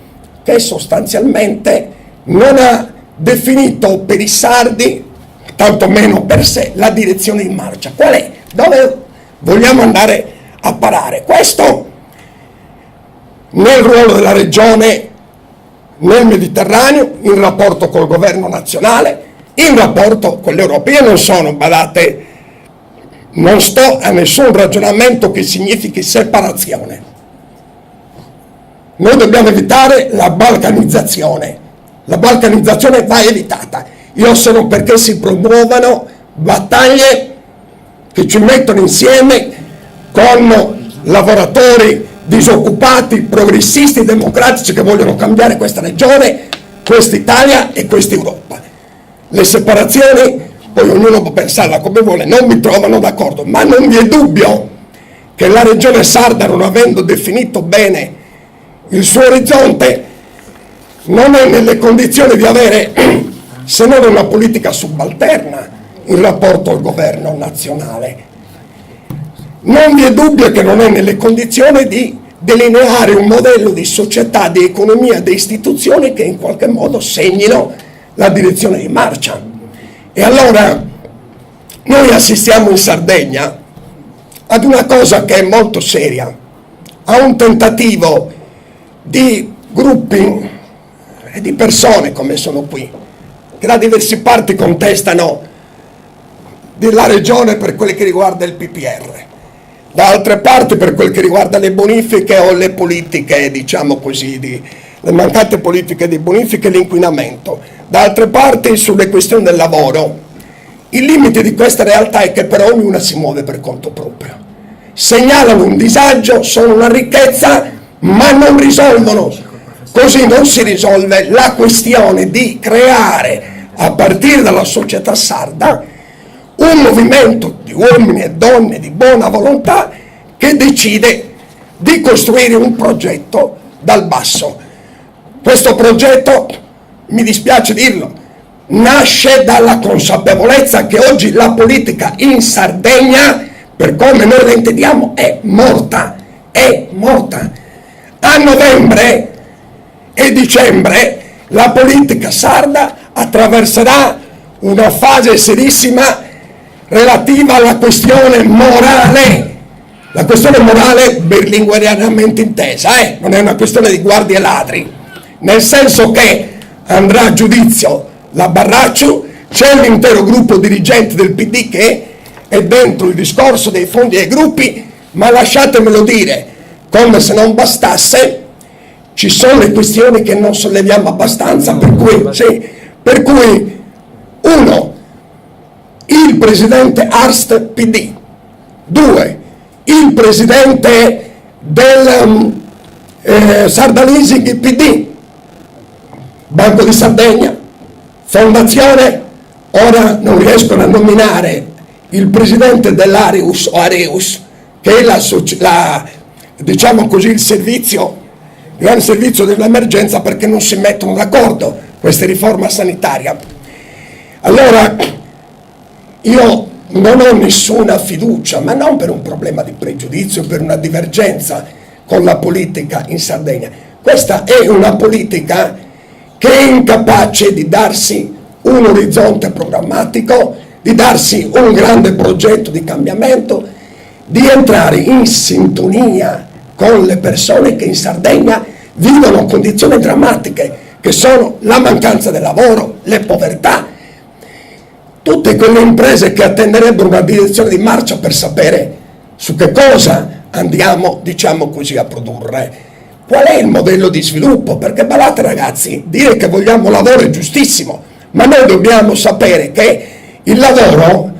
che sostanzialmente non ha definito per i sardi, tantomeno per sé, la direzione in marcia. Qual è? Dove vogliamo andare a parare? Questo, nel ruolo della regione, nel Mediterraneo, in rapporto col governo nazionale, in rapporto con l'Europa. Io non sono, badate, non sto a nessun ragionamento che significhi separazione. Noi dobbiamo evitare la balcanizzazione. La balcanizzazione va evitata. Io sono perché si promuovano battaglie che ci mettono insieme con lavoratori disoccupati, progressisti, democratici che vogliono cambiare questa regione, questa Italia e questa Europa. Le separazioni, poi ognuno può pensarla come vuole, non mi trovano d'accordo, ma non vi è dubbio che la regione sarda, non avendo definito bene il suo orizzonte, non è nelle condizioni di avere se non una politica subalterna in rapporto al governo nazionale. Non vi è dubbio che non è nelle condizioni di delineare un modello di società, di economia, di istituzioni che in qualche modo segnino la direzione di marcia. E allora noi assistiamo in Sardegna ad una cosa che è molto seria, a un tentativo di gruppi e di persone come sono qui, che da diverse parti contestano della regione per quel che riguarda il PPR, da altre parti per quel che riguarda le bonifiche o le politiche, diciamo così, le mancate politiche di bonifiche e l'inquinamento, da altre parti sulle questioni del lavoro. Il limite di questa realtà è che però ognuna si muove per conto proprio. Segnalano un disagio, sono una ricchezza, ma non risolvono. Così non si risolve la questione di creare, a partire dalla società sarda, un movimento di uomini e donne di buona volontà che decide di costruire un progetto dal basso. Questo progetto, mi dispiace dirlo, nasce dalla consapevolezza che oggi la politica in Sardegna, per come noi la intendiamo, è morta. A novembre e dicembre la politica sarda attraverserà una fase serissima relativa alla questione morale. La questione morale berlinguerianamente intesa, non è una questione di guardie e ladri, nel senso che andrà a giudizio la Barracciu, c'è l'intero gruppo dirigente del PD che è dentro il discorso dei fondi ai gruppi, ma lasciatemelo dire, come se non bastasse, ci sono le questioni che non solleviamo abbastanza, per cui uno, il presidente Arst PD, 2, il presidente del Sarda Leasing PD, Banco di Sardegna, fondazione, ora non riescono a nominare il presidente dell'Areus o Areus, che è diciamo così il servizio, il grande servizio dell'emergenza, perché non si mettono d'accordo questa riforma sanitaria. Allora io non ho nessuna fiducia, ma non per un problema di pregiudizio, per una divergenza con la politica in Sardegna. Questa è una politica che è incapace di darsi un orizzonte programmatico, di darsi un grande progetto di cambiamento, di entrare in sintonia con le persone che in Sardegna vivono condizioni drammatiche, che sono la mancanza del lavoro, le povertà, tutte quelle imprese che attenderebbero una direzione di marcia per sapere su che cosa andiamo, diciamo così, a produrre. Qual è il modello di sviluppo? Perché badate ragazzi, dire che vogliamo lavoro è giustissimo, ma noi dobbiamo sapere che il lavoro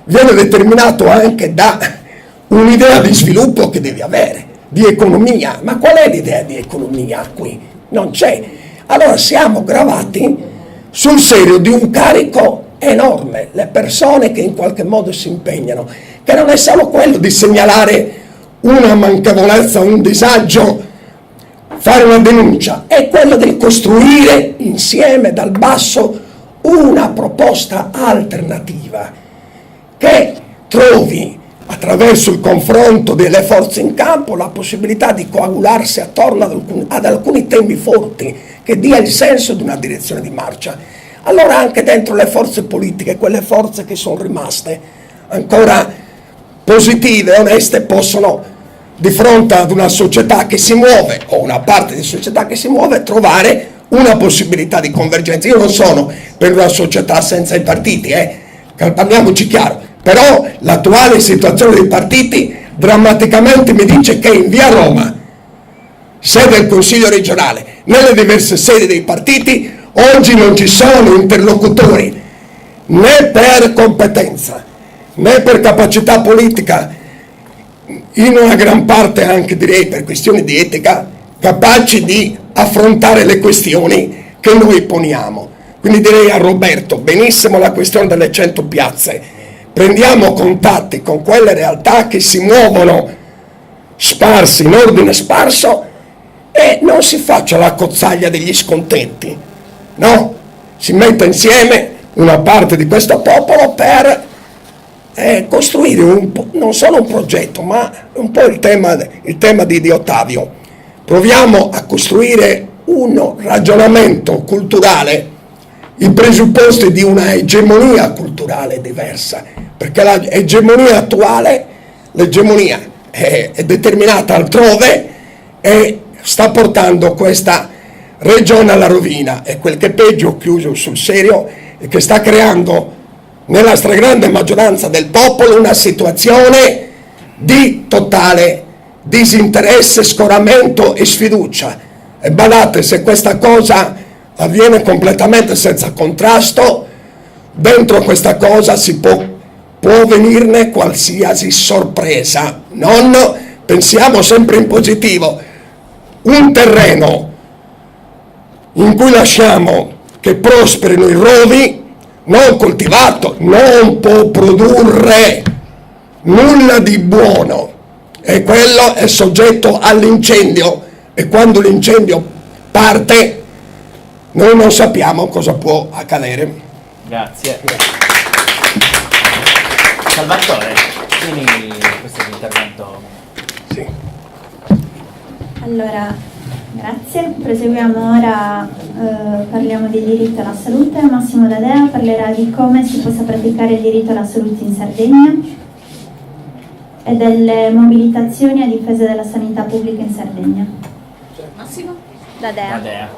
viene determinato anche da un'idea di sviluppo che devi avere, di economia. Ma qual è l'idea di economia qui? Non c'è. Allora siamo gravati sul serio di un carico enorme, le persone che in qualche modo si impegnano, che non è solo quello di segnalare una manchevolezza, un disagio, fare una denuncia, è quello di costruire insieme dal basso una proposta alternativa che trovi, attraverso il confronto delle forze in campo, la possibilità di coagularsi attorno ad alcuni temi forti, che dia il senso di una direzione di marcia. Allora anche dentro le forze politiche, quelle forze che sono rimaste ancora positive, oneste, possono, di fronte ad una società che si muove, o una parte di società che si muove, trovare una possibilità di convergenza. Io non sono per una società senza i partiti, parliamoci chiaro, però l'attuale situazione dei partiti drammaticamente mi dice che in via Roma, sede del Consiglio regionale, nelle diverse sedi dei partiti, oggi non ci sono interlocutori né per competenza né per capacità politica, in una gran parte anche direi per questioni di etica, capaci di affrontare le questioni che noi poniamo. Quindi direi a Roberto, benissimo la questione delle 100 piazze, prendiamo contatti con quelle realtà che si muovono sparsi, in ordine sparso, e non si faccia la cozzaglia degli scontenti, no? Si metta insieme una parte di questo popolo per costruire non solo un progetto, ma un po' il tema di Ottavio. Proviamo a costruire un ragionamento culturale, i presupposti di una egemonia culturale diversa, perché l'egemonia attuale, l'egemonia è determinata altrove e sta portando questa regione alla rovina. E quel che è peggio, chiuso sul serio, è che sta creando nella stragrande maggioranza del popolo una situazione di totale disinteresse, scoramento e sfiducia. E badate, se questa cosa avviene completamente senza contrasto, dentro questa cosa può venirne qualsiasi sorpresa. Non pensiamo sempre in positivo. Un terreno in cui lasciamo che prosperino i rovi, non coltivato, non può produrre nulla di buono, e quello è soggetto all'incendio, e quando l'incendio parte noi non sappiamo cosa può accadere. Grazie. Salvatore, quindi questo è l'intervento. Sì. Allora, grazie. Proseguiamo ora, parliamo di diritto alla salute. Massimo D'Adea parlerà di come si possa praticare il diritto alla salute in Sardegna e delle mobilitazioni a difesa della sanità pubblica in Sardegna. Massimo? D'Adea.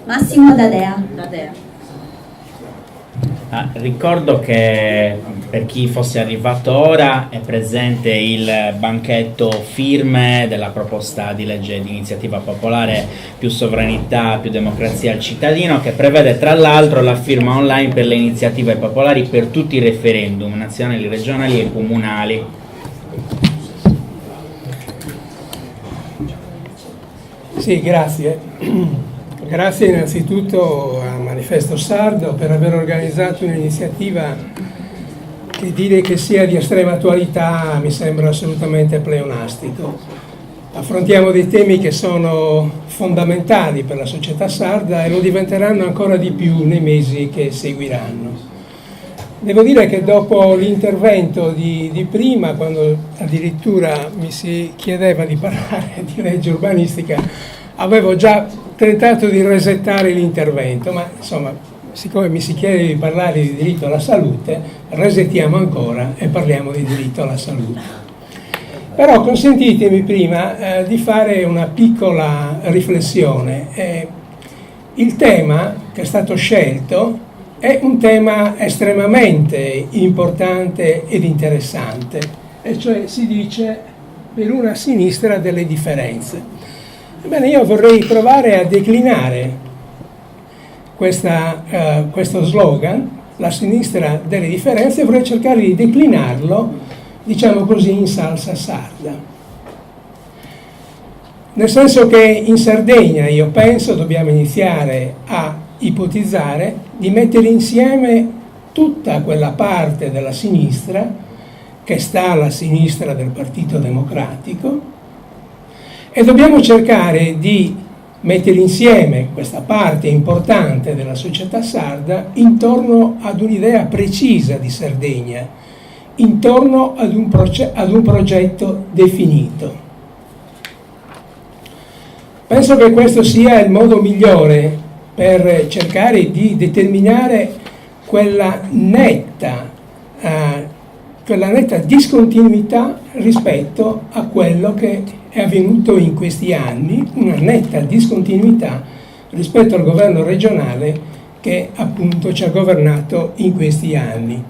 Massimo D'Adea. Ricordo che per chi fosse arrivato ora è presente il banchetto firme della proposta di legge di iniziativa popolare Più sovranità, più democrazia al cittadino, che prevede tra l'altro la firma online per le iniziative popolari per tutti i referendum nazionali, regionali e comunali. Sì, grazie. Grazie innanzitutto a Manifesto Sardo per aver organizzato un'iniziativa che dire che sia di estrema attualità mi sembra assolutamente pleonastico. Affrontiamo dei temi che sono fondamentali per la società sarda e lo diventeranno ancora di più nei mesi che seguiranno. Devo dire che dopo l'intervento di prima, quando addirittura mi si chiedeva di parlare di legge urbanistica, avevo già tentato di resettare l'intervento, ma insomma, siccome mi si chiede di parlare di diritto alla salute, resettiamo ancora e parliamo di diritto alla salute. Però consentitemi prima di fare una piccola riflessione. Il tema che è stato scelto è un tema estremamente importante ed interessante, e cioè si dice per una sinistra delle differenze. Ebbene, io vorrei provare a declinare questo slogan, la sinistra delle differenze, vorrei cercare di declinarlo, diciamo così, in salsa sarda. Nel senso che in Sardegna, io penso, dobbiamo iniziare a ipotizzare di mettere insieme tutta quella parte della sinistra che sta alla sinistra del Partito Democratico, e dobbiamo cercare di mettere insieme questa parte importante della società sarda intorno ad un'idea precisa di Sardegna, intorno ad un progetto definito. Penso che questo sia il modo migliore per cercare di determinare quella netta discontinuità rispetto a quello che è avvenuto in questi anni, una netta discontinuità rispetto al governo regionale che appunto ci ha governato in questi anni.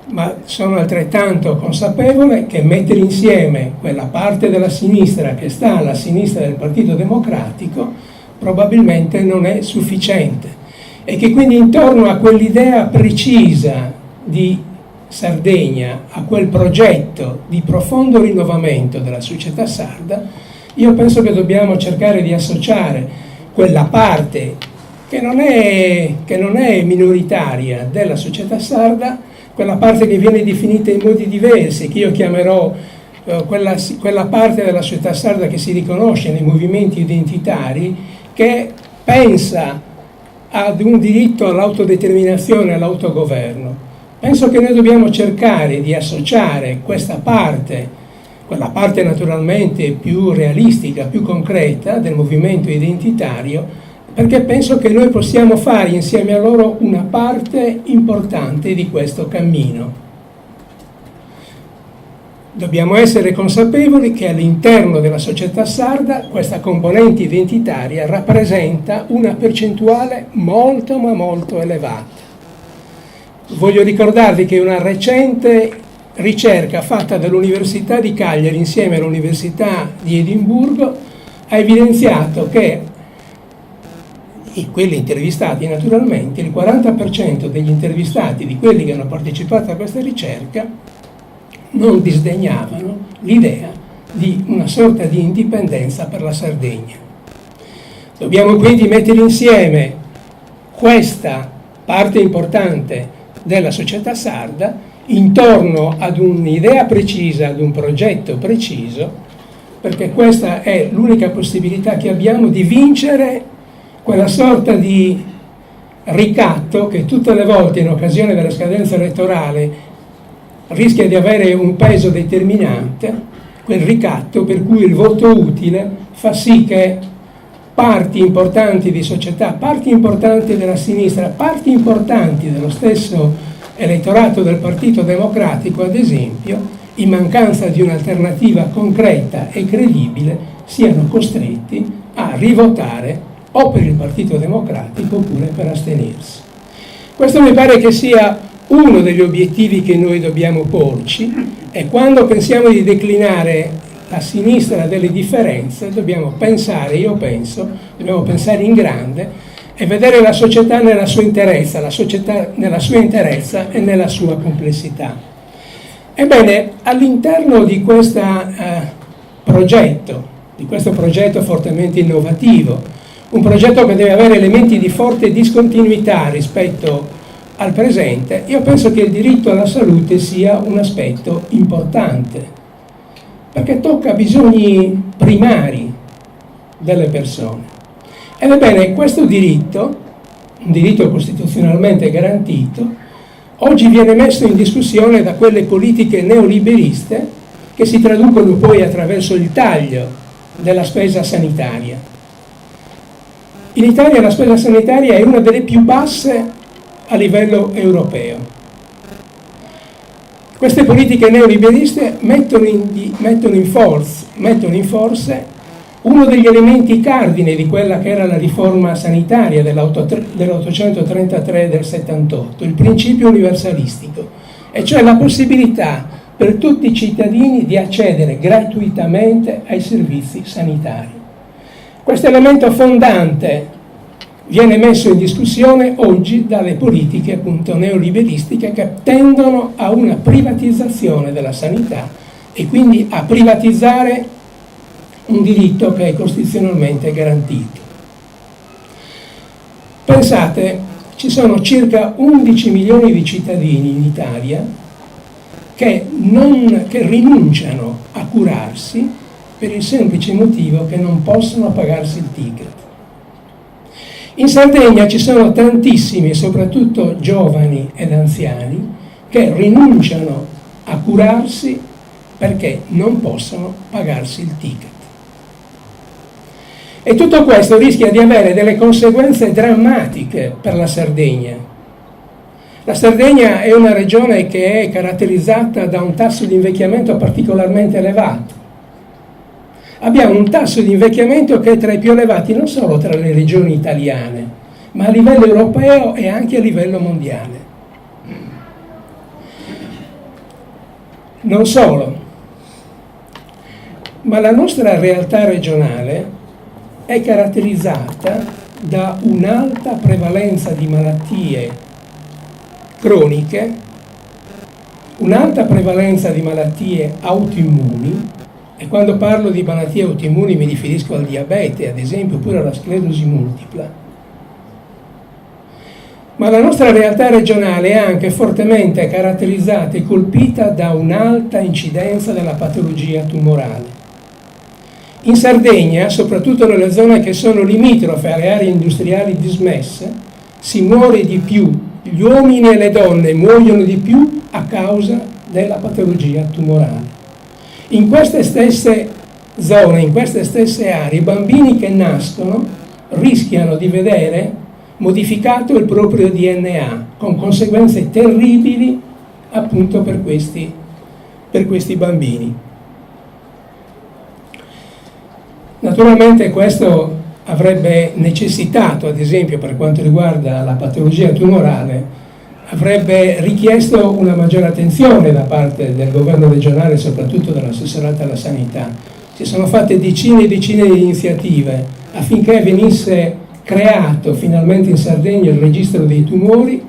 Ma sono altrettanto consapevole che mettere insieme quella parte della sinistra che sta alla sinistra del Partito Democratico probabilmente non è sufficiente e che quindi intorno a quell'idea precisa di Sardegna, a quel progetto di profondo rinnovamento della società sarda, io penso che dobbiamo cercare di associare quella parte che non è minoritaria della società sarda, quella parte che viene definita in modi diversi, che io chiamerò quella parte della società sarda che si riconosce nei movimenti identitari, che pensa ad un diritto all'autodeterminazione e all'autogoverno. Penso che noi dobbiamo cercare di associare questa parte, quella parte naturalmente più realistica, più concreta del movimento identitario, perché penso che noi possiamo fare insieme a loro una parte importante di questo cammino. Dobbiamo essere consapevoli che all'interno della società sarda questa componente identitaria rappresenta una percentuale molto ma molto elevata. Voglio ricordarvi che una recente ricerca fatta dall'Università di Cagliari insieme all'Università di Edimburgo ha evidenziato che quelli intervistati naturalmente, il 40% degli intervistati di quelli che hanno partecipato a questa ricerca non disdegnavano l'idea di una sorta di indipendenza per la Sardegna. Dobbiamo quindi mettere insieme questa parte importante della società sarda intorno ad un'idea precisa, ad un progetto preciso, perché questa è l'unica possibilità che abbiamo di vincere quella sorta di ricatto che tutte le volte in occasione della scadenza elettorale rischia di avere un peso determinante, quel ricatto per cui il voto utile fa sì che parti importanti di società, parti importanti della sinistra, parti importanti dello stesso elettorato del Partito Democratico, ad esempio, in mancanza di un'alternativa concreta e credibile, siano costretti a rivotare o per il Partito Democratico oppure per astenersi. Questo mi pare che sia uno degli obiettivi che noi dobbiamo porci, e quando pensiamo di declinare la sinistra delle differenze dobbiamo pensare, dobbiamo pensare in grande e vedere la società nella sua interezza, la società nella sua interezza e nella sua complessità. Ebbene, all'interno di questo progetto fortemente innovativo, un progetto che deve avere elementi di forte discontinuità rispetto al presente, io penso che il diritto alla salute sia un aspetto importante, perché tocca bisogni primari delle persone. Ed ebbene, questo diritto, un diritto costituzionalmente garantito, oggi viene messo in discussione da quelle politiche neoliberiste che si traducono poi attraverso il taglio della spesa sanitaria. In Italia la spesa sanitaria è una delle più basse a livello europeo. Queste politiche neoliberiste mettono in forse uno degli elementi cardine di quella che era la riforma sanitaria dell'833 e del 78, il principio universalistico, e cioè la possibilità per tutti i cittadini di accedere gratuitamente ai servizi sanitari. Questo elemento fondante viene messo in discussione oggi dalle politiche appunto neoliberistiche che tendono a una privatizzazione della sanità e quindi a privatizzare un diritto che è costituzionalmente garantito. Pensate, ci sono circa 11 milioni di cittadini in Italia che rinunciano a curarsi per il semplice motivo che non possono pagarsi il ticket. In Sardegna ci sono tantissimi, soprattutto giovani ed anziani, che rinunciano a curarsi perché non possono pagarsi il ticket. E tutto questo rischia di avere delle conseguenze drammatiche per la Sardegna. La Sardegna è una regione che è caratterizzata da un tasso di invecchiamento particolarmente elevato. abbiamo un tasso di invecchiamento che è tra i più elevati non solo tra le regioni italiane, ma a livello europeo e anche a livello mondiale. Non solo, ma la nostra realtà regionale è caratterizzata da un'alta prevalenza di malattie croniche, un'alta prevalenza di malattie autoimmuni, e quando parlo di malattie autoimmuni mi riferisco al diabete, ad esempio, oppure alla sclerosi multipla. Ma la nostra realtà regionale è anche fortemente caratterizzata e colpita da un'alta incidenza della patologia tumorale. In Sardegna, soprattutto nelle zone che sono limitrofe alle aree industriali dismesse, si muore di più, gli uomini e le donne muoiono di più a causa della patologia tumorale. In queste stesse zone, in queste stesse aree, i bambini che nascono rischiano di vedere modificato il proprio DNA, con conseguenze terribili appunto per questi bambini. Naturalmente questo avrebbe necessitato, ad esempio per quanto riguarda la patologia tumorale, avrebbe richiesto una maggiore attenzione da parte del governo regionale e soprattutto dell'assessorato alla sanità. Si sono fatte decine e decine di iniziative affinché venisse creato finalmente in Sardegna il registro dei tumori.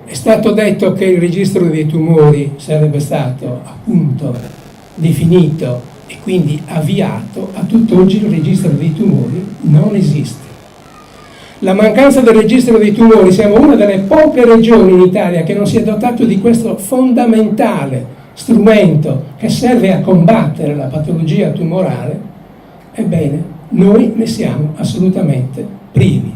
È stato detto che il registro dei tumori sarebbe stato appunto definito e quindi avviato. A tutt'oggi il registro dei tumori non esiste. La mancanza del registro dei tumori, siamo una delle poche regioni in Italia che non si è dotato di questo fondamentale strumento che serve a combattere la patologia tumorale. Ebbene, noi ne siamo assolutamente privi.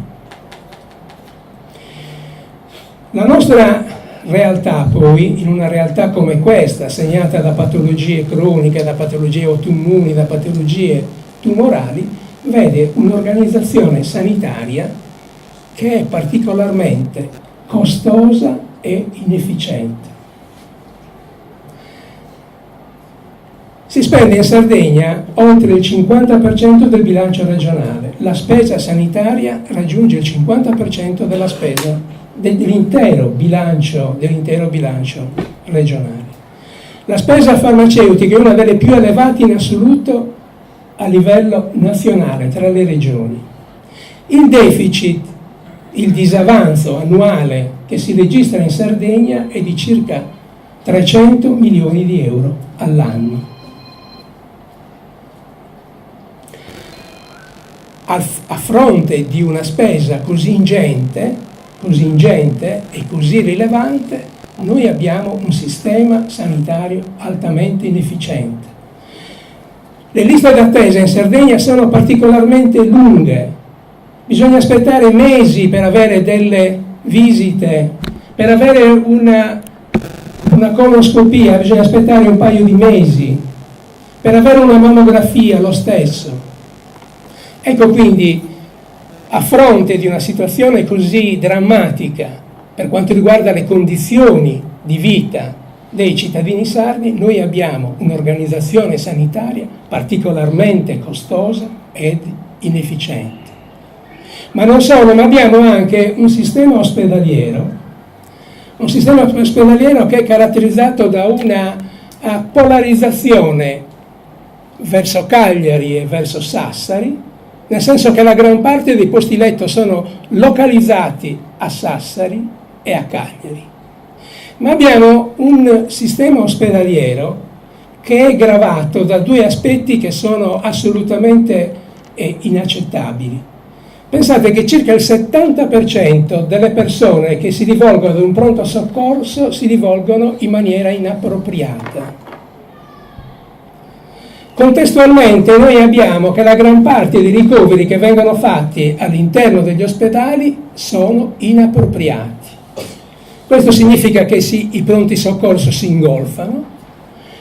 La nostra realtà poi, in una realtà come questa, segnata da patologie croniche, da patologie autoimmuni, da patologie tumorali, vede un'organizzazione sanitaria che è particolarmente costosa e inefficiente. Si spende in Sardegna oltre il 50% del bilancio regionale, la spesa sanitaria raggiunge il 50% della spesa dell'intero bilancio regionale. La spesa farmaceutica è una delle più elevate in assoluto a livello nazionale tra le regioni. Il deficit, il disavanzo annuale che si registra in Sardegna è di circa 300 milioni di euro all'anno. A fronte di una spesa così ingente e così rilevante, noi abbiamo un sistema sanitario altamente inefficiente. Le liste d'attesa in Sardegna sono particolarmente lunghe, bisogna aspettare mesi per avere delle visite, per avere una coloscopia bisogna aspettare un paio di mesi, per avere una mammografia lo stesso. Ecco quindi, a fronte di una situazione così drammatica per quanto riguarda le condizioni di vita dei cittadini sardi, noi abbiamo un'organizzazione sanitaria particolarmente costosa ed inefficiente. Ma non solo, ma abbiamo anche un sistema ospedaliero che è caratterizzato da una polarizzazione verso Cagliari e verso Sassari, nel senso che la gran parte dei posti letto sono localizzati a Sassari e a Cagliari. Ma abbiamo un sistema ospedaliero che è gravato da due aspetti che sono assolutamente inaccettabili. Pensate che circa il 70% delle persone che si rivolgono ad un pronto soccorso si rivolgono in maniera inappropriata. Contestualmente noi abbiamo che la gran parte dei ricoveri che vengono fatti all'interno degli ospedali sono inappropriati. Questo significa che i pronti soccorso si ingolfano,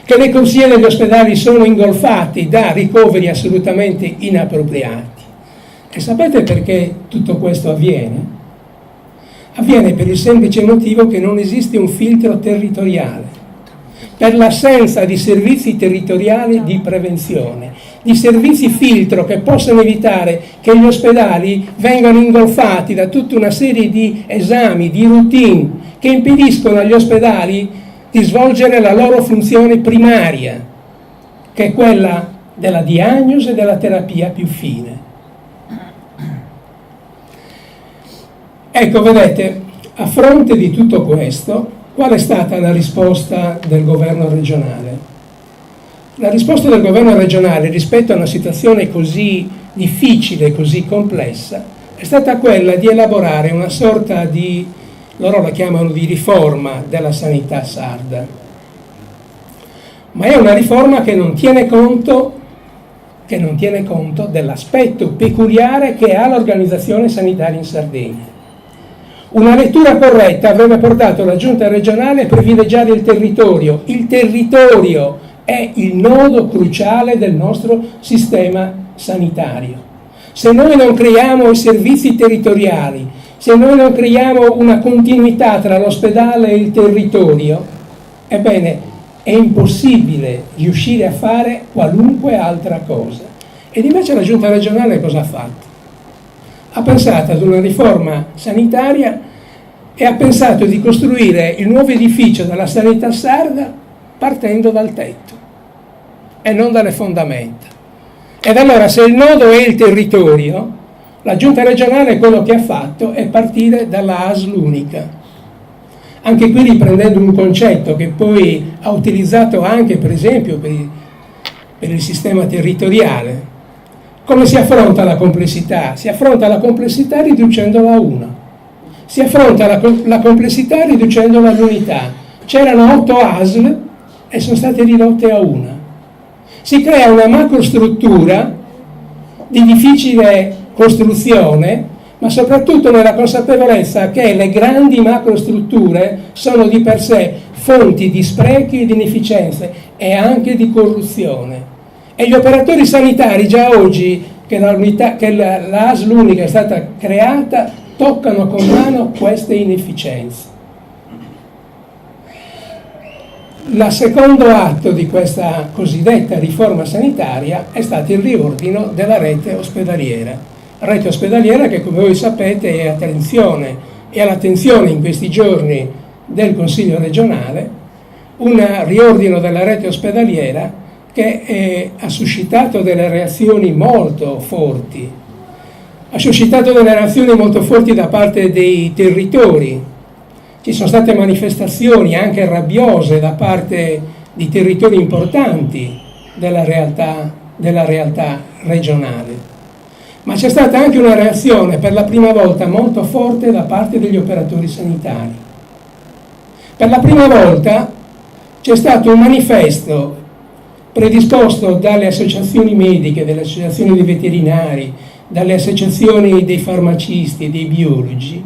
che le corsie degli ospedali sono ingolfati da ricoveri assolutamente inappropriati. E sapete perché tutto questo avviene? Avviene per il semplice motivo che non esiste un filtro territoriale, per l'assenza di servizi territoriali di prevenzione. di servizi filtro che possono evitare che gli ospedali vengano ingolfati da tutta una serie di esami, di routine, che impediscono agli ospedali di svolgere la loro funzione primaria, che è quella della diagnosi e della terapia più fine. Ecco, vedete, a fronte di tutto questo, qual è stata la risposta del governo regionale? La risposta del governo regionale rispetto a una situazione così difficile, così complessa, è stata quella di elaborare una sorta di, loro la chiamano di riforma della sanità sarda, ma è una riforma che non tiene conto dell'aspetto peculiare che ha l'organizzazione sanitaria in Sardegna. Una lettura corretta avrebbe portato la giunta regionale a privilegiare il territorio. Il territorio è il nodo cruciale del nostro sistema sanitario. Se noi non creiamo i servizi territoriali, se noi non creiamo una continuità tra l'ospedale e il territorio, ebbene è impossibile riuscire a fare qualunque altra cosa. Ed invece la giunta regionale cosa ha fatto? Ha pensato ad una riforma sanitaria e ha pensato di costruire il nuovo edificio della sanità sarda partendo dal tetto e non dalle fondamenta. Ed allora, se il nodo è il territorio, la giunta regionale quello che ha fatto è partire dalla ASL unica. Anche qui riprendendo un concetto che poi ha utilizzato anche, per esempio, per il sistema territoriale. Come si affronta la complessità? Si affronta la complessità riducendola a una. Si affronta la complessità riducendola all'unità. C'erano 8 ASL e sono state ridotte a una. Si crea una macrostruttura di difficile costruzione, ma soprattutto nella consapevolezza che le grandi macrostrutture sono di per sé fonti di sprechi e di inefficienze e anche di corruzione. E gli operatori sanitari già oggi che l'ASL unica è stata creata toccano con mano queste inefficienze. Il secondo atto di questa cosiddetta riforma sanitaria è stato il riordino della rete ospedaliera che, come voi sapete, è all'attenzione in questi giorni del Consiglio regionale, un riordino della rete ospedaliera che ha suscitato delle reazioni molto forti. Ha suscitato delle reazioni molto forti da parte dei territori. Ci sono state manifestazioni anche rabbiose da parte di territori importanti della realtà regionale. Ma c'è stata anche una reazione per la prima volta molto forte da parte degli operatori sanitari. Per la prima volta c'è stato un manifesto predisposto dalle associazioni mediche, dalle associazioni dei veterinari, dalle associazioni dei farmacisti e dei biologi,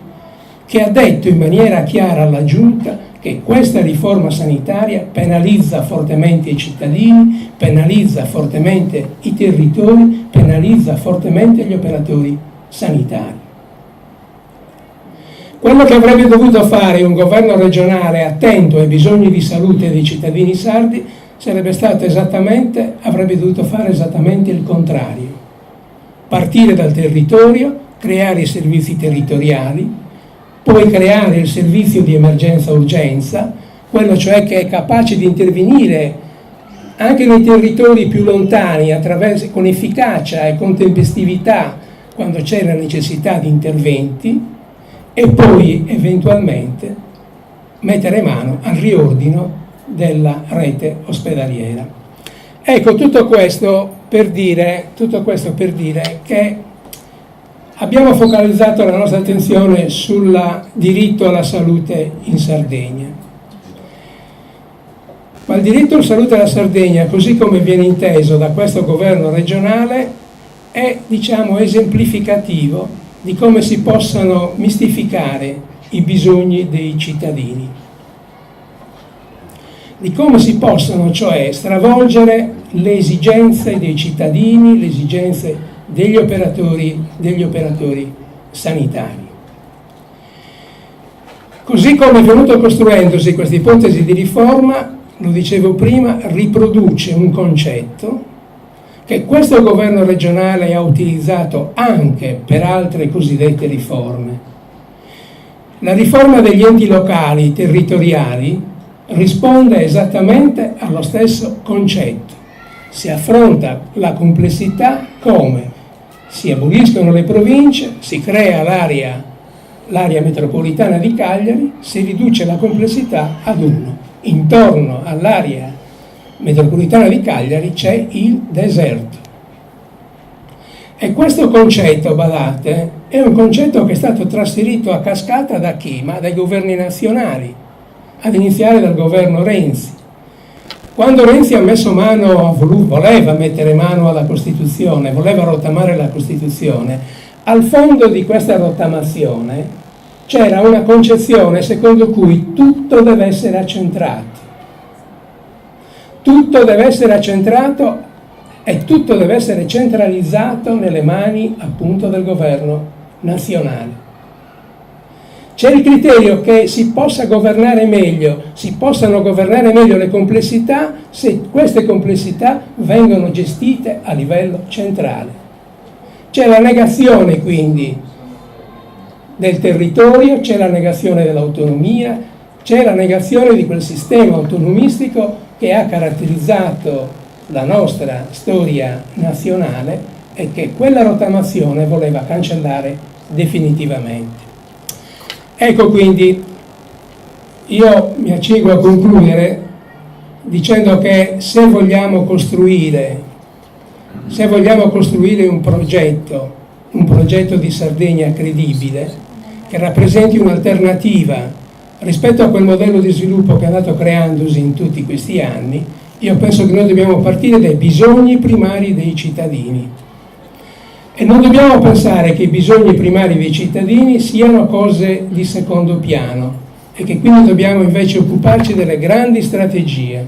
che ha detto in maniera chiara alla Giunta che questa riforma sanitaria penalizza fortemente i cittadini, penalizza fortemente i territori, penalizza fortemente gli operatori sanitari. Quello che avrebbe dovuto fare un governo regionale attento ai bisogni di salute dei cittadini sardi avrebbe dovuto fare esattamente il contrario. Partire dal territorio, creare i servizi territoriali, poi creare il servizio di emergenza-urgenza, quello cioè che è capace di intervenire anche nei territori più lontani con efficacia e con tempestività quando c'è la necessità di interventi, e poi eventualmente mettere mano al riordino della rete ospedaliera. Ecco, tutto questo per dire che abbiamo focalizzato la nostra attenzione sul diritto alla salute in Sardegna. Ma il diritto alla salute alla Sardegna, così come viene inteso da questo governo regionale, è, esemplificativo di come si possano mistificare i bisogni dei cittadini, di come si possono cioè stravolgere le esigenze dei cittadini, le esigenze degli operatori sanitari. Così come è venuto costruendosi questa ipotesi di riforma, lo dicevo prima, riproduce un concetto che questo governo regionale ha utilizzato anche per altre cosiddette riforme. La riforma degli enti locali territoriali risponde esattamente allo stesso concetto. Si affronta la complessità come si aboliscono le province, si crea l'area metropolitana di Cagliari, si riduce la complessità ad uno. Intorno all'area metropolitana di Cagliari c'è il deserto. E questo concetto, badate, è un concetto che è stato trasferito a cascata da chi? Ma dai governi nazionali, ad iniziare dal governo Renzi. Quando Renzi ha messo mano, voleva mettere mano alla Costituzione, voleva rottamare la Costituzione, al fondo di questa rottamazione c'era una concezione secondo cui tutto deve essere accentrato. Tutto deve essere accentrato e tutto deve essere centralizzato nelle mani appunto del governo nazionale. C'è il criterio che si possa governare meglio, si possano governare meglio le complessità se queste complessità vengono gestite a livello centrale. C'è la negazione quindi del territorio, c'è la negazione dell'autonomia, c'è la negazione di quel sistema autonomistico che ha caratterizzato la nostra storia nazionale e che quella rottamazione voleva cancellare definitivamente. Ecco quindi, io mi accingo a concludere dicendo che se vogliamo costruire un progetto di Sardegna credibile, che rappresenti un'alternativa rispetto a quel modello di sviluppo che è andato creandosi in tutti questi anni, io penso che noi dobbiamo partire dai bisogni primari dei cittadini. E non dobbiamo pensare che i bisogni primari dei cittadini siano cose di secondo piano e che quindi dobbiamo invece occuparci delle grandi strategie.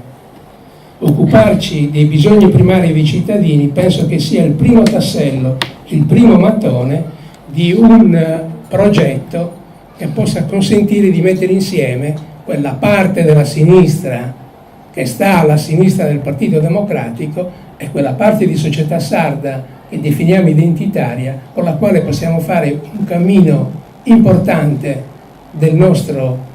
Occuparci dei bisogni primari dei cittadini penso che sia il primo tassello, il primo mattone di un progetto che possa consentire di mettere insieme quella parte della sinistra che sta alla sinistra del Partito Democratico e quella parte di società sarda che definiamo identitaria, con la quale possiamo fare un cammino importante del nostro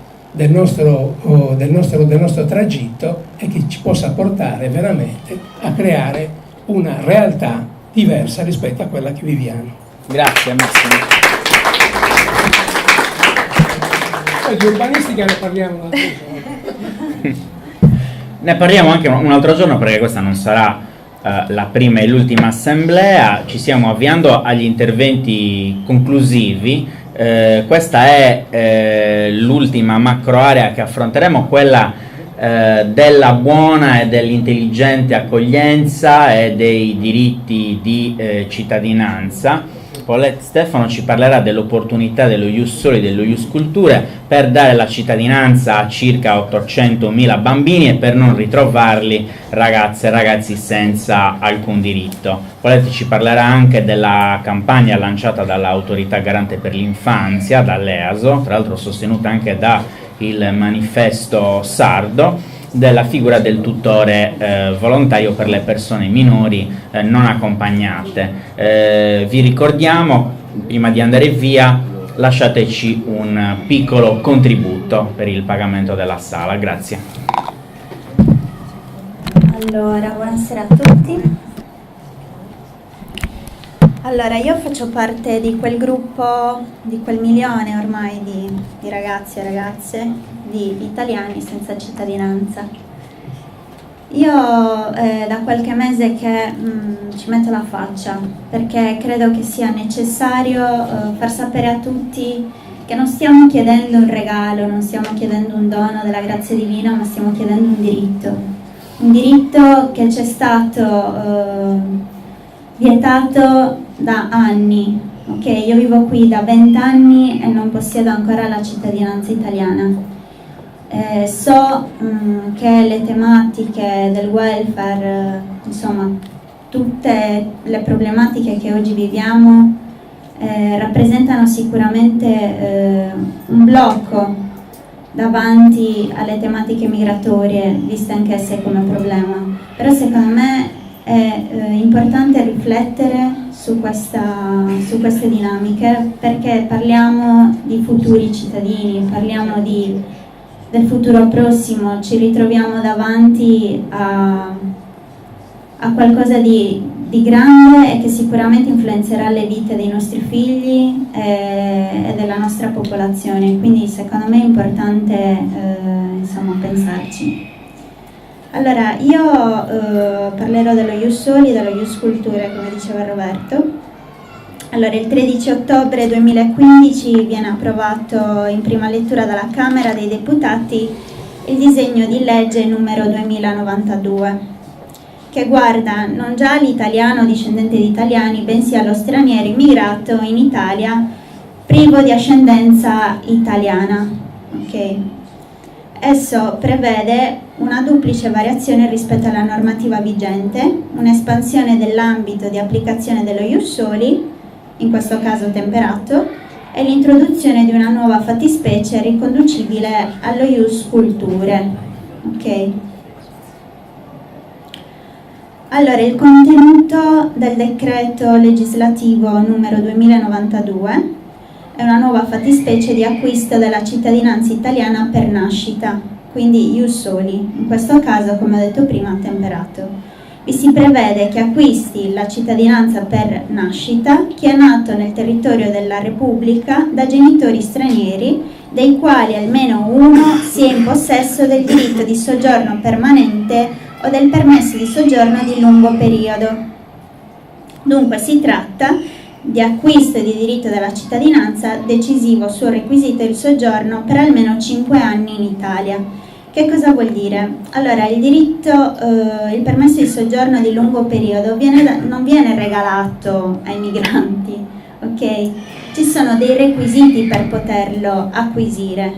tragitto e che ci possa portare veramente a creare una realtà diversa rispetto a quella che viviamo. Grazie Massimo. Di urbanistica ne parliamo un altro giorno. Ne parliamo anche un altro giorno perché questa non sarà la prima e l'ultima assemblea. Ci stiamo avviando agli interventi conclusivi. Questa è l'ultima macro area che affronteremo, quella della buona e dell'intelligente accoglienza e dei diritti di cittadinanza. Paulette Stefano ci parlerà dell'opportunità dello Ius Soli e dello Ius Culture per dare la cittadinanza a circa 800.000 bambini e per non ritrovarli ragazze e ragazzi senza alcun diritto. Paulette ci parlerà anche della campagna lanciata dall'Autorità Garante per l'Infanzia, dall'EASO, tra l'altro sostenuta anche da il Manifesto Sardo, della figura del tutore volontario per le persone minori non accompagnate. Vi ricordiamo, prima di andare via, lasciateci un piccolo contributo per il pagamento della sala. Grazie. Allora, buonasera a tutti. Allora, io faccio parte di quel gruppo, di quel milione ormai di ragazzi e ragazze, di italiani senza cittadinanza. Io da qualche mese che ci metto la faccia, perché credo che sia necessario far sapere a tutti che non stiamo chiedendo un regalo, non stiamo chiedendo un dono della grazia divina, ma stiamo chiedendo un diritto che ci è stato vietato da anni. Ok, io vivo qui da 20 anni e non possiedo ancora la cittadinanza italiana. So che le tematiche del welfare, insomma, tutte le problematiche che oggi viviamo rappresentano sicuramente un blocco davanti alle tematiche migratorie, viste anch'esse come problema. Però secondo me è importante riflettere su queste dinamiche, perché parliamo di futuri cittadini, parliamo del futuro prossimo, ci ritroviamo davanti a qualcosa di grande e che sicuramente influenzerà le vite dei nostri figli e della nostra popolazione, quindi secondo me è importante pensarci. Allora, io parlerò dello Ius Soli, dello Ius Culturae, come diceva Roberto. Allora, il 13 ottobre 2015 viene approvato in prima lettura dalla Camera dei Deputati il disegno di legge numero 2092, che guarda non già l'italiano discendente di italiani, bensì allo straniero immigrato in Italia privo di ascendenza italiana. Okay. Esso prevede una duplice variazione rispetto alla normativa vigente, un'espansione dell'ambito di applicazione dello Ius Soli, in questo caso temperato, e l'introduzione di una nuova fattispecie riconducibile allo Ius Culturae. Ok. Allora, il contenuto del decreto legislativo numero 2092 è una nuova fattispecie di acquisto della cittadinanza italiana per nascita, quindi Ius Soli, in questo caso, come ho detto prima, temperato. Vi si prevede che acquisti la cittadinanza per nascita chi è nato nel territorio della Repubblica da genitori stranieri, dei quali almeno uno sia in possesso del diritto di soggiorno permanente o del permesso di soggiorno di lungo periodo. Dunque si tratta di acquisto di diritto della cittadinanza decisivo sul requisito il soggiorno per almeno 5 anni in Italia. Che cosa vuol dire? Allora, il permesso di soggiorno di lungo periodo non viene regalato ai migranti, ok? Ci sono dei requisiti per poterlo acquisire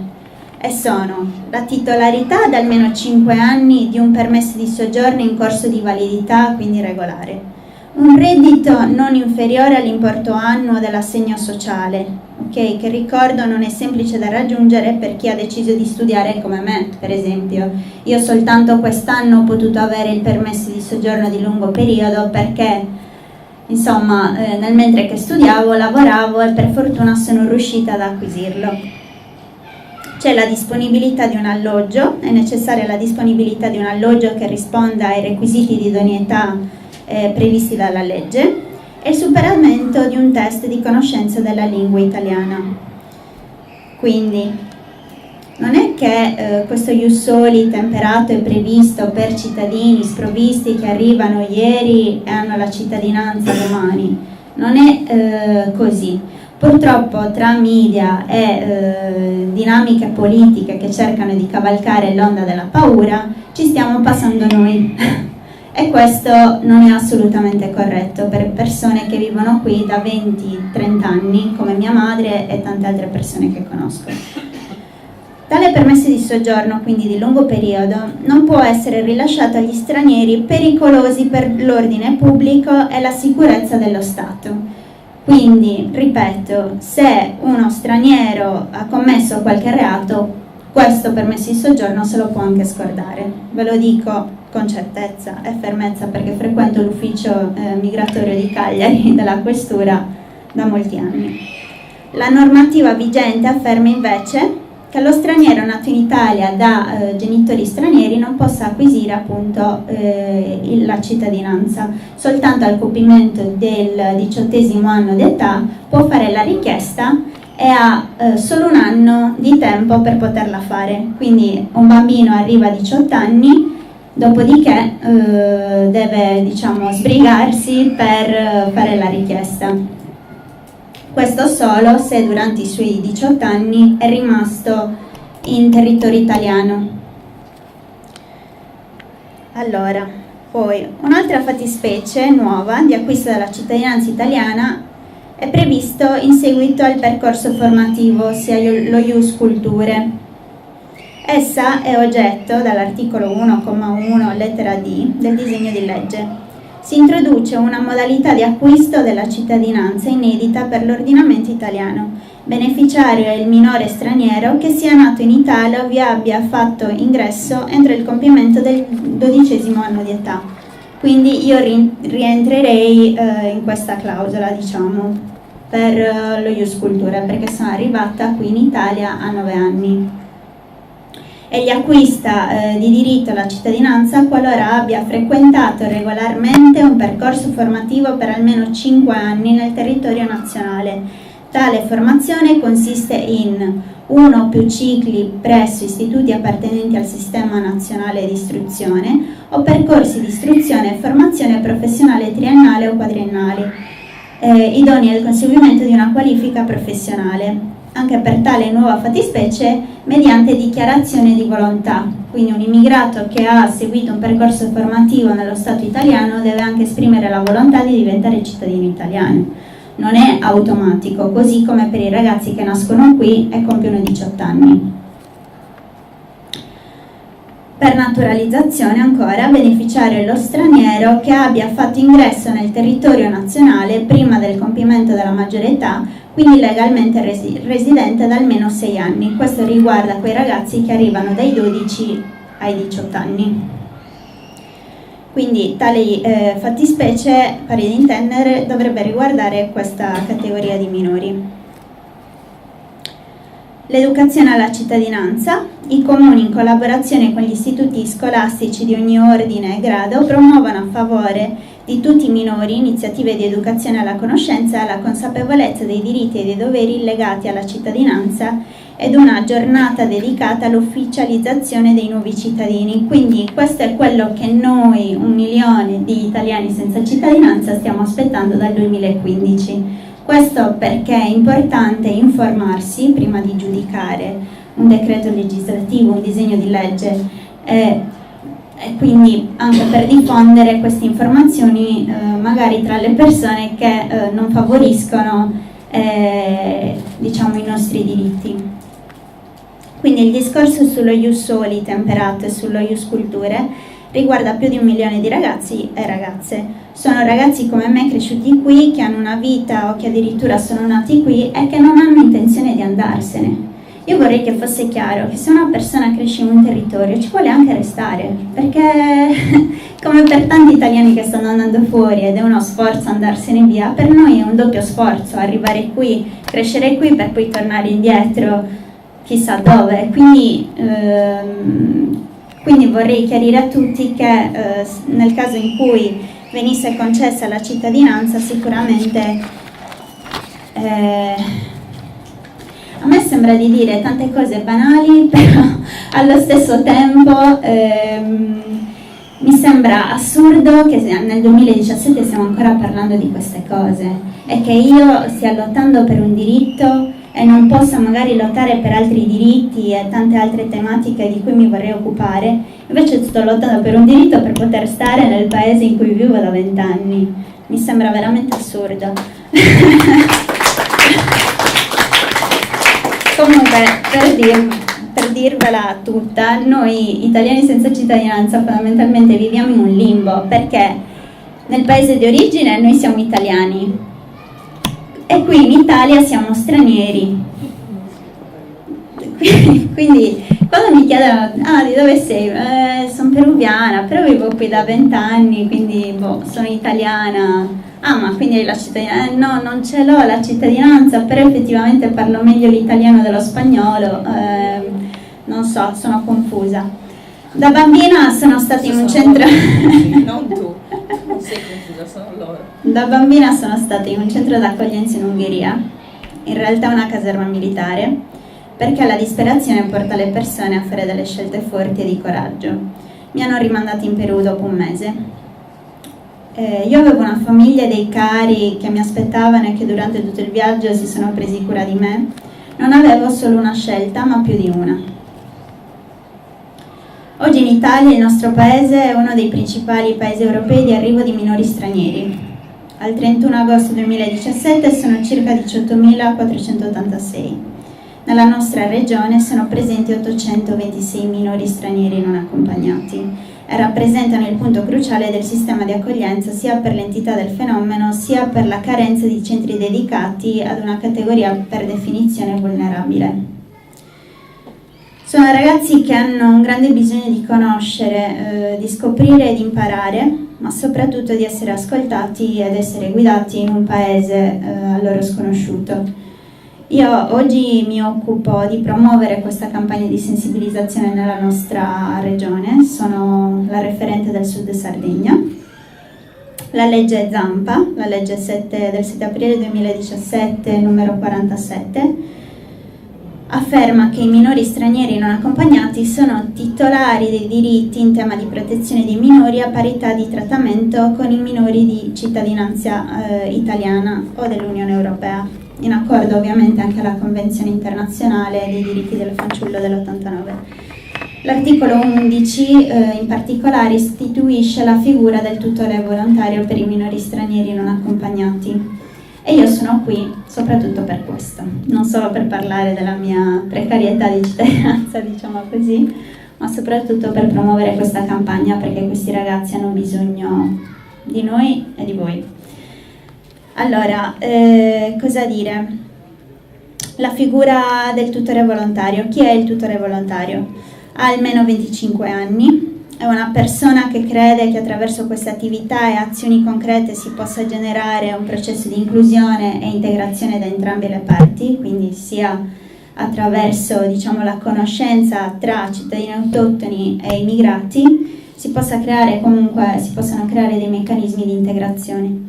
e sono la titolarità da almeno 5 anni di un permesso di soggiorno in corso di validità, quindi regolare, un reddito non inferiore all'importo annuo dell'assegno sociale, ok? Che ricordo non è semplice da raggiungere per chi ha deciso di studiare come me, per esempio. Io soltanto quest'anno ho potuto avere il permesso di soggiorno di lungo periodo perché, insomma, nel mentre che studiavo, lavoravo e per fortuna sono riuscita ad acquisirlo. C'è la disponibilità di un alloggio, è necessaria la disponibilità di un alloggio che risponda ai requisiti di idoneità previsti dalla legge e il superamento di un test di conoscenza della lingua italiana. Quindi non è che questo Ius Soli temperato è previsto per cittadini sprovvisti che arrivano ieri e hanno la cittadinanza domani, non è così. Purtroppo tra media e dinamiche politiche che cercano di cavalcare l'onda della paura ci stiamo passando noi. E questo non è assolutamente corretto per persone che vivono qui da 20-30 anni, come mia madre e tante altre persone che conosco. Tale permesso di soggiorno, quindi di lungo periodo, non può essere rilasciato agli stranieri pericolosi per l'ordine pubblico e la sicurezza dello Stato. Quindi, ripeto, se uno straniero ha commesso qualche reato, questo permesso di soggiorno se lo può anche scordare. Ve lo dico con certezza e fermezza perché frequento l'ufficio migratorio di Cagliari della Questura da molti anni. La normativa vigente afferma invece che lo straniero nato in Italia da genitori stranieri non possa acquisire appunto la cittadinanza. Soltanto al compimento del 18° anno di età può fare la richiesta e ha solo un anno di tempo per poterla fare. Quindi un bambino arriva a 18 anni, dopodiché deve, diciamo, sbrigarsi per fare la richiesta. Questo solo se durante i suoi 18 anni è rimasto in territorio italiano. Allora, poi un'altra fattispecie nuova di acquisto della cittadinanza italiana è previsto in seguito al percorso formativo, ossia lo Ius Culturae. Essa è oggetto dall'articolo 1,1 lettera D del disegno di legge. Si introduce una modalità di acquisto della cittadinanza inedita per l'ordinamento italiano. Beneficiario è il minore straniero che sia nato in Italia o vi abbia fatto ingresso entro il compimento del 12° anno di età. Quindi io rientrerei in questa clausola, diciamo, per lo ius culturae, perché sono arrivata qui in Italia a 9 anni. Egli acquista di diritto la cittadinanza qualora abbia frequentato regolarmente un percorso formativo per almeno 5 anni nel territorio nazionale. Tale formazione consiste in 1 o più cicli presso istituti appartenenti al sistema nazionale di istruzione o percorsi di istruzione e formazione professionale triennale o quadriennali, idonei al conseguimento di una qualifica professionale. Anche per tale nuova fattispecie mediante dichiarazione di volontà. Quindi un immigrato che ha seguito un percorso formativo nello Stato italiano deve anche esprimere la volontà di diventare cittadino italiano. Non è automatico, così come per i ragazzi che nascono qui e compiono 18 anni. Per naturalizzazione ancora beneficiare lo straniero che abbia fatto ingresso nel territorio nazionale prima del compimento della maggiore età, quindi legalmente residente da almeno 6 anni. Questo riguarda quei ragazzi che arrivano dai 12 ai 18 anni. Quindi tale fattispecie, pare di intendere, dovrebbe riguardare questa categoria di minori. L'educazione alla cittadinanza. I comuni, in collaborazione con gli istituti scolastici di ogni ordine e grado, promuovono a favore di tutti i minori iniziative di educazione alla conoscenza e alla consapevolezza dei diritti e dei doveri legati alla cittadinanza ed una giornata dedicata all'ufficializzazione dei nuovi cittadini. Quindi questo è quello che noi, 1 milione di italiani senza cittadinanza, stiamo aspettando dal 2015. Questo perché è importante informarsi prima di giudicare un decreto legislativo, un disegno di legge, e quindi anche per diffondere queste informazioni magari tra le persone che non favoriscono diciamo, i nostri diritti. Quindi il discorso sullo ius soli temperato e sullo ius culturae riguarda più di 1 milione di ragazzi e ragazze. Sono ragazzi come me cresciuti qui, che hanno una vita o che addirittura sono nati qui e che non hanno intenzione di andarsene. Io vorrei che fosse chiaro che se una persona cresce in un territorio ci vuole anche restare, perché come per tanti italiani che stanno andando fuori ed è uno sforzo andarsene via, per noi è un doppio sforzo arrivare qui, crescere qui per poi tornare indietro chissà dove. Quindi vorrei chiarire a tutti che nel caso in cui venisse concessa la cittadinanza, sicuramente a me sembra di dire tante cose banali, però allo stesso tempo mi sembra assurdo che nel 2017 stiamo ancora parlando di queste cose e che io stia lottando per un diritto e non possa magari lottare per altri diritti e tante altre tematiche di cui mi vorrei occupare. Invece sto lottando per un diritto per poter stare nel paese in cui vivo da 20 anni. Mi sembra veramente assurdo. Comunque, per dirvela tutta, noi italiani senza cittadinanza fondamentalmente viviamo in un limbo, perché nel paese di origine noi siamo italiani e qui in Italia siamo stranieri. Quindi quando mi chiedono di dove sei? Sono peruviana, però vivo qui da 20 anni, quindi sono italiana. Ma quindi hai la cittadinanza? No, non ce l'ho la cittadinanza, però effettivamente parlo meglio l'italiano dello spagnolo, non so, sono confusa. Da bambina sono stata in un centro... Non tu, non sei confusa, sono loro. Da bambina sono stata in un centro d'accoglienza in Ungheria, in realtà una caserma militare, perché la disperazione porta le persone a fare delle scelte forti e di coraggio. Mi hanno rimandata in Perù dopo 1 mese. Io avevo una famiglia e dei cari che mi aspettavano e che durante tutto il viaggio si sono presi cura di me. Non avevo solo una scelta, ma più di una. Oggi in Italia il nostro paese è uno dei principali paesi europei di arrivo di minori stranieri. Al 31 agosto 2017 sono circa 18.486. Nella nostra regione sono presenti 826 minori stranieri non accompagnati e rappresentano il punto cruciale del sistema di accoglienza sia per l'entità del fenomeno sia per la carenza di centri dedicati ad una categoria per definizione vulnerabile. Sono ragazzi che hanno un grande bisogno di conoscere, di scoprire e di imparare ma soprattutto di essere ascoltati ed essere guidati in un paese a loro sconosciuto. Io oggi mi occupo di promuovere questa campagna di sensibilizzazione nella nostra regione, sono la referente del Sud Sardegna. La legge Zampa, la legge del 7 aprile 2017, numero 47, afferma che i minori stranieri non accompagnati sono titolari dei diritti in tema di protezione dei minori a parità di trattamento con i minori di cittadinanza italiana o dell'Unione Europea, in accordo ovviamente anche alla Convenzione internazionale dei diritti del fanciullo dell'89. L'articolo 11 in particolare istituisce la figura del tutore volontario per i minori stranieri non accompagnati. E io sono qui soprattutto per questo, non solo per parlare della mia precarietà di cittadinanza, diciamo così, ma soprattutto per promuovere questa campagna, perché questi ragazzi hanno bisogno di noi e di voi. Allora, cosa dire? La figura del tutore volontario. Chi è il tutore volontario? Ha almeno 25 anni. È una persona che crede che attraverso queste attività e azioni concrete si possa generare un processo di inclusione e integrazione da entrambe le parti, quindi sia attraverso, diciamo, la conoscenza tra cittadini autoctoni e immigrati si possano creare dei meccanismi di integrazione.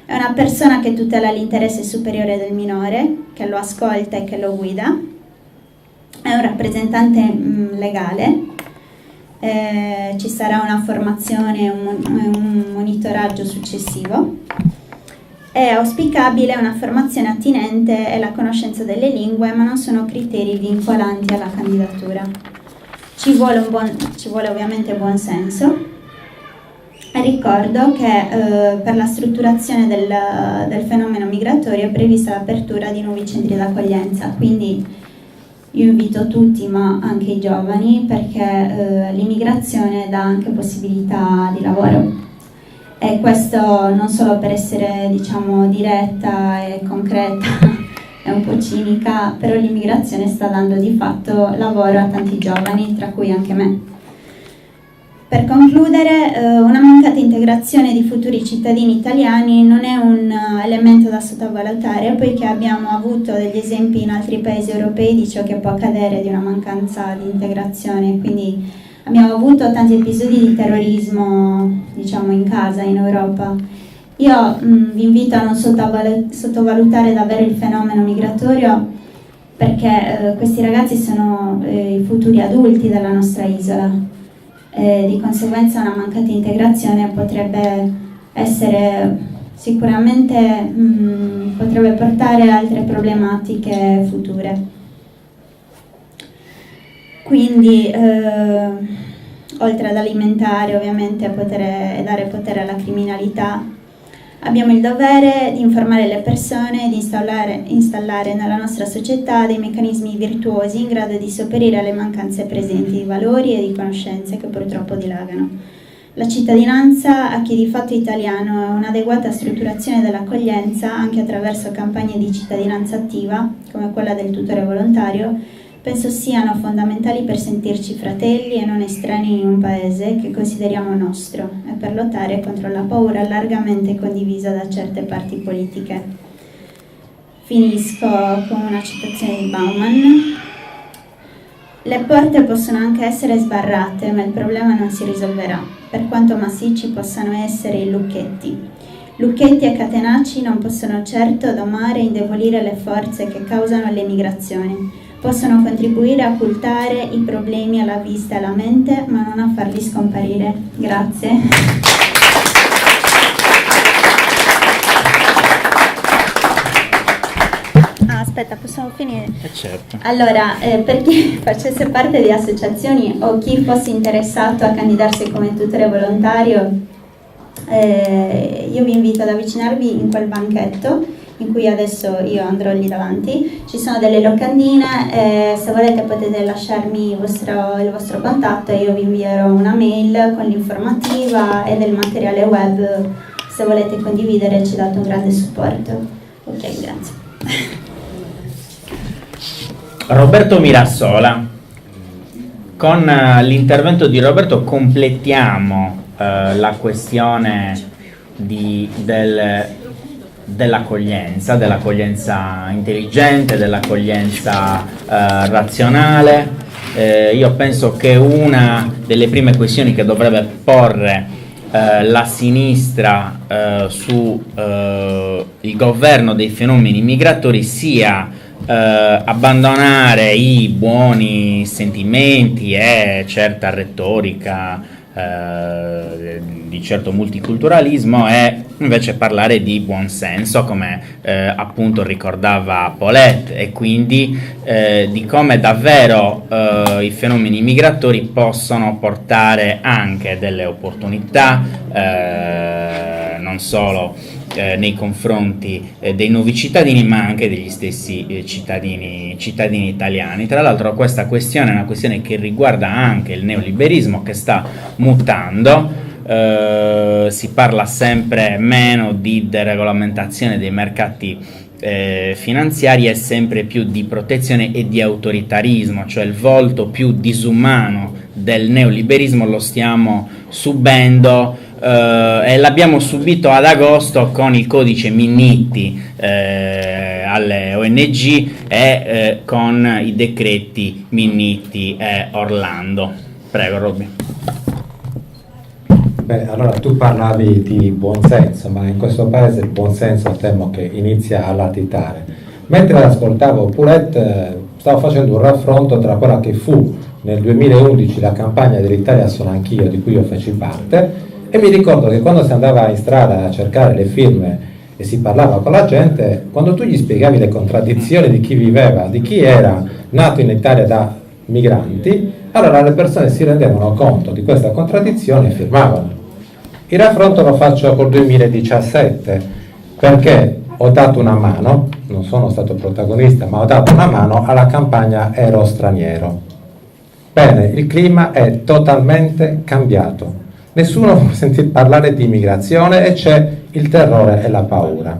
È una persona che tutela l'interesse superiore del minore, che lo ascolta e che lo guida. È un rappresentante legale. Ci sarà una formazione e un monitoraggio successivo. È auspicabile una formazione attinente e la conoscenza delle lingue, ma non sono criteri vincolanti alla candidatura. Ci vuole ovviamente buon senso. E ricordo che per la strutturazione del fenomeno migratorio è prevista l'apertura di nuovi centri d'accoglienza, quindi io invito tutti, ma anche i giovani, perché l'immigrazione dà anche possibilità di lavoro. E questo non solo per essere, diciamo, diretta e concreta e un po' cinica, però l'immigrazione sta dando di fatto lavoro a tanti giovani, tra cui anche me. Per concludere, una mancata integrazione di futuri cittadini italiani non è un elemento da sottovalutare, poiché abbiamo avuto degli esempi in altri paesi europei di ciò che può accadere di una mancanza di integrazione. Quindi abbiamo avuto tanti episodi di terrorismo, diciamo, in casa, in Europa. Io vi invito a non sottovalutare davvero il fenomeno migratorio, perché questi ragazzi sono i futuri adulti della nostra isola. Di conseguenza una mancata integrazione potrebbe essere sicuramente potrebbe portare altre problematiche future. Quindi oltre ad alimentare ovviamente e dare potere alla criminalità, abbiamo il dovere di informare le persone e di installare nella nostra società dei meccanismi virtuosi in grado di sopperire alle mancanze presenti di valori e di conoscenze che purtroppo dilagano. La cittadinanza a chi di fatto è italiano e un'adeguata strutturazione dell'accoglienza, anche attraverso campagne di cittadinanza attiva, come quella del tutore volontario, penso siano fondamentali per sentirci fratelli e non estranei in un paese che consideriamo nostro e per lottare contro la paura largamente condivisa da certe parti politiche. Finisco con una citazione di Bauman. Le porte possono anche essere sbarrate, ma il problema non si risolverà, per quanto massicci possano essere i lucchetti. Lucchetti e catenacci non possono certo domare e indebolire le forze che causano le migrazioni. Possono contribuire a occultare i problemi alla vista e alla mente, ma non a farli scomparire. Grazie. Aspetta, possiamo finire? Certo. Allora, per chi facesse parte di associazioni o chi fosse interessato a candidarsi come tutore volontario, io vi invito ad avvicinarvi in quel banchetto in cui adesso io andrò lì davanti. Ci sono delle locandine, se volete potete lasciarmi il vostro contatto e io vi invierò una mail con l'informativa e del materiale web, se volete condividere. Ci date un grande supporto. Ok, grazie. Roberto Mirassola. Con l'intervento di Roberto completiamo la questione dell'accoglienza intelligente, dell'accoglienza razionale. Io penso che una delle prime questioni che dovrebbe porre la sinistra su il governo dei fenomeni migratori sia abbandonare i buoni sentimenti e certa retorica di certo multiculturalismo e invece parlare di buonsenso, come appunto ricordava Paulette, e quindi di come davvero i fenomeni migratori possono portare anche delle opportunità, non solo nei confronti dei nuovi cittadini, ma anche degli stessi cittadini italiani. Tra l'altro questa questione è una questione che riguarda anche il neoliberismo, che sta mutando. Si parla sempre meno di deregolamentazione dei mercati finanziari e sempre più di protezione e di autoritarismo, cioè il volto più disumano del neoliberismo lo stiamo subendo e l'abbiamo subito ad agosto con il codice Minniti alle ONG e con i decreti Minniti e Orlando. Prego Robby. Beh, allora tu parlavi di buonsenso, ma in questo paese il buonsenso temo che inizia a latitare. Mentre ascoltavo Paulette stavo facendo un raffronto tra quella che fu nel 2011 la campagna dell'Italia sono anch'io, di cui io feci parte, e mi ricordo che quando si andava in strada a cercare le firme e si parlava con la gente, quando tu gli spiegavi le contraddizioni di chi viveva, di chi era nato in Italia da migranti, allora le persone si rendevano conto di questa contraddizione e firmavano. Il raffronto lo faccio col 2017 perché ho dato una mano, non sono stato protagonista, ma ho dato una mano alla campagna Ero straniero. Bene, il clima è totalmente cambiato. Nessuno vuole sentire parlare di immigrazione e c'è il terrore e la paura.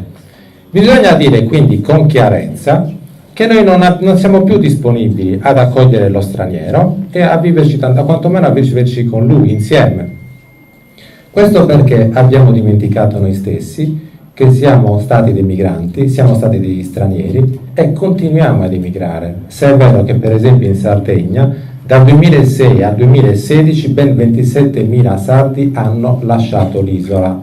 Bisogna dire quindi con chiarezza che noi non siamo più disponibili ad accogliere lo straniero e a viverci, quantomeno a viverci con lui insieme. Questo perché abbiamo dimenticato noi stessi che siamo stati dei migranti, siamo stati degli stranieri e continuiamo ad emigrare. Se è vero che per esempio in Sardegna dal 2006 al 2016 ben 27.000 sardi hanno lasciato l'isola.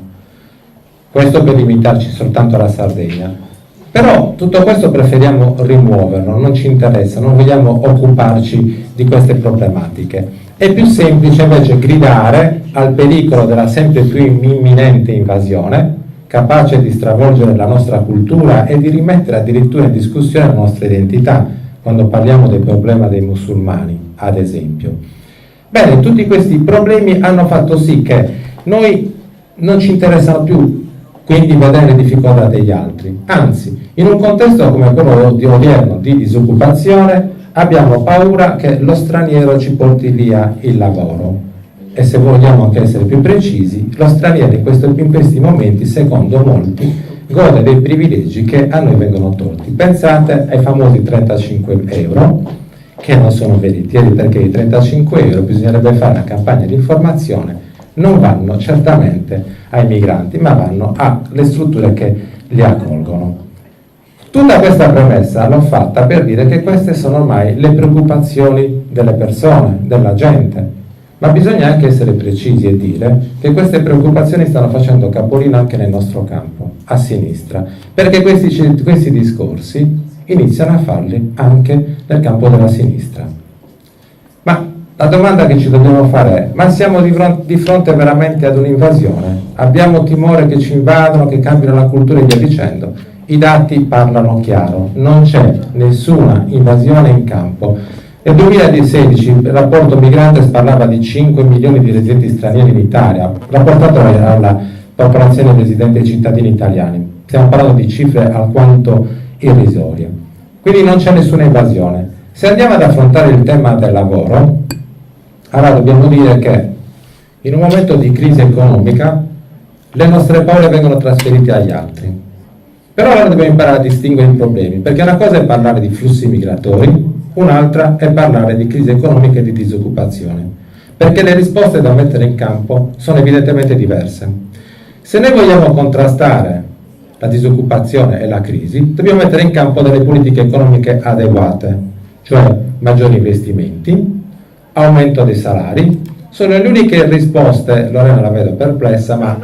Questo per limitarci soltanto alla Sardegna. Però tutto questo preferiamo rimuoverlo, non ci interessa, non vogliamo occuparci di queste problematiche. È più semplice invece gridare al pericolo della sempre più imminente invasione, capace di stravolgere la nostra cultura e di rimettere addirittura in discussione la nostra identità, quando parliamo del problema dei musulmani, ad esempio. Bene, tutti questi problemi hanno fatto sì che noi non ci interessano più quindi vedere le difficoltà degli altri, anzi, in un contesto come quello odierno di disoccupazione abbiamo paura che lo straniero ci porti via il lavoro e, se vogliamo anche essere più precisi, lo straniero in questi momenti, secondo molti, gode dei privilegi che a noi vengono tolti. Pensate ai famosi 35 euro, che non sono veritieri, perché i 35 euro bisognerebbe fare una campagna di informazione, non vanno certamente ai migranti, ma vanno alle strutture che li accolgono. Tutta questa premessa l'ho fatta per dire che queste sono ormai le preoccupazioni delle persone, della gente, ma bisogna anche essere precisi e dire che queste preoccupazioni stanno facendo capolino anche nel nostro campo, a sinistra, perché questi discorsi iniziano a farli anche nel campo della sinistra. Ma la domanda che ci dobbiamo fare è: ma siamo di fronte veramente ad un'invasione? Abbiamo timore che ci invadano, che cambino la cultura e via dicendo? I dati parlano chiaro, non c'è nessuna invasione in campo. Nel 2016 il rapporto Migrantes parlava di 5 milioni di residenti stranieri in Italia, rapportato alla popolazione residente e cittadini italiani. Stiamo parlando di cifre alquanto irrisorie. Quindi non c'è nessuna invasione. Se andiamo ad affrontare il tema del lavoro, allora dobbiamo dire che in un momento di crisi economica le nostre paure vengono trasferite agli altri. Però allora dobbiamo imparare a distinguere i problemi, perché una cosa è parlare di flussi migratori, un'altra è parlare di crisi economica e di disoccupazione. perché le risposte da mettere in campo sono evidentemente diverse. Se noi vogliamo contrastare la disoccupazione e la crisi, dobbiamo mettere in campo delle politiche economiche adeguate, cioè maggiori investimenti, aumento dei salari. Sono le uniche risposte, Lorena la vedo perplessa, ma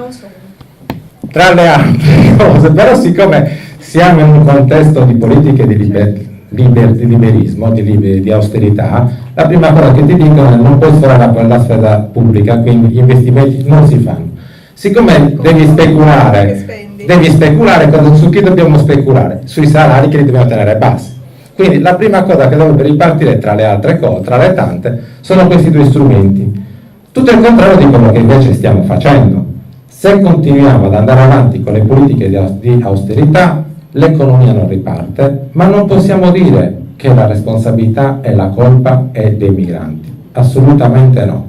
tra le altre cose, però siccome siamo in un contesto di politiche di liberismo, di austerità, la prima cosa che ti dicono è non puoi sforare la spesa pubblica, quindi gli investimenti non si fanno. Siccome devi speculare su chi dobbiamo speculare? Sui salari che li dobbiamo tenere bassi. Quindi la prima cosa che dovrebbe ripartire tra le altre cose, tra le tante, sono questi due strumenti. Tutto il contrario di quello che invece stiamo facendo. Se continuiamo ad andare avanti con le politiche di austerità, l'economia non riparte, ma non possiamo dire che la responsabilità e la colpa è dei migranti. Assolutamente no.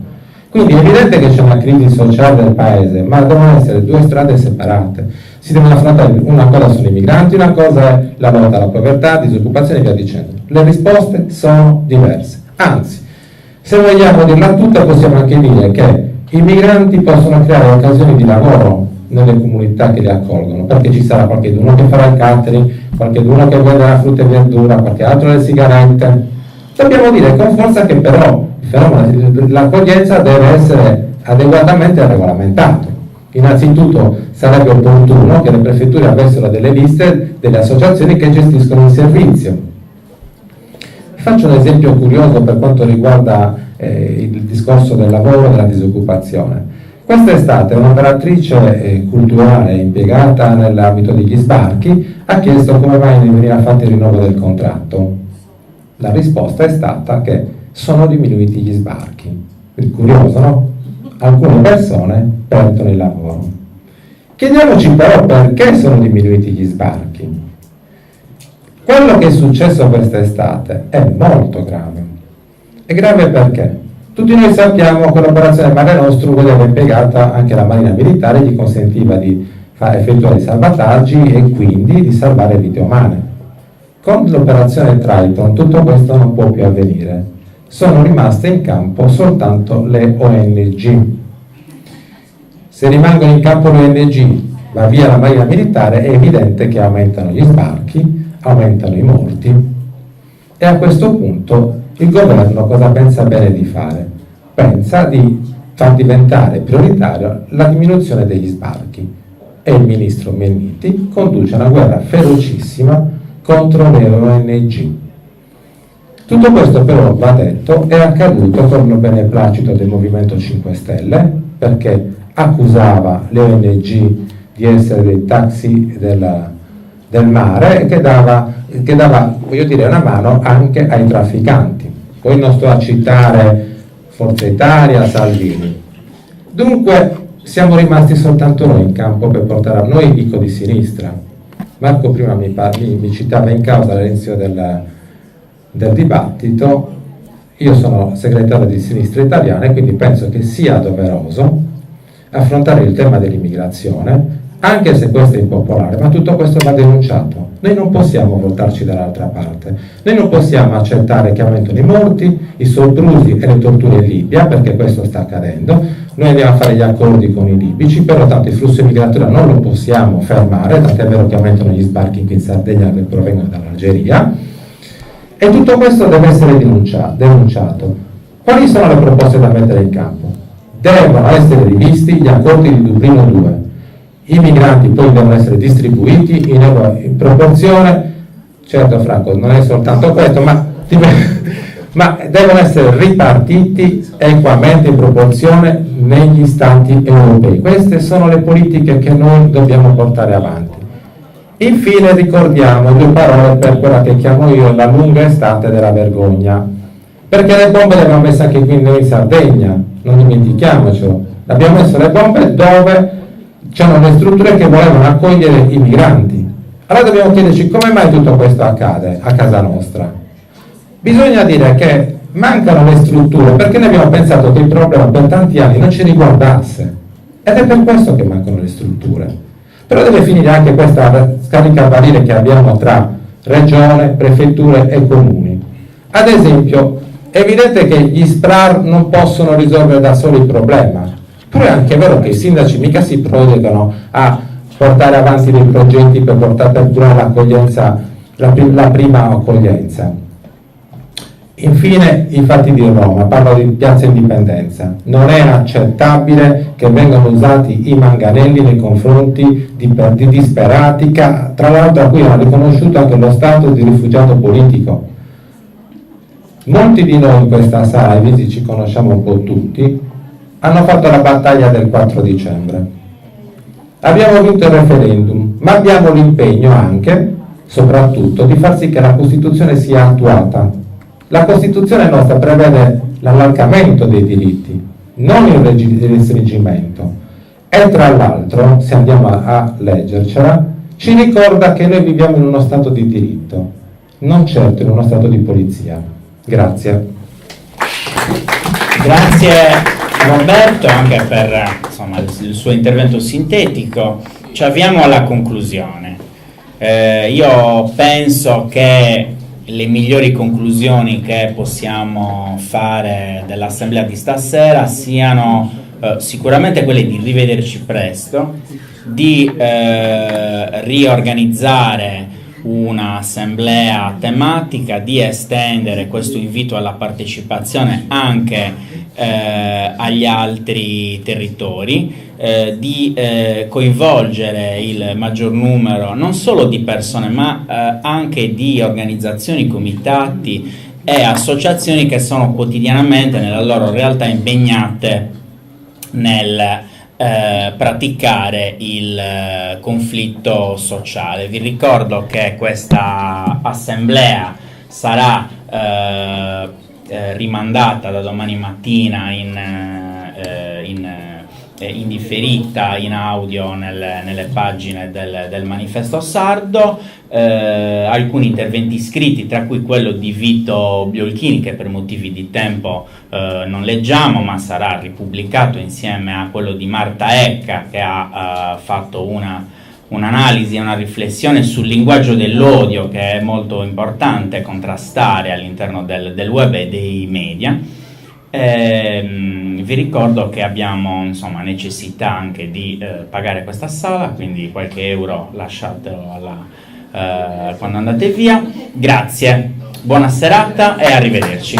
Quindi è evidente che c'è una crisi sociale del paese, ma devono essere due strade separate. Si devono affrontare una cosa sono i migranti, una cosa è la lotta alla povertà, disoccupazione e via dicendo. Le risposte sono diverse. Anzi, se vogliamo dirla tutta, possiamo anche dire che i migranti possono creare occasioni di lavoro nelle comunità che li accolgono, perché ci sarà qualcuno che farà il catering, qualcuno che venderà frutta e verdura, qualche altro le sigarette. Dobbiamo dire con forza che però il fenomeno dell'accoglienza deve essere adeguatamente regolamentato. Innanzitutto sarebbe opportuno che le prefetture avessero delle liste delle associazioni che gestiscono il servizio. Faccio un esempio curioso per quanto riguarda il discorso del lavoro e della disoccupazione. Quest'estate un'operatrice culturale impiegata nell'ambito degli sbarchi ha chiesto come mai non veniva fatto il rinnovo del contratto. La risposta è stata che sono diminuiti gli sbarchi. Curioso, no? Alcune persone perdono il lavoro. Chiediamoci però perché sono diminuiti gli sbarchi. Quello che è successo quest'estate è molto grave. È grave perché? Tutti noi sappiamo che l'operazione Mare Nostrum vedeva impiegata anche la Marina Militare, gli consentiva di effettuare i salvataggi e quindi di salvare vite umane. Con l'operazione Triton tutto questo non può più avvenire. Sono rimaste in campo soltanto le ONG. Se rimangono in campo le ONG, va via la Marina Militare, è evidente che aumentano gli sbarchi, aumentano i morti e a questo punto il governo cosa pensa bene di fare? Pensa di far diventare prioritaria la diminuzione degli sbarchi e il ministro Minniti conduce una guerra ferocissima contro le ONG. Tutto questo però, va detto, è accaduto con il beneplacito del Movimento 5 Stelle perché accusava le ONG di essere dei taxi del mare che dava, voglio dire, una mano anche ai trafficanti. Poi non sto a citare Forza Italia, Salvini. Dunque siamo rimasti soltanto noi in campo per portare a noi, dico di sinistra. Marco prima mi citava in causa all'inizio del dibattito. Io sono segretario di Sinistra Italiana e quindi penso che sia doveroso affrontare il tema dell'immigrazione, anche se questo è impopolare, ma tutto questo va denunciato. Noi non possiamo voltarci dall'altra parte, noi non possiamo accettare che aumentino i morti, i soprusi e le torture in Libia, perché questo sta accadendo. Noi andiamo a fare gli accordi con i libici, però tanto il flusso migratorio non lo possiamo fermare, tant'è vero che aumentano gli sbarchi qui in Sardegna che provengono dall'Algeria, e tutto questo deve essere denunciato. Quali sono le proposte da mettere in campo? Devono essere rivisti gli accordi di Dublino 2. I migranti poi devono essere distribuiti in proporzione, certo Franco, non è soltanto questo, ma devono essere ripartiti equamente in proporzione negli stati europei. Queste sono le politiche che noi dobbiamo portare avanti. Infine ricordiamo due parole per quella che chiamo io la lunga estate della vergogna, perché le bombe le abbiamo messe anche qui noi in Sardegna, non dimentichiamocelo, abbiamo messo le bombe dove c'erano le strutture che volevano accogliere i migranti. Allora dobbiamo chiederci come mai tutto questo accade a casa nostra. Bisogna dire che mancano le strutture perché noi abbiamo pensato che il problema per tanti anni non ci riguardasse ed è per questo che mancano le strutture. Però deve finire anche questa scaricabarile che abbiamo tra regione, prefetture e comuni. Ad esempio, È evidente che gli SPRAR non possono risolvere da soli il problema, però è anche vero che i sindaci mica si prodigano a portare avanti dei progetti per portare per durare l'accoglienza, la prima accoglienza. Infine i fatti di Roma, parlo di Piazza Indipendenza. Non è accettabile che vengano usati i manganelli nei confronti di disperati, tra l'altro a cui hanno riconosciuto anche lo status di rifugiato politico. Molti di noi in questa sala, e visto ci conosciamo un po' tutti, hanno fatto la battaglia del 4 dicembre. Abbiamo vinto il referendum, ma abbiamo l'impegno anche, soprattutto, di far sì che la Costituzione sia attuata. La Costituzione nostra prevede l'allargamento dei diritti, non il restringimento. E tra l'altro, se andiamo a leggercela, ci ricorda che noi viviamo in uno stato di diritto, non certo in uno stato di polizia. Grazie. Grazie Roberto anche per il suo intervento sintetico. Ci avviamo alla conclusione. Io penso che le migliori conclusioni che possiamo fare dell'assemblea di stasera siano sicuramente quelle di rivederci presto, di riorganizzare un'assemblea tematica, di estendere questo invito alla partecipazione anche agli altri territori, di coinvolgere il maggior numero non solo di persone ma anche di organizzazioni, comitati e associazioni che sono quotidianamente nella loro realtà impegnate nel praticare il conflitto sociale. Vi ricordo che questa assemblea sarà rimandata da domani mattina in differita, in audio nelle pagine del Manifesto Sardo. Alcuni interventi scritti, tra cui quello di Vito Biolchini, che per motivi di tempo non leggiamo, ma sarà ripubblicato insieme a quello di Marta Ecca, che ha fatto un'analisi e una riflessione sul linguaggio dell'odio, che è molto importante contrastare all'interno del web e dei media. Vi ricordo che abbiamo necessità anche di pagare questa sala, quindi qualche euro lasciatelo quando andate via. Grazie, buona serata e arrivederci.